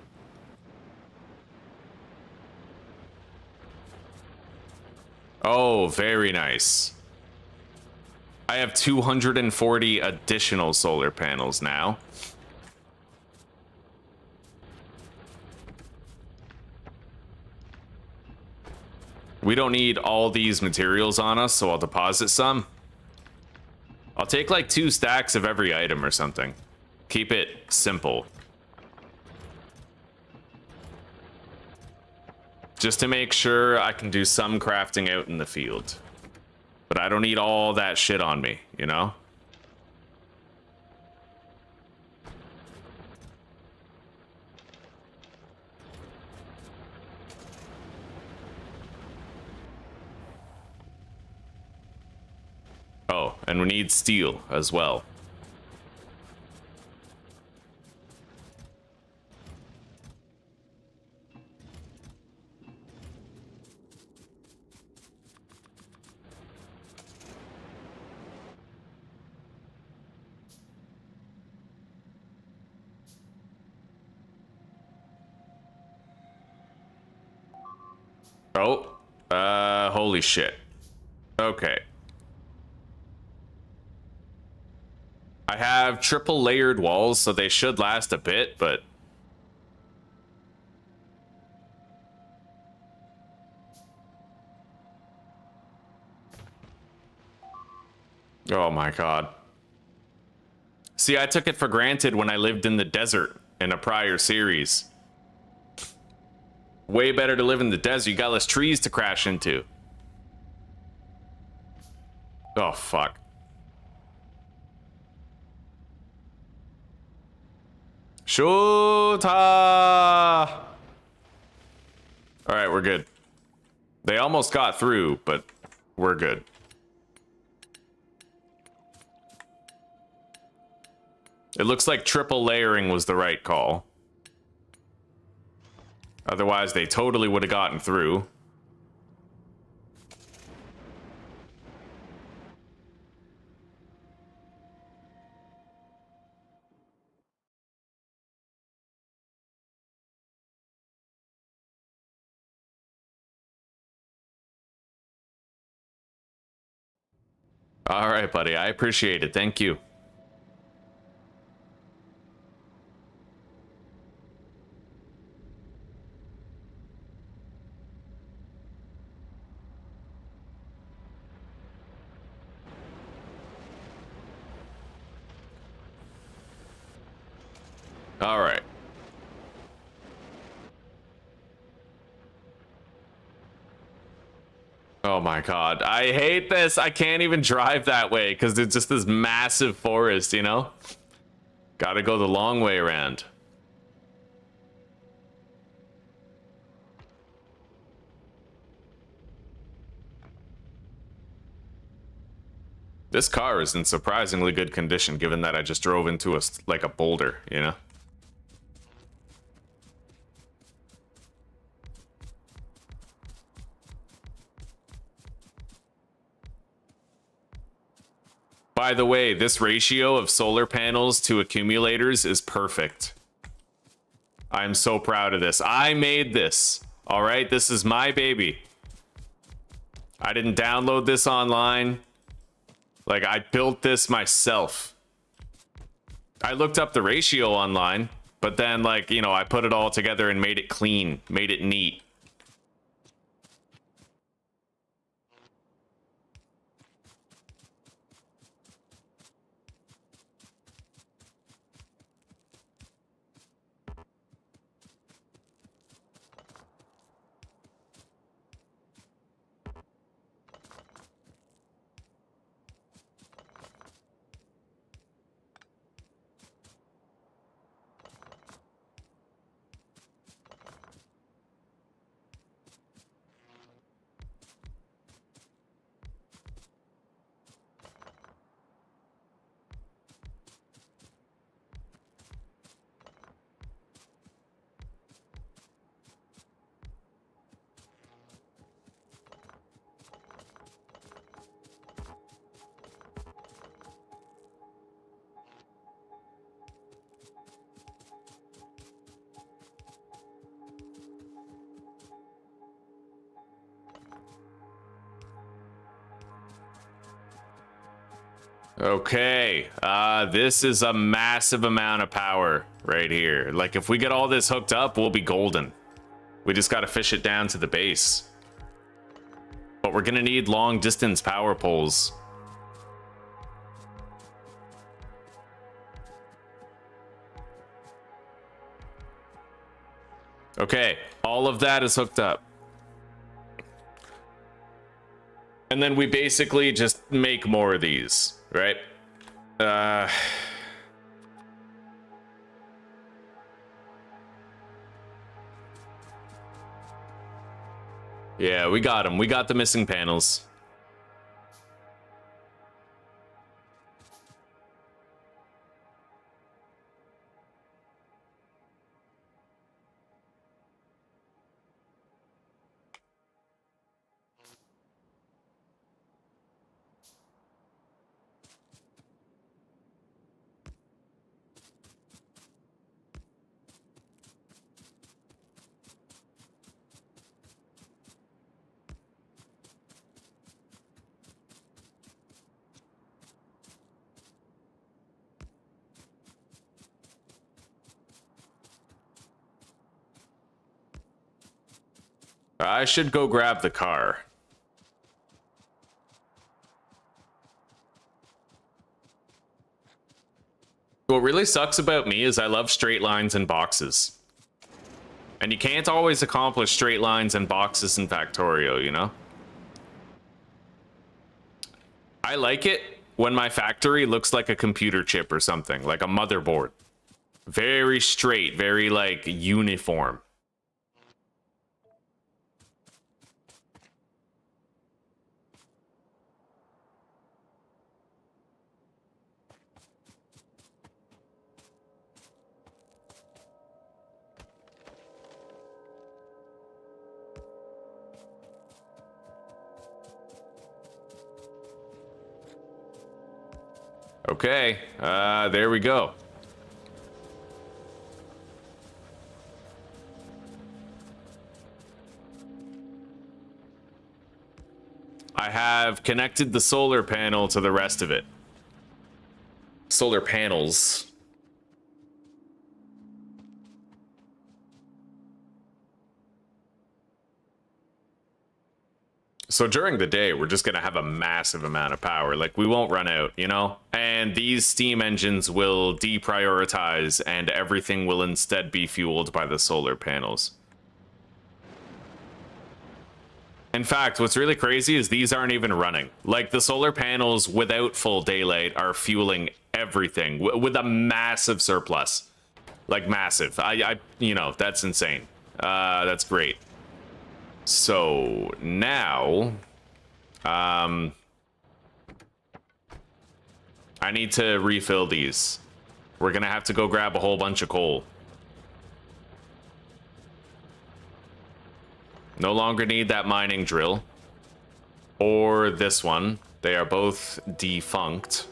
Oh, very nice. I have 240 additional solar panels now. We don't need all these materials on us, so I'll deposit some. I'll take like 2 stacks of every item or something. Keep it simple. Just to make sure I can do some crafting out in the field. But I don't need all that shit on me, you know? Oh, and we need steel as well. Oh, holy shit. Okay. I have triple layered walls, so they should last a bit, but... Oh my god. See, I took it for granted when I lived in the desert in a prior series. Way better to live in the desert. You got less trees to crash into. Oh, fuck. Shota! Alright, we're good. They almost got through, but we're good. It looks like triple layering was the right call. Otherwise, they totally would have gotten through. All right, buddy. I appreciate it. Thank you. All right. Oh my god. I hate this. I can't even drive that way because it's just this massive forest, you know? Gotta go the long way around. This car is in surprisingly good condition given that I just drove into like a boulder, you know? By the way, this ratio of solar panels to accumulators is perfect. I'm so proud of this. I made this. All right, this is my baby. I didn't download this online. Like, I built this myself. I looked up the ratio online, but then, like, you know, I put it all together and made it clean, made it neat. Okay, this is a massive amount of power right here. Like, if we get all this hooked up, we'll be golden. We just gotta fish it down to the base. But we're gonna need long distance power poles. Okay, all of that is hooked up. And then we basically just make more of these, right? Yeah, we got them. We got the missing panels. I should go grab the car. What really sucks about me is I love straight lines and boxes. And you can't always accomplish straight lines and boxes in Factorio, you know? I like it when my factory looks like a computer chip or something, like a motherboard. Very straight, very, like, uniform. Okay, there we go. I have connected the solar panel to the rest of it. Solar panels. So during the day, we're just going to have a massive amount of power. Like, we won't run out, you know? And these steam engines will deprioritize, and everything will instead be fueled by the solar panels. In fact, what's really crazy is these aren't even running. Like, the solar panels without full daylight are fueling everything with a massive surplus. Like, massive. You know, that's insane. That's great. So now, I need to refill these. We're gonna have to go grab a whole bunch of coal. No longer need that mining drill. Or this one. They are both defunct.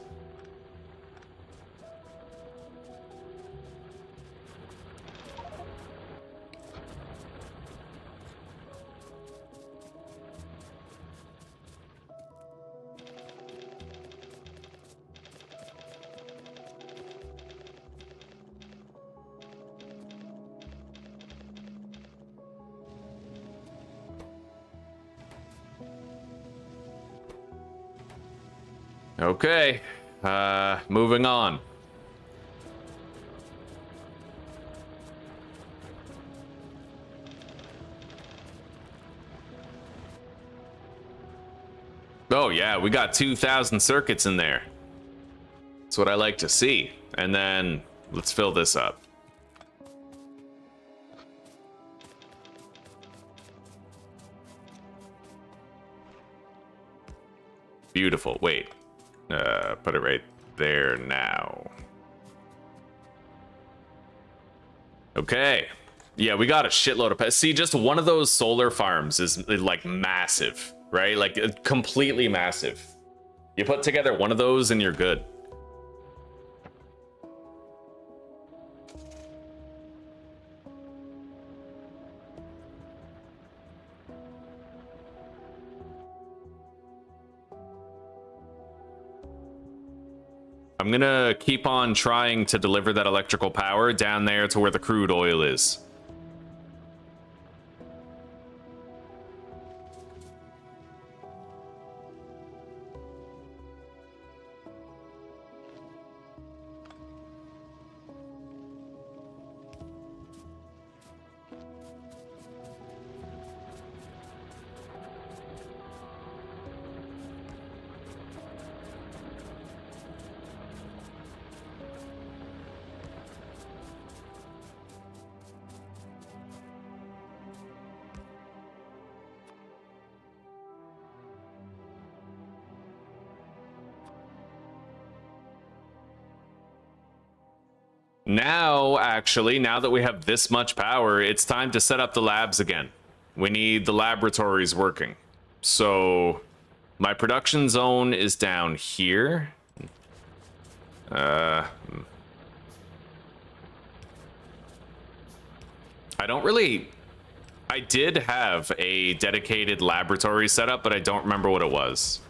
Okay, moving on. Oh yeah, we got 2,000 circuits in there. That's what I like to see. And then let's fill this up. Beautiful. Wait. Put it right there now. Okay. Yeah, we got a shitload of... See, just one of those solar farms is, like, massive, right? Like, completely massive. You put together one of those and you're good. I'm gonna keep on trying to deliver that electrical power down there to where the crude oil is. Now, actually, now that we have this much power, it's time to set up the labs again. We need the laboratories working. So, my production zone is down here. I don't really... I did have a dedicated laboratory set up, but I don't remember what it was.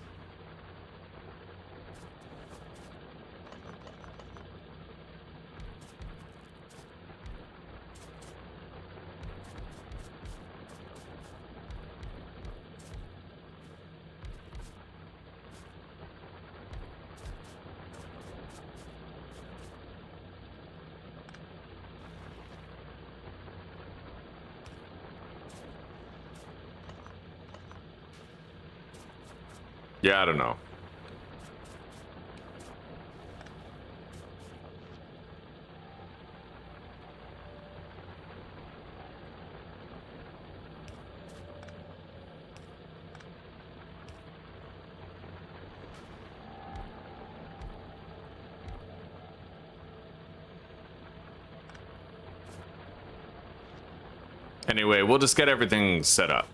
Yeah, I don't know. Anyway, we'll just get everything set up.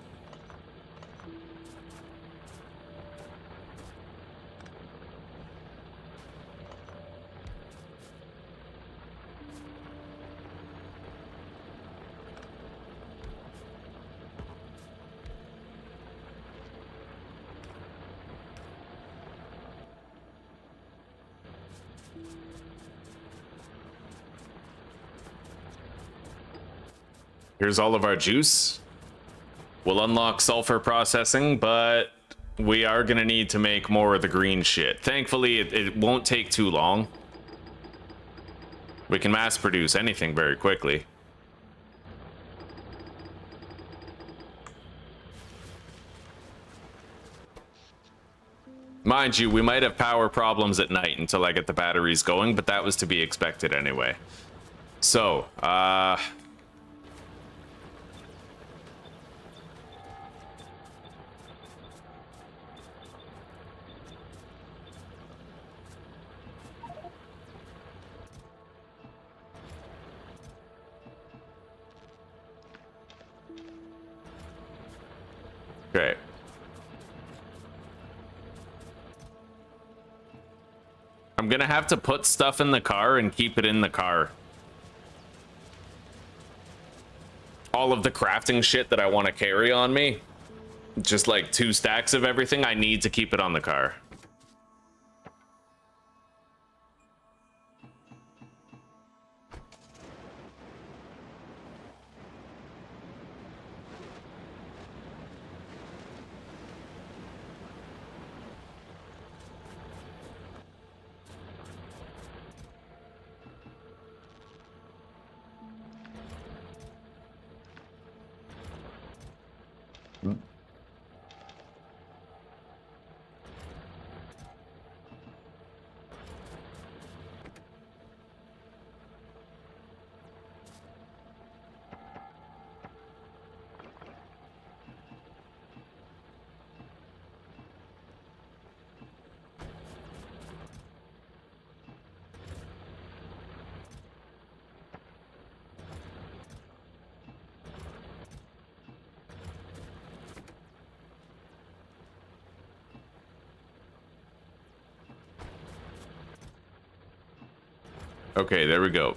Here's all of our juice. We'll unlock sulfur processing, but we are gonna need to make more of the green shit. Thankfully, it won't take too long. We can mass produce anything very quickly. Mind you, we might have power problems at night until I get the batteries going, but that was to be expected anyway. So, great. I'm gonna have to put stuff in the car and keep it in the car. All of the crafting shit that I want to carry on me, just like 2 stacks of everything, I need to keep it on the car. Okay, there we go.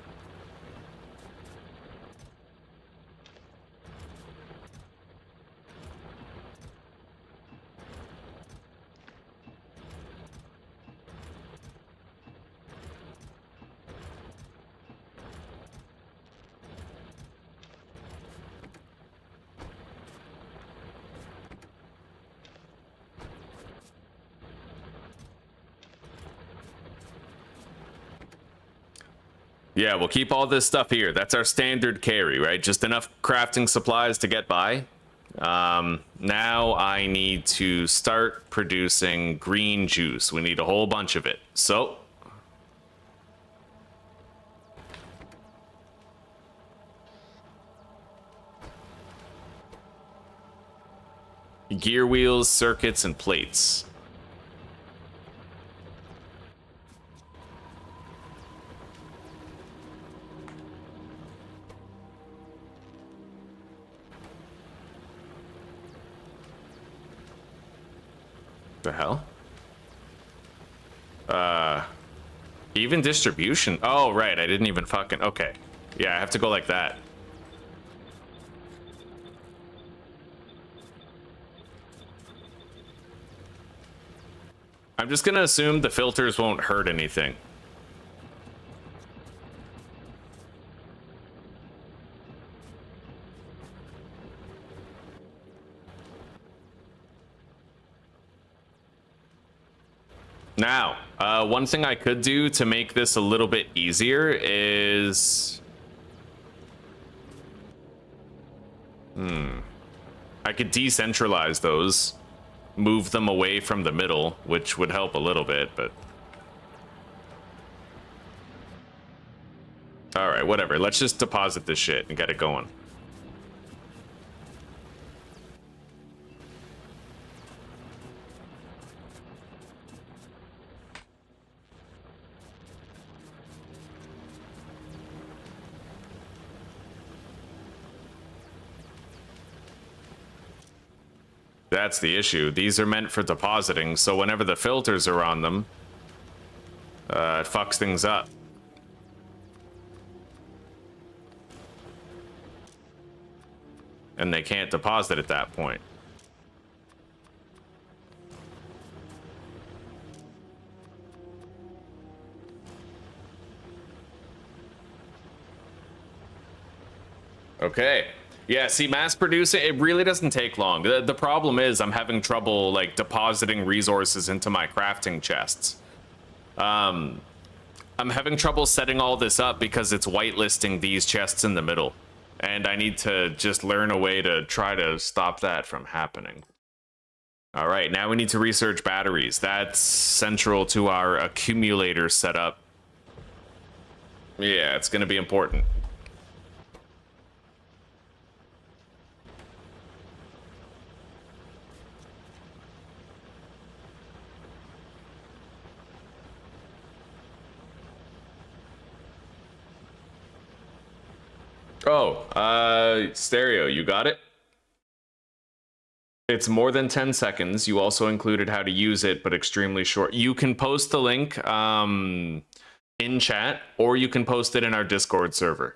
Yeah, we'll keep all this stuff here. That's our standard carry, right? Just enough crafting supplies to get by. Now I need to start producing green juice. We need a whole bunch of it. So gear wheels, circuits, and plates. The hell? Even distribution. Oh, right. I didn't even fucking... Okay. Yeah, I have to go like that. I'm just gonna assume the filters won't hurt anything. Now, one thing I could do to make this a little bit easier is... I could decentralize those. Move them away from the middle, which would help a little bit, but... Alright, whatever. Let's just deposit this shit and get it going. That's the issue. These are meant for depositing, so whenever the filters are on them, it fucks things up. And they can't deposit at that point. Okay. Yeah, see, mass producing, it really doesn't take long. The problem is I'm having trouble, like, depositing resources into my crafting chests. I'm having trouble setting all this up because it's whitelisting these chests in the middle. And I need to just learn a way to try to stop that from happening. All right, now we need to research batteries. That's central to our accumulator setup. Yeah, it's going to be important. Oh, stereo, you got it? It's more than 10 seconds. You also included how to use it, but extremely short. You can post the link in chat, or you can post it in our Discord server.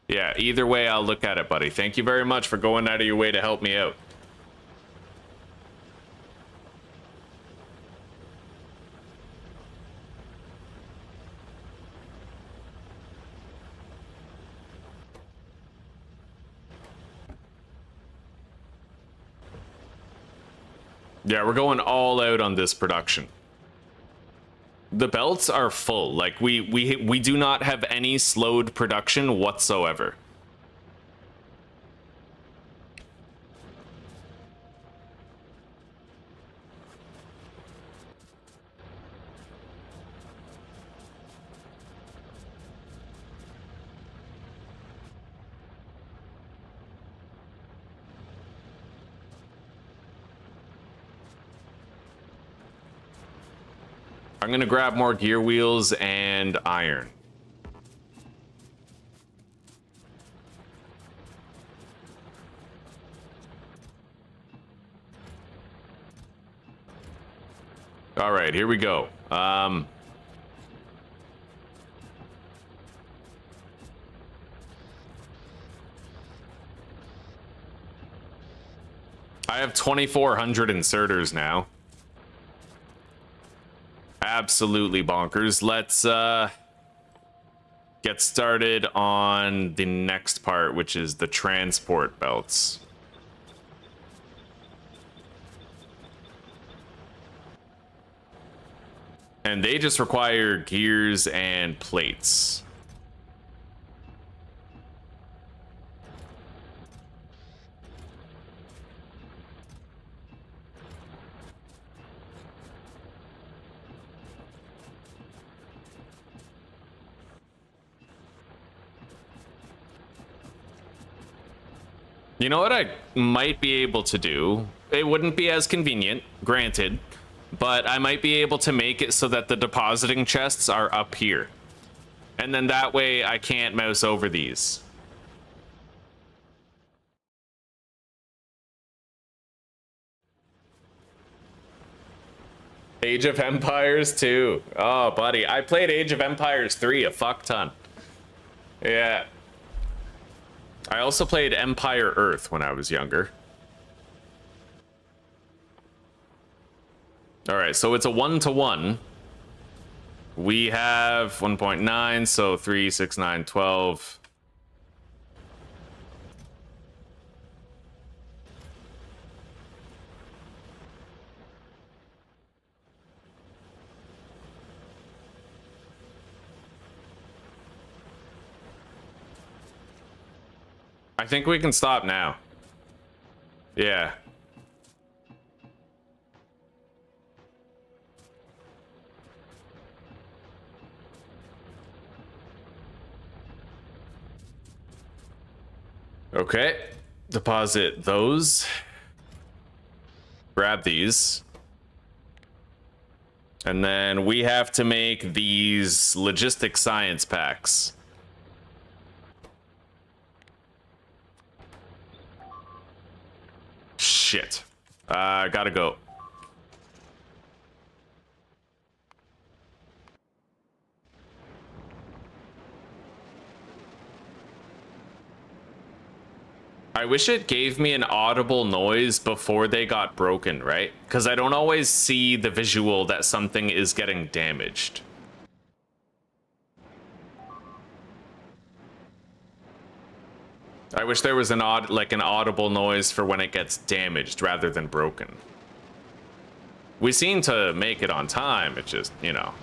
Yeah, either way, I'll look at it, buddy. Thank you very much for going out of your way to help me out. Yeah, we're going all out on this production. The belts are full. Like, we do not have any slowed production whatsoever. I'm gonna grab more gear wheels and iron. All right, here we go. I have 2,400 inserters now. Absolutely bonkers. Let's get started on the next part, which is the transport belts. And they just require gears and plates. You know what I might be able to do? It wouldn't be as convenient, granted, but I might be able to make it so that the depositing chests are up here. And then that way I can't mouse over these. Age of Empires 2. Oh, buddy. I played Age of Empires 3 a fuck ton. Yeah. I also played Empire Earth when I was younger. All right, so it's a 1-to-1. We have 1.9, so 3, 6, 9, 12. I think we can stop now. Yeah. Okay. Deposit those. Grab these. And then we have to make these logistic science packs. Shit. Gotta go. I wish it gave me an audible noise before they got broken, right? Because I don't always see the visual that something is getting damaged. I wish there was an audible noise for when it gets damaged rather than broken. We seem to make it on time, it's just, you know.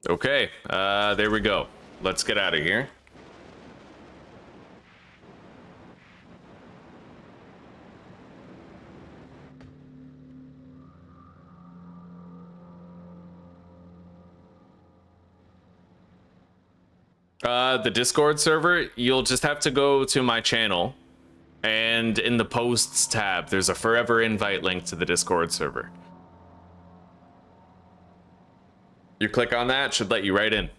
Okay, there we go. Let's get out of here. The Discord server, you'll just have to go to my channel, and in the posts tab, there's a forever invite link to the Discord server. You click on that, should let you right in.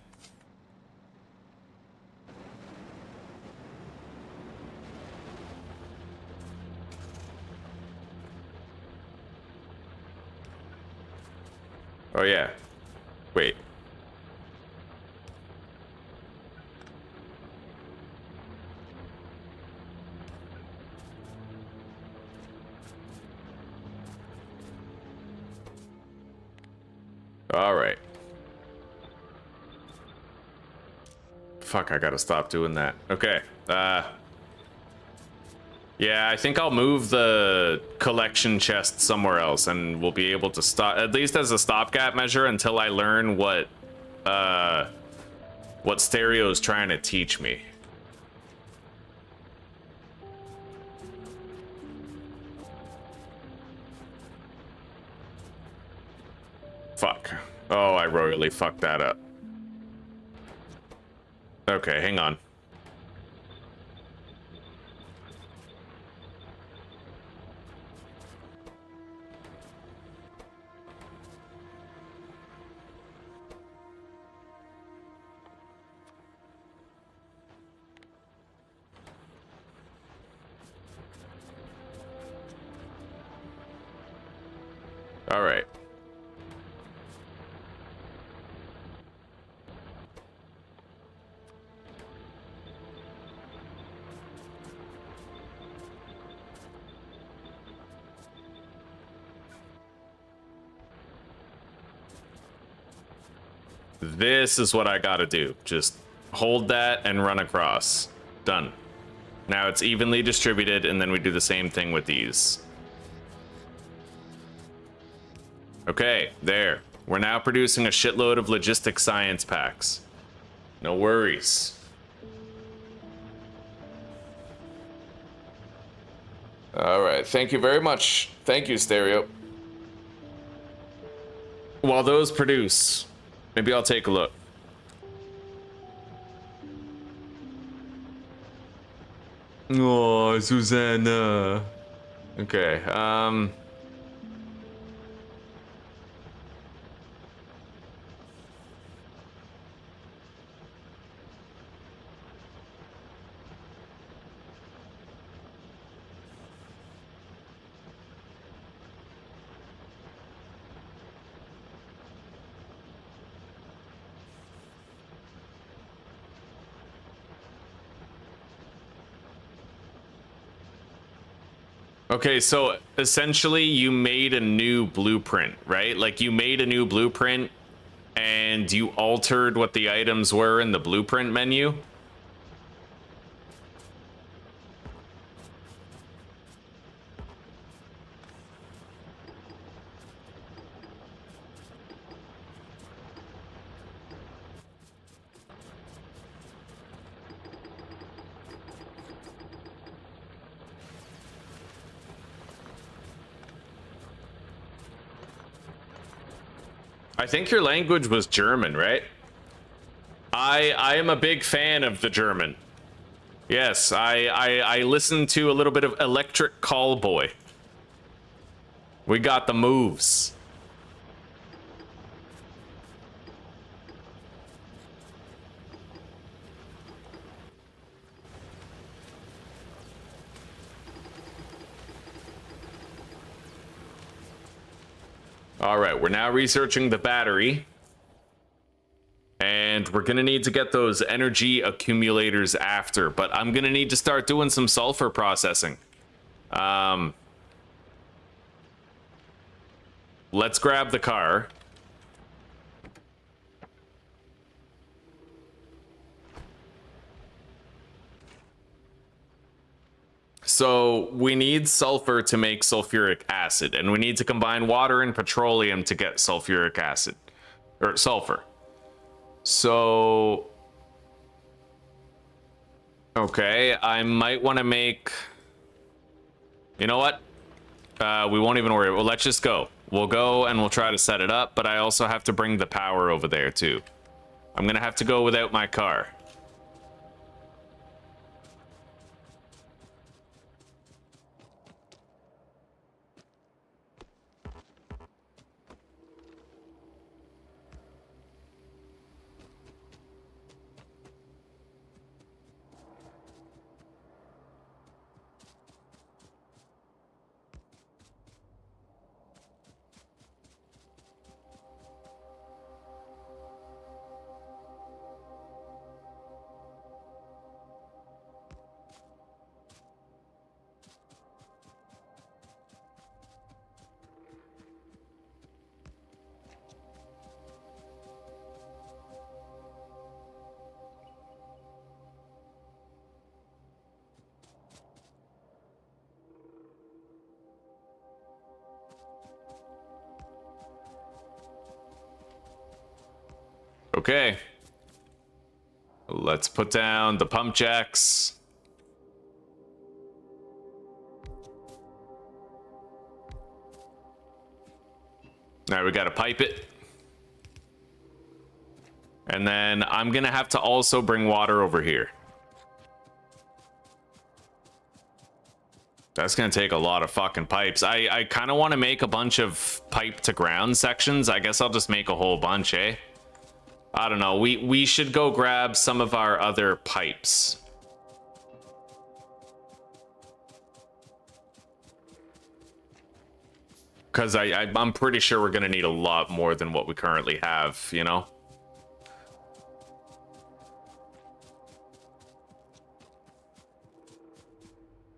Oh yeah. Wait. All right. Fuck, I gotta stop doing that. Okay. Yeah, I think I'll move the collection chest somewhere else, and we'll be able to stop, at least as a stopgap measure, until I learn what Stereo's trying to teach me. Fuck. Oh, I royally fucked that up. Okay, hang on. All right. This is what I gotta do. Just hold that and run across. Done. Now it's evenly distributed, and then we do the same thing with these. Okay, there. We're now producing a shitload of logistic science packs. No worries. All right. Thank you very much. Thank you, Stereo. While those produce, maybe I'll take a look. Oh, Susanna. Okay. Okay, so essentially you made a new blueprint, right? Like you made a new blueprint and you altered what the items were in the blueprint menu. I think your language was German, right? I am a big fan of the German. Yes, I listened to a little bit of Electric Callboy. We got the moves. All right, we're now researching the battery. And we're going to need to get those energy accumulators after. But I'm going to need to start doing some sulfur processing. Let's grab the car. So we need sulfur to make sulfuric acid, and we need to combine water and petroleum to get sulfuric acid, or sulfur. So, okay, I might want to make, you know what? We won't even worry. Well, let's just go. We'll go and we'll try to set it up, but I also have to bring the power over there too. I'm gonna have to go without my car. Okay. Let's put down the pump jacks. All right, we gotta pipe it. And then I'm gonna have to also bring water over here. That's gonna take a lot of fucking pipes. I kind of want to make a bunch of pipe to ground sections. I guess I'll just make a whole bunch, eh? I don't know. We should go grab some of our other pipes. Because I'm pretty sure we're going to need a lot more than what we currently have, you know?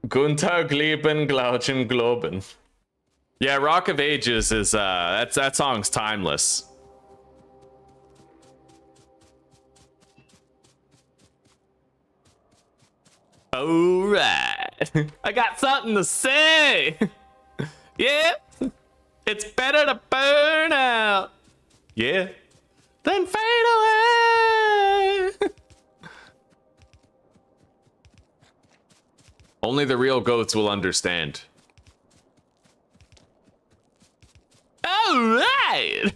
Guten Tag, lieben Glauchen Globen. Yeah, Rock of Ages is, that song's timeless. All right, I got something to say. Yeah, it's better to burn out. Yeah, than fade away. Only the real goats will understand. All right.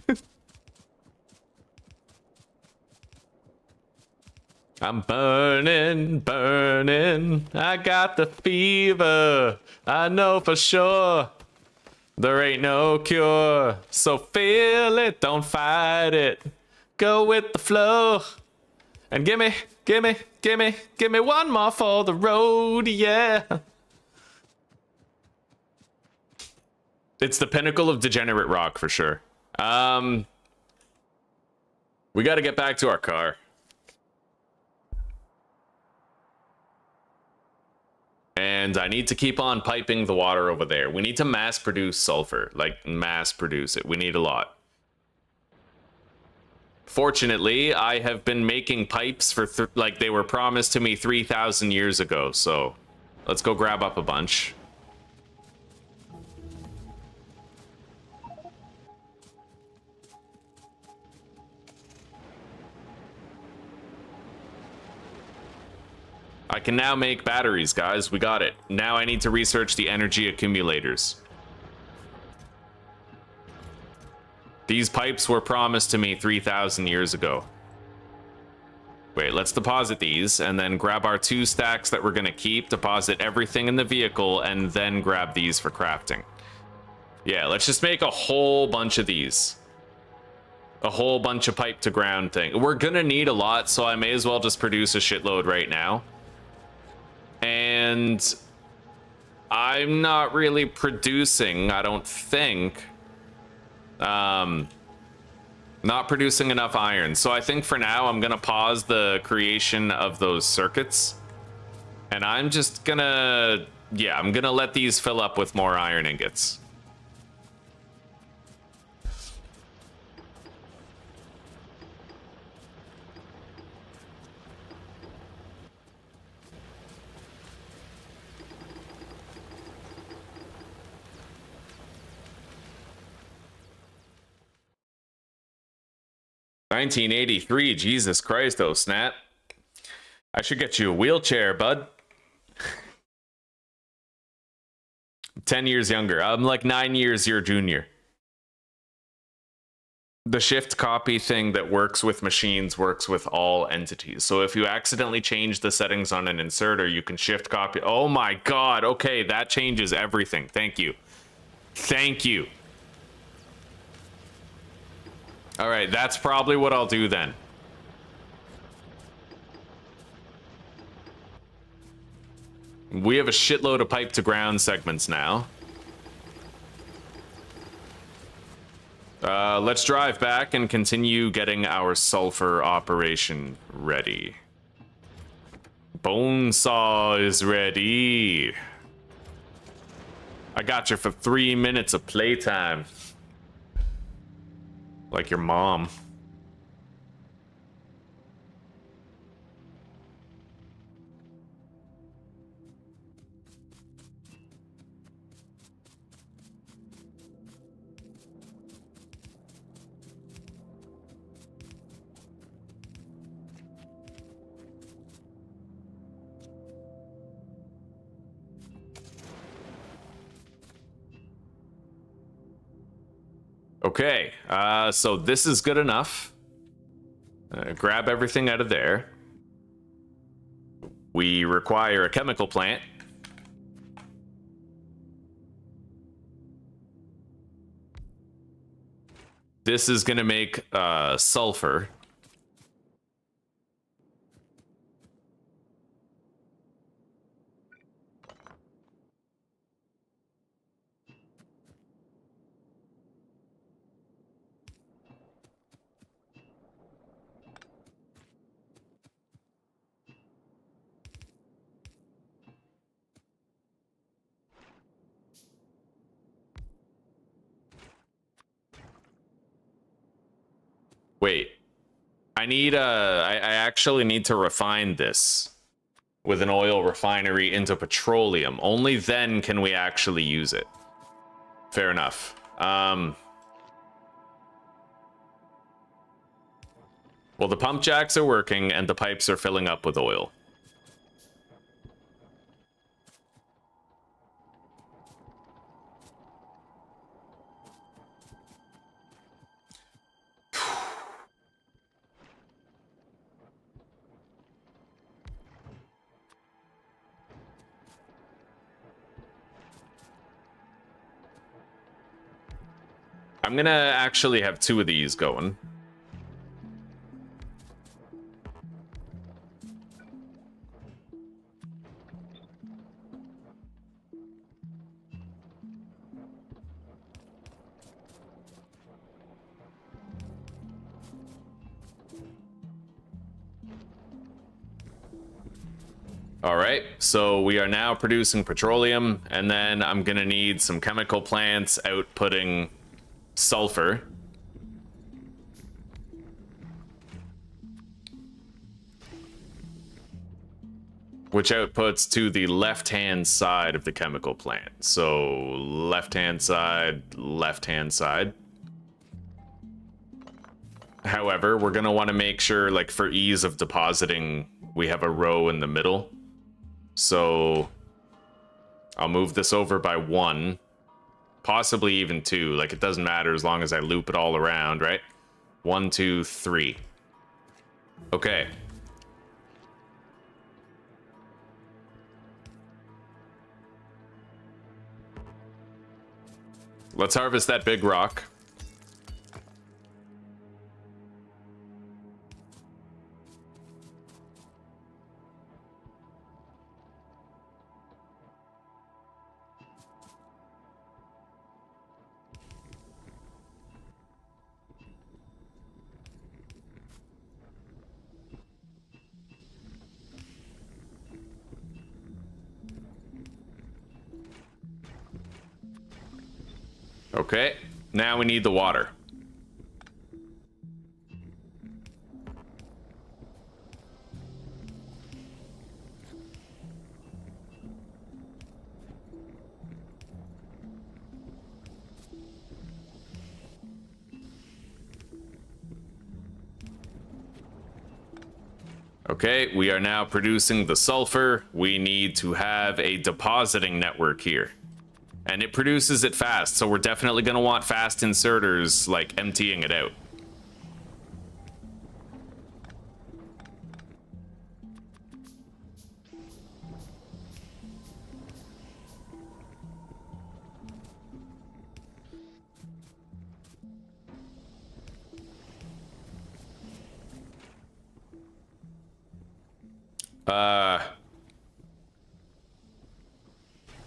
I'm burning, burning. I got the fever. I know for sure. There ain't no cure. So feel it, don't fight it. Go with the flow. And gimme one more for the road, yeah. It's the pinnacle of degenerate rock for sure. We gotta get back to our car. And I need to keep on piping the water over there. We need to mass produce sulfur, like mass produce it. We need a lot. Fortunately, I have been making pipes for like they were promised to me 3,000 years ago. So let's go grab up a bunch. I can now make batteries, guys. We got it. Now I need to research the energy accumulators. These pipes were promised to me 3,000 years ago. Wait, let's deposit these and then grab our 2 stacks that we're going to keep, deposit everything in the vehicle, and then grab these for crafting. Yeah, let's just make a whole bunch of these. A whole bunch of pipe to ground thing. We're going to need a lot, so I may as well just produce a shitload right now. And I'm not really producing, I don't think. Not producing enough iron. So I think for now I'm gonna pause the creation of those circuits. And I'm just gonna, yeah, I'm gonna let these fill up with more iron ingots. $1983, Jesus Christ, oh snap. I should get you a wheelchair, bud. 10 years younger. I'm like 9 years your junior. The shift copy thing that works with machines works with all entities. So if you accidentally change the settings on an inserter, you can shift copy. Oh my God. Okay, that changes everything. Thank you. Thank you. All right, that's probably what I'll do then. We have a shitload of pipe to ground segments now. Let's drive back and continue getting our sulfur operation ready. Bone saw is ready. I got you for 3 minutes of playtime. Like your mom. Okay, so this is good enough. Grab everything out of there. We require a chemical plant. This is gonna make sulfur. Wait, I actually need to refine this with an oil refinery into petroleum. Only then can we actually use it. Fair enough. Well, the pump jacks are working and the pipes are filling up with oil. I'm gonna actually have 2 of these going. All right, so we are now producing petroleum, and then I'm gonna need some chemical plants outputting sulfur. Which outputs to the left-hand side of the chemical plant. So left-hand side, left-hand side. However, we're gonna want to make sure, like, for ease of depositing, we have a row in the middle. So I'll move this over by 1, possibly even 2. Like, it doesn't matter as long as I loop it all around, right? 1, 2, 3. Okay. Let's harvest that big rock. Okay, now we need the water. Okay, we are now producing the sulfur. We need to have a depositing network here. And it produces it fast, so we're definitely going to want fast inserters, like, emptying it out.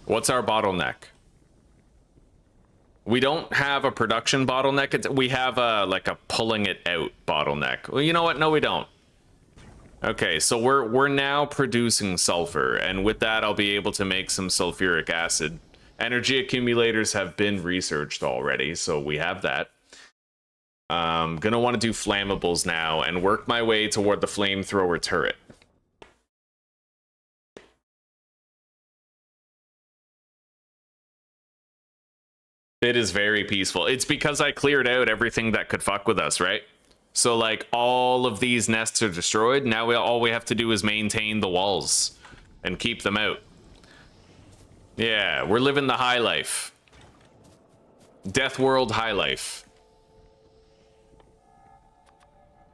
What's our bottleneck? We don't have a production bottleneck. We have a, like, a pulling it out bottleneck. Well, you know what? No, we don't. Okay, so we're now producing sulfur, and with that, I'll be able to make some sulfuric acid. Energy accumulators have been researched already, so we have that. Gonna want to do flammables now and work my way toward the flamethrower turret. It is very peaceful. It's because I cleared out everything that could fuck with us, right? So, like, all of these nests are destroyed. Now all we have to do is maintain the walls and keep them out. Yeah, we're living the high life. Deathworld high life.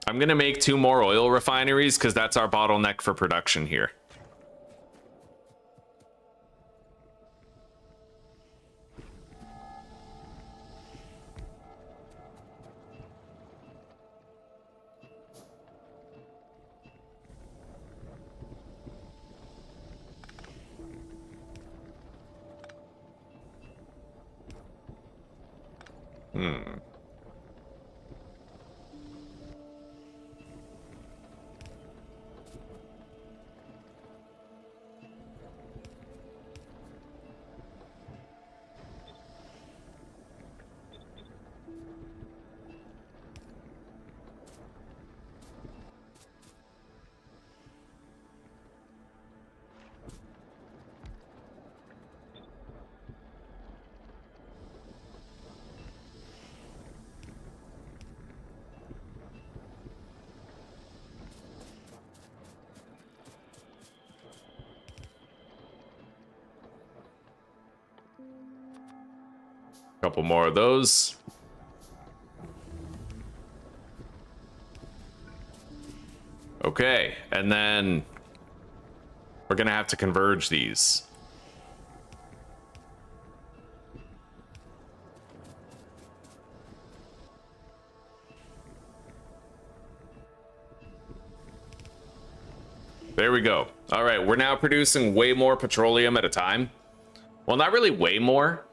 I'm gonna make 2 more oil refineries because that's our bottleneck for production here. Couple more of those. Okay, and then we're gonna have to converge these. There we go. All right, we're now producing way more petroleum at a time. Well, not really way more.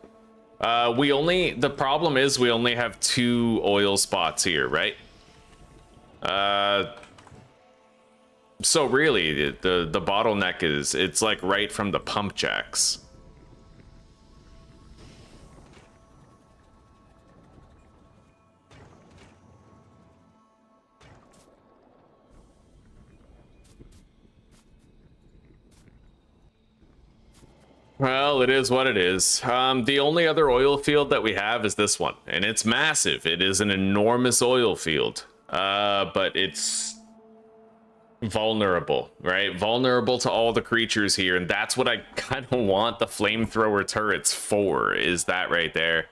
The problem is we only have 2 oil spots here, right? So really, the bottleneck is, it's like right from the pump jacks. Well, it is what it is. The only other oil field that we have is this one, and it's massive. It is an enormous oil field, but it's vulnerable, right? Vulnerable to all the creatures here, and that's what I kind of want the flamethrower turrets for, is that right there.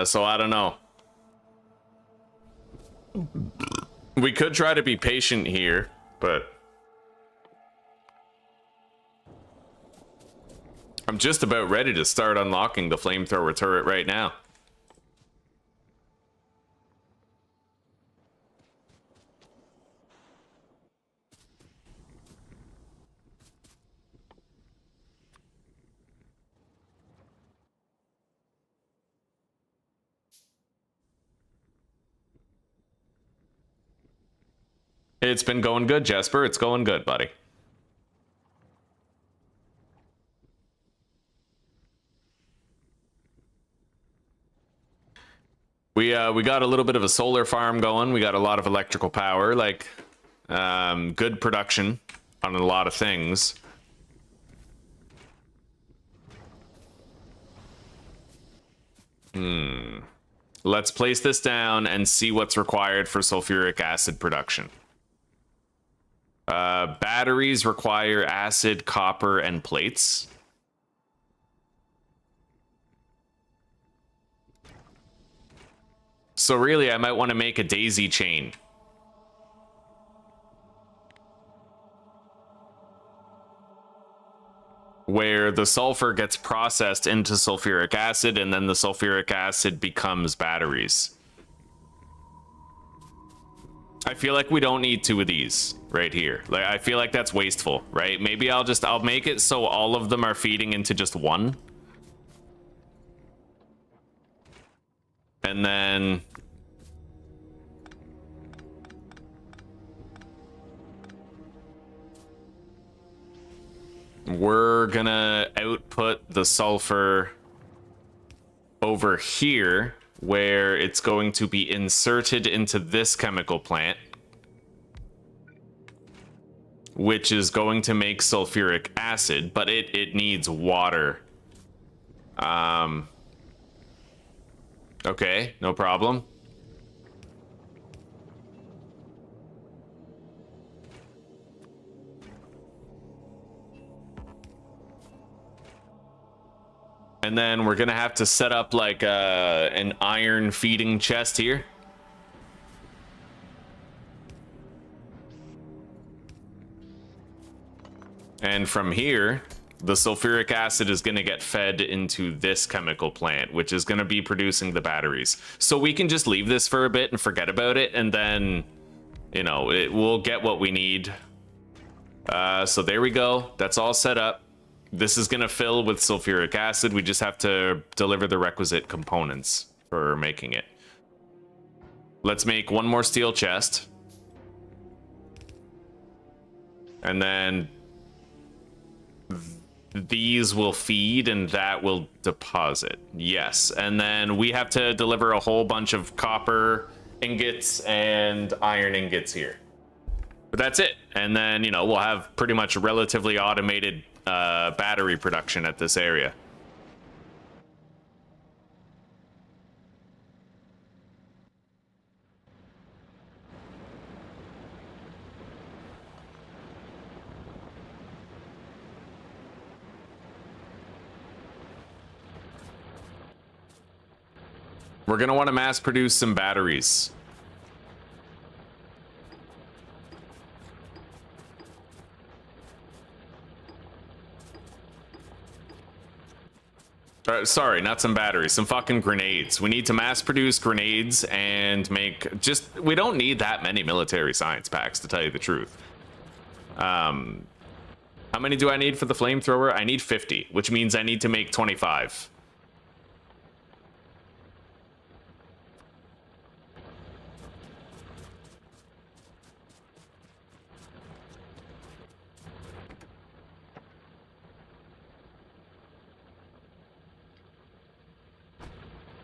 So I don't know. We could try to be patient here, but I'm just about ready to start unlocking the flamethrower turret right now. It's been going good, Jesper. It's going good, buddy. We got a little bit of a solar farm going. We got a lot of electrical power, like good production on a lot of things. Let's place this down and see what's required for sulfuric acid production. Batteries require acid, copper, and plates. So really, I might want to make a daisy chain. Where the sulfur gets processed into sulfuric acid, and then the sulfuric acid becomes batteries. I feel like we don't need 2 of these right here. Like, I feel like that's wasteful, right? Maybe I'll make it so all of them are feeding into just one. And then we're gonna output the sulfur over here, where it's going to be inserted into this chemical plant, which is going to make sulfuric acid, but it needs water. Okay, no problem. And then we're gonna have to set up like an iron feeding chest here. And from here, the sulfuric acid is going to get fed into this chemical plant, which is going to be producing the batteries. So we can just leave this for a bit and forget about it, and then, you know, we'll get what we need. So there we go. That's all set up. This is going to fill with sulfuric acid. We just have to deliver the requisite components for making it. Let's make one more steel chest. And then these will feed and that will deposit. Yes. And then we have to deliver a whole bunch of copper ingots and iron ingots here. But that's it. And then, you know, we'll have pretty much relatively automated battery production at this area. We're going to want to mass produce some batteries. Sorry, not some batteries, some fucking grenades. We need to mass produce grenades and make we don't need that many military science packs, to tell you the truth. How many do I need for the flamethrower? I need 50, which means I need to make 25.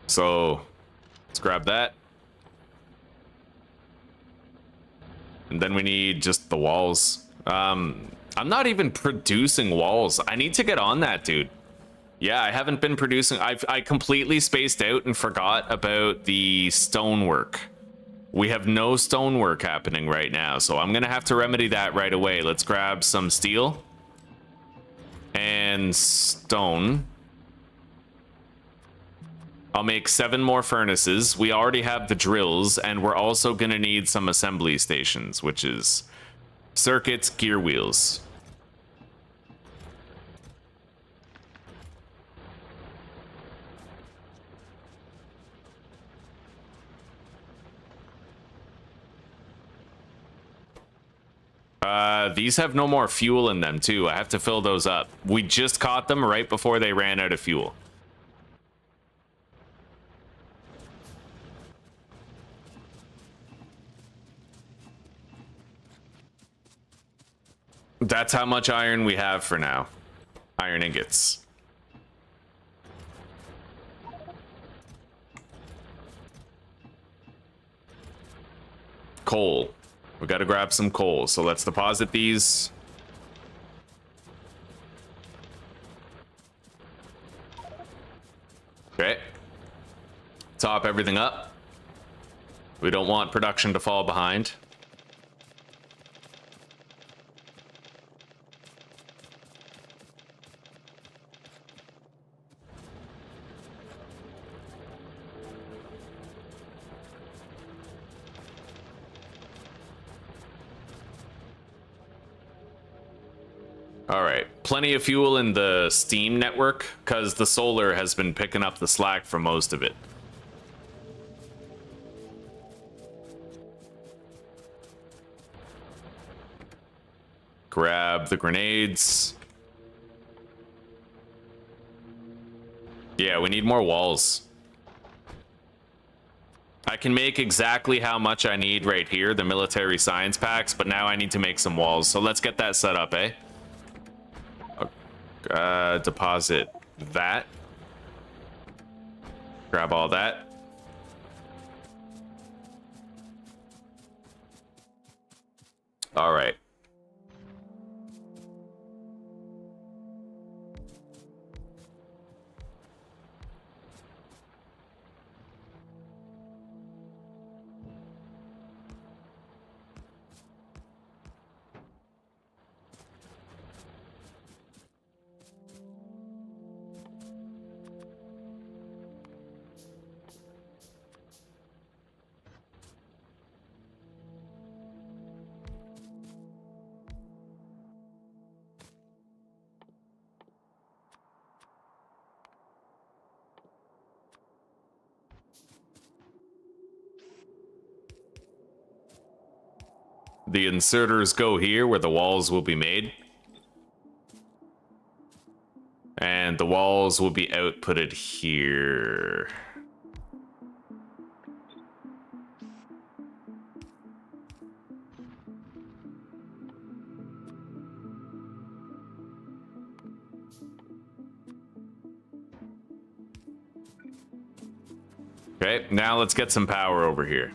So let's grab that. And then we need just the walls. I'm not even producing walls. I need to get on that, dude. Yeah, I haven't been producing. I completely spaced out and forgot about the stonework. We have no stonework happening right now, so I'm gonna have to remedy that right away. Let's grab some steel and stone. I'll make 7 more furnaces. We already have the drills, and we're also gonna need some assembly stations, which is circuits, gear wheels. These have no more fuel in them too. I have to fill those up. We just caught them right before they ran out of fuel. That's how much iron we have for now. Iron ingots. Coal. We gotta grab some coal, so let's deposit these. Okay. Top everything up. We don't want production to fall behind. All right, plenty of fuel in the steam network because the solar has been picking up the slack for most of it. Grab the grenades. Yeah, we need more walls. I can make exactly how much I need right here, the military science packs, but now I need to make some walls. So let's get that set up, eh? Deposit that. Grab all that. All right. The inserters go here where the walls will be made. And the walls will be outputted here. Okay, now let's get some power over here.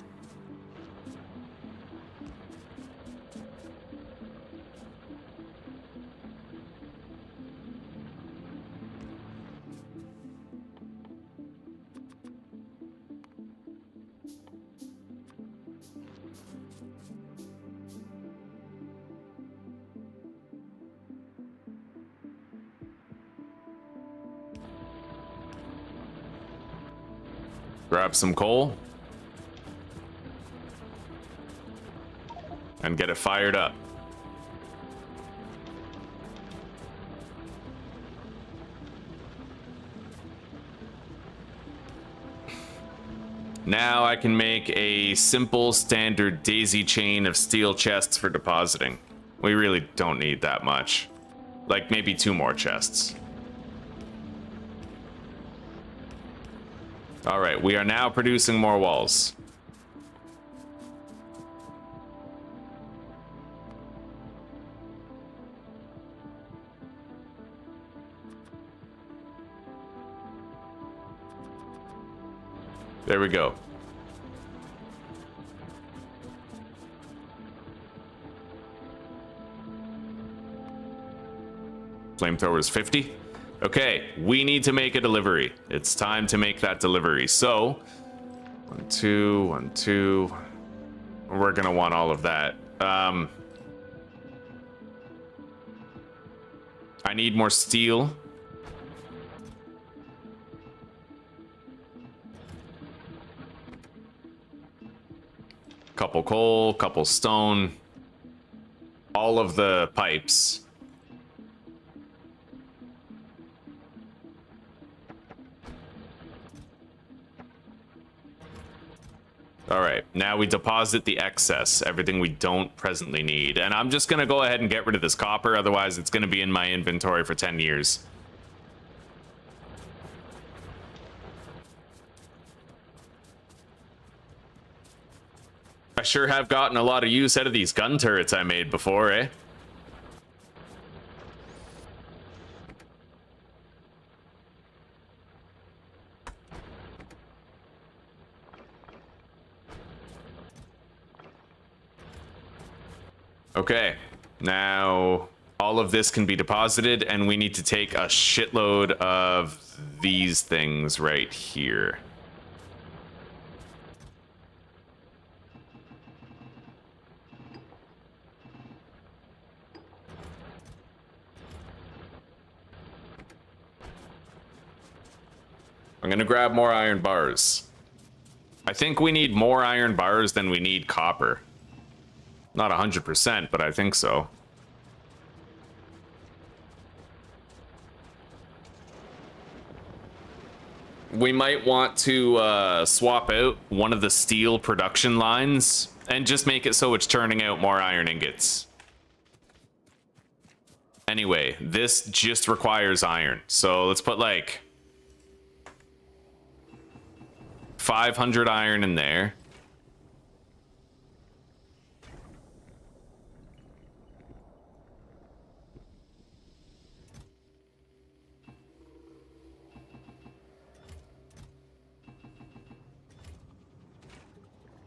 Grab some coal. And get it fired up. Now I can make a simple standard daisy chain of steel chests for depositing. We really don't need that much. Like, maybe 2 more chests. All right, we are now producing more walls. There we go. Flamethrowers 50. Okay, we need to make a delivery. It's time to make that delivery. So, 1, 2, 1, 2. We're gonna want all of that. I need more steel. Couple coal, couple stone. All of the pipes. All right, now we deposit the excess, everything we don't presently need. And I'm just gonna go ahead and get rid of this copper, otherwise it's gonna be in my inventory for 10 years. I sure have gotten a lot of use out of these gun turrets I made before, eh? Okay, now all of this can be deposited, and we need to take a shitload of these things right here. I'm gonna grab more iron bars. I think we need more iron bars than we need copper. Not 100%, but I think so. We might want to swap out one of the steel production lines and just make it so it's churning out more iron ingots. Anyway, this just requires iron. So let's put like 500 iron in there.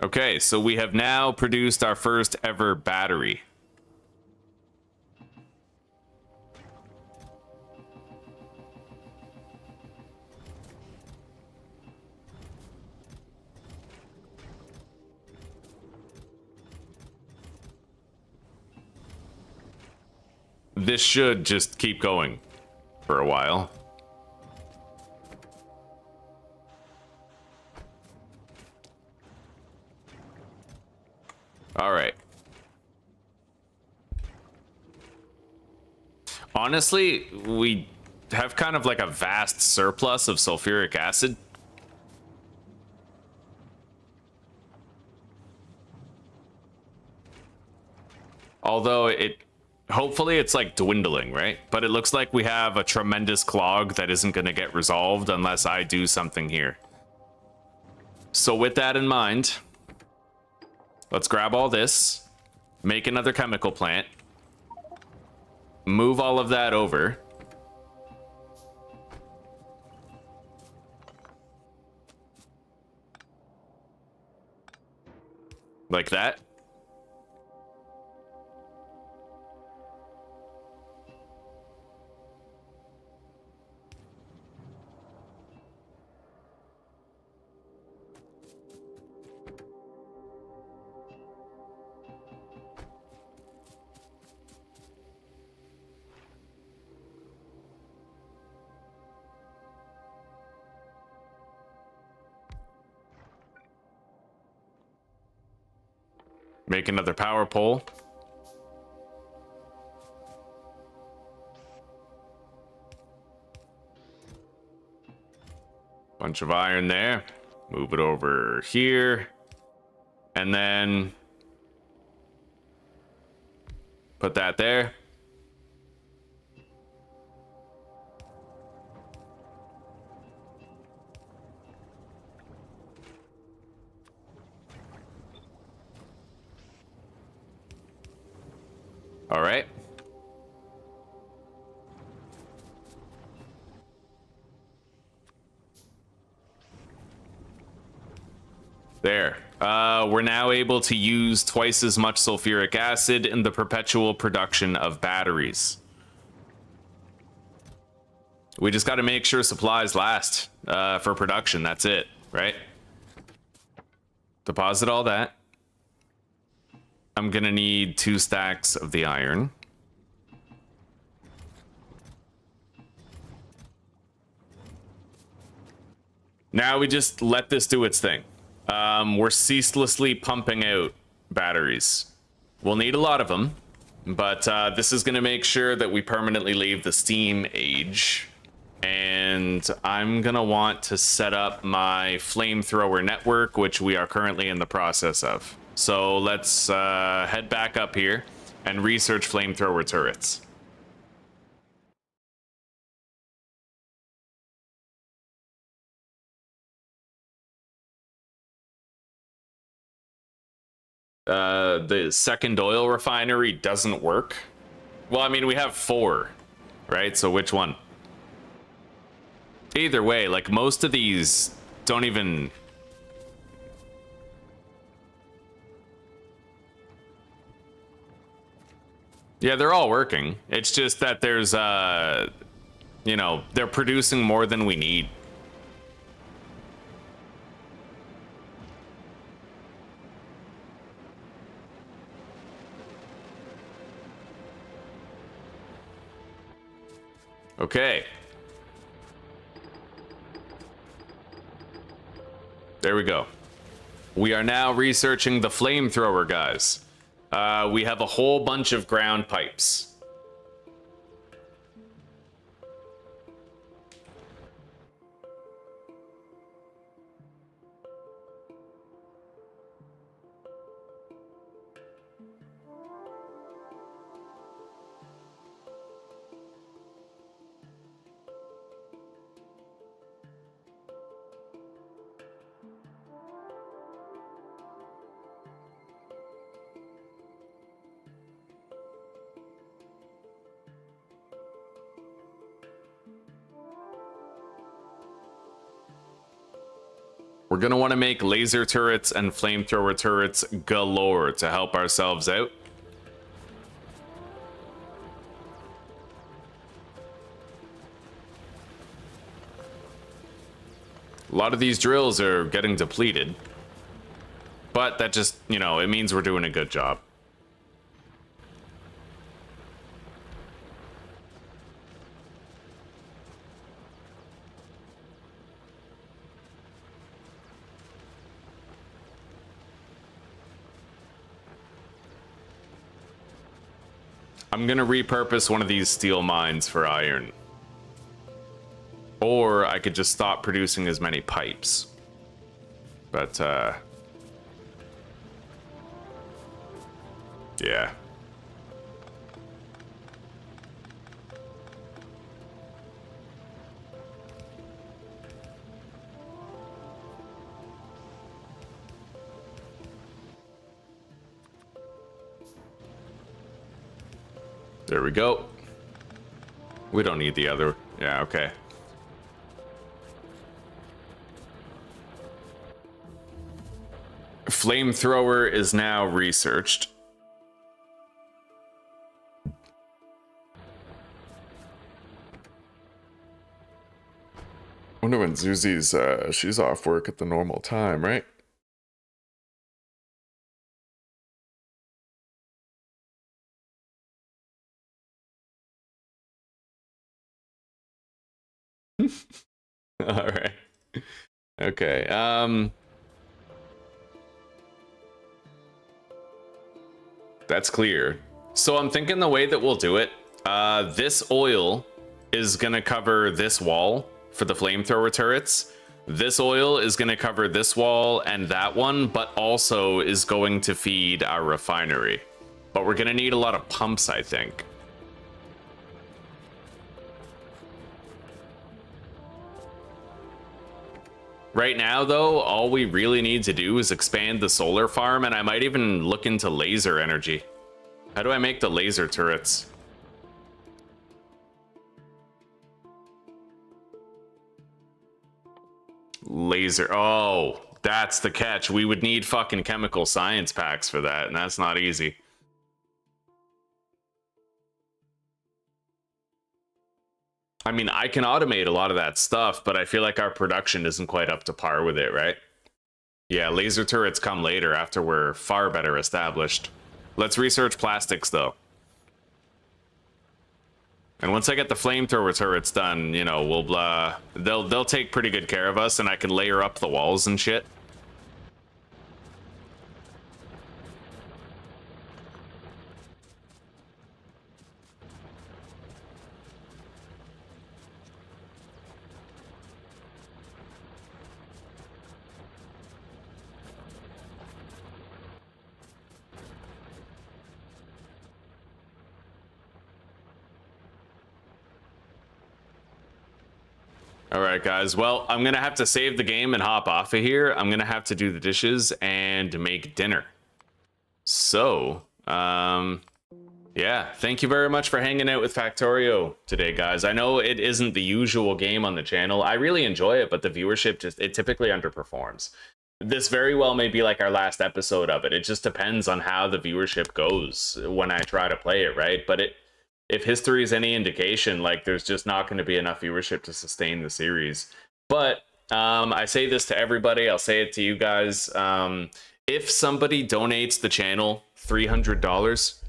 Okay, so we have now produced our first ever battery. This should just keep going for a while. All right. Honestly, we have kind of like a vast surplus of sulfuric acid. Although hopefully it's like dwindling, right? But it looks like we have a tremendous clog that isn't going to get resolved unless I do something here. So with that in mind, let's grab all this, make another chemical plant, move all of that over. Like that. Make another power pole. Bunch of iron there. Move it over here. And then Put that there. All right. There. We're now able to use twice as much sulfuric acid in the perpetual production of batteries. We just got to make sure supplies last for production. That's it, right? Deposit all that. I'm going to need 2 stacks of the iron. Now we just let this do its thing. We're ceaselessly pumping out batteries. We'll need a lot of them, but this is going to make sure that we permanently leave the steam age. And I'm going to want to set up my flamethrower network, which we are currently in the process of. So let's head back up here and research flamethrower turrets. The second oil refinery doesn't work. Well, I mean, we have 4, right? So which one? Either way, like, most of these don't even... Yeah, they're all working. It's just that there's, you know, they're producing more than we need. Okay. There we go. We are now researching the flamethrower, guys. We have a whole bunch of ground pipes. We're going to want to make laser turrets and flamethrower turrets galore to help ourselves out. A lot of these drills are getting depleted. But that just, you know, it means we're doing a good job. I'm gonna repurpose one of these steel mines for iron. Or I could just stop producing as many pipes. But, yeah. There we go. We don't need the other. Yeah, okay. Flamethrower is now researched. Wonder when Zuzi's, she's off work at the normal time, right? All right. Okay. That's clear. So I'm thinking the way that we'll do it, this oil is gonna cover this wall for the flamethrower turrets. This oil is gonna cover this wall and that one, but also is going to feed our refinery. But we're gonna need a lot of pumps, I think. Right now, though, all we really need to do is expand the solar farm, and I might even look into laser energy. How do I make the laser turrets? Laser. Oh, that's the catch. We would need fucking chemical science packs for that, and that's not easy. I mean, I can automate a lot of that stuff, but I feel like our production isn't quite up to par with it, right? Yeah, laser turrets come later after we're far better established. Let's research plastics, though. And once I get the flamethrower turrets done, you know, we'll they'll take pretty good care of us, and I can layer up the walls and shit. All right, guys. Well, I'm going to have to save the game and hop off of here. I'm going to have to do the dishes and make dinner. So, yeah, thank you very much for hanging out with Factorio today, guys. I know it isn't the usual game on the channel. I really enjoy it, but the viewership it typically underperforms. This very well may be like our last episode of it. It just depends on how the viewership goes when I try to play it, right? But if history is any indication, like, there's just not going to be enough viewership to sustain the series. But I say this to everybody. I'll say it to you guys. If somebody donates the channel $300,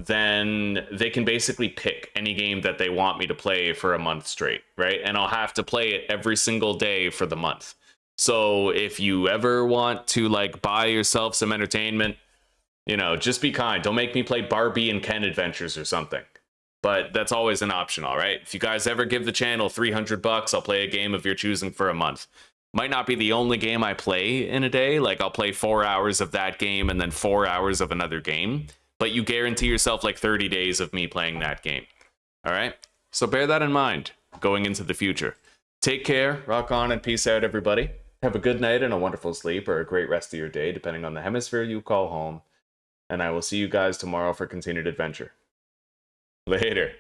then they can basically pick any game that they want me to play for a month straight, right? And I'll have to play it every single day for the month. So if you ever want to, like, buy yourself some entertainment, you know, just be kind. Don't make me play Barbie and Ken Adventures or something. But that's always an option, all right? If you guys ever give the channel $300, I'll play a game of your choosing for a month. Might not be the only game I play in a day. Like, I'll play 4 hours of that game and then 4 hours of another game. But you guarantee yourself like 30 days of me playing that game. All right? So bear that in mind going into the future. Take care, rock on, and peace out, everybody. Have a good night and a wonderful sleep, or a great rest of your day, depending on the hemisphere you call home. And I will see you guys tomorrow for continued adventure. Later.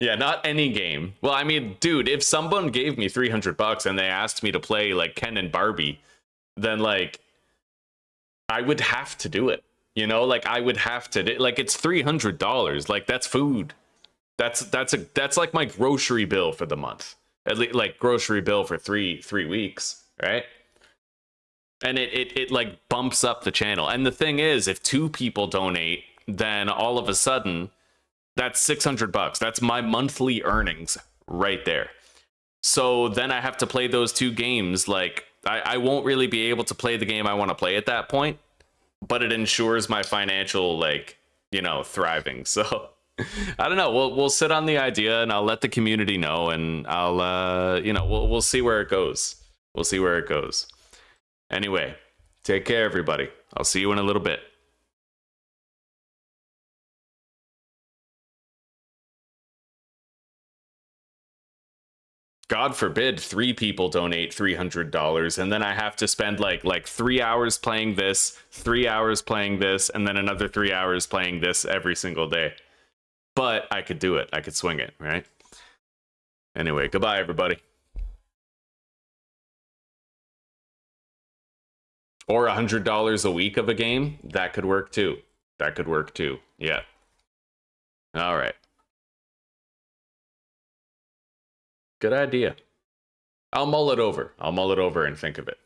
Yeah, not any game. Well, I mean, dude, if someone gave me $300 and they asked me to play like Ken and Barbie, then like I would have to do it. You know, like I would have to. Like, it's $300. Like, that's food. That's like my grocery bill for the month. At least, like, grocery bill for three weeks, right? And it like bumps up the channel. And the thing is, if 2 people donate, then all of a sudden that's $600. That's my monthly earnings right there. So then I have to play those 2 games. Like, I won't really be able to play the game I want to play at that point, but it ensures my financial, like, you know, thriving. So I don't know. We'll sit on the idea, and I'll let the community know, and I'll you know, we'll see where it goes. We'll see where it goes. Anyway, take care, everybody. I'll see you in a little bit. God forbid 3 people donate $300, and then I have to spend like 3 hours playing this, 3 hours playing this, and then another 3 hours playing this every single day. But I could do it. I could swing it, right? Anyway, goodbye, everybody. Or $100 a week of a game, that could work too. That could work too. Yeah. All right. Good idea. I'll mull it over. I'll mull it over and think of it.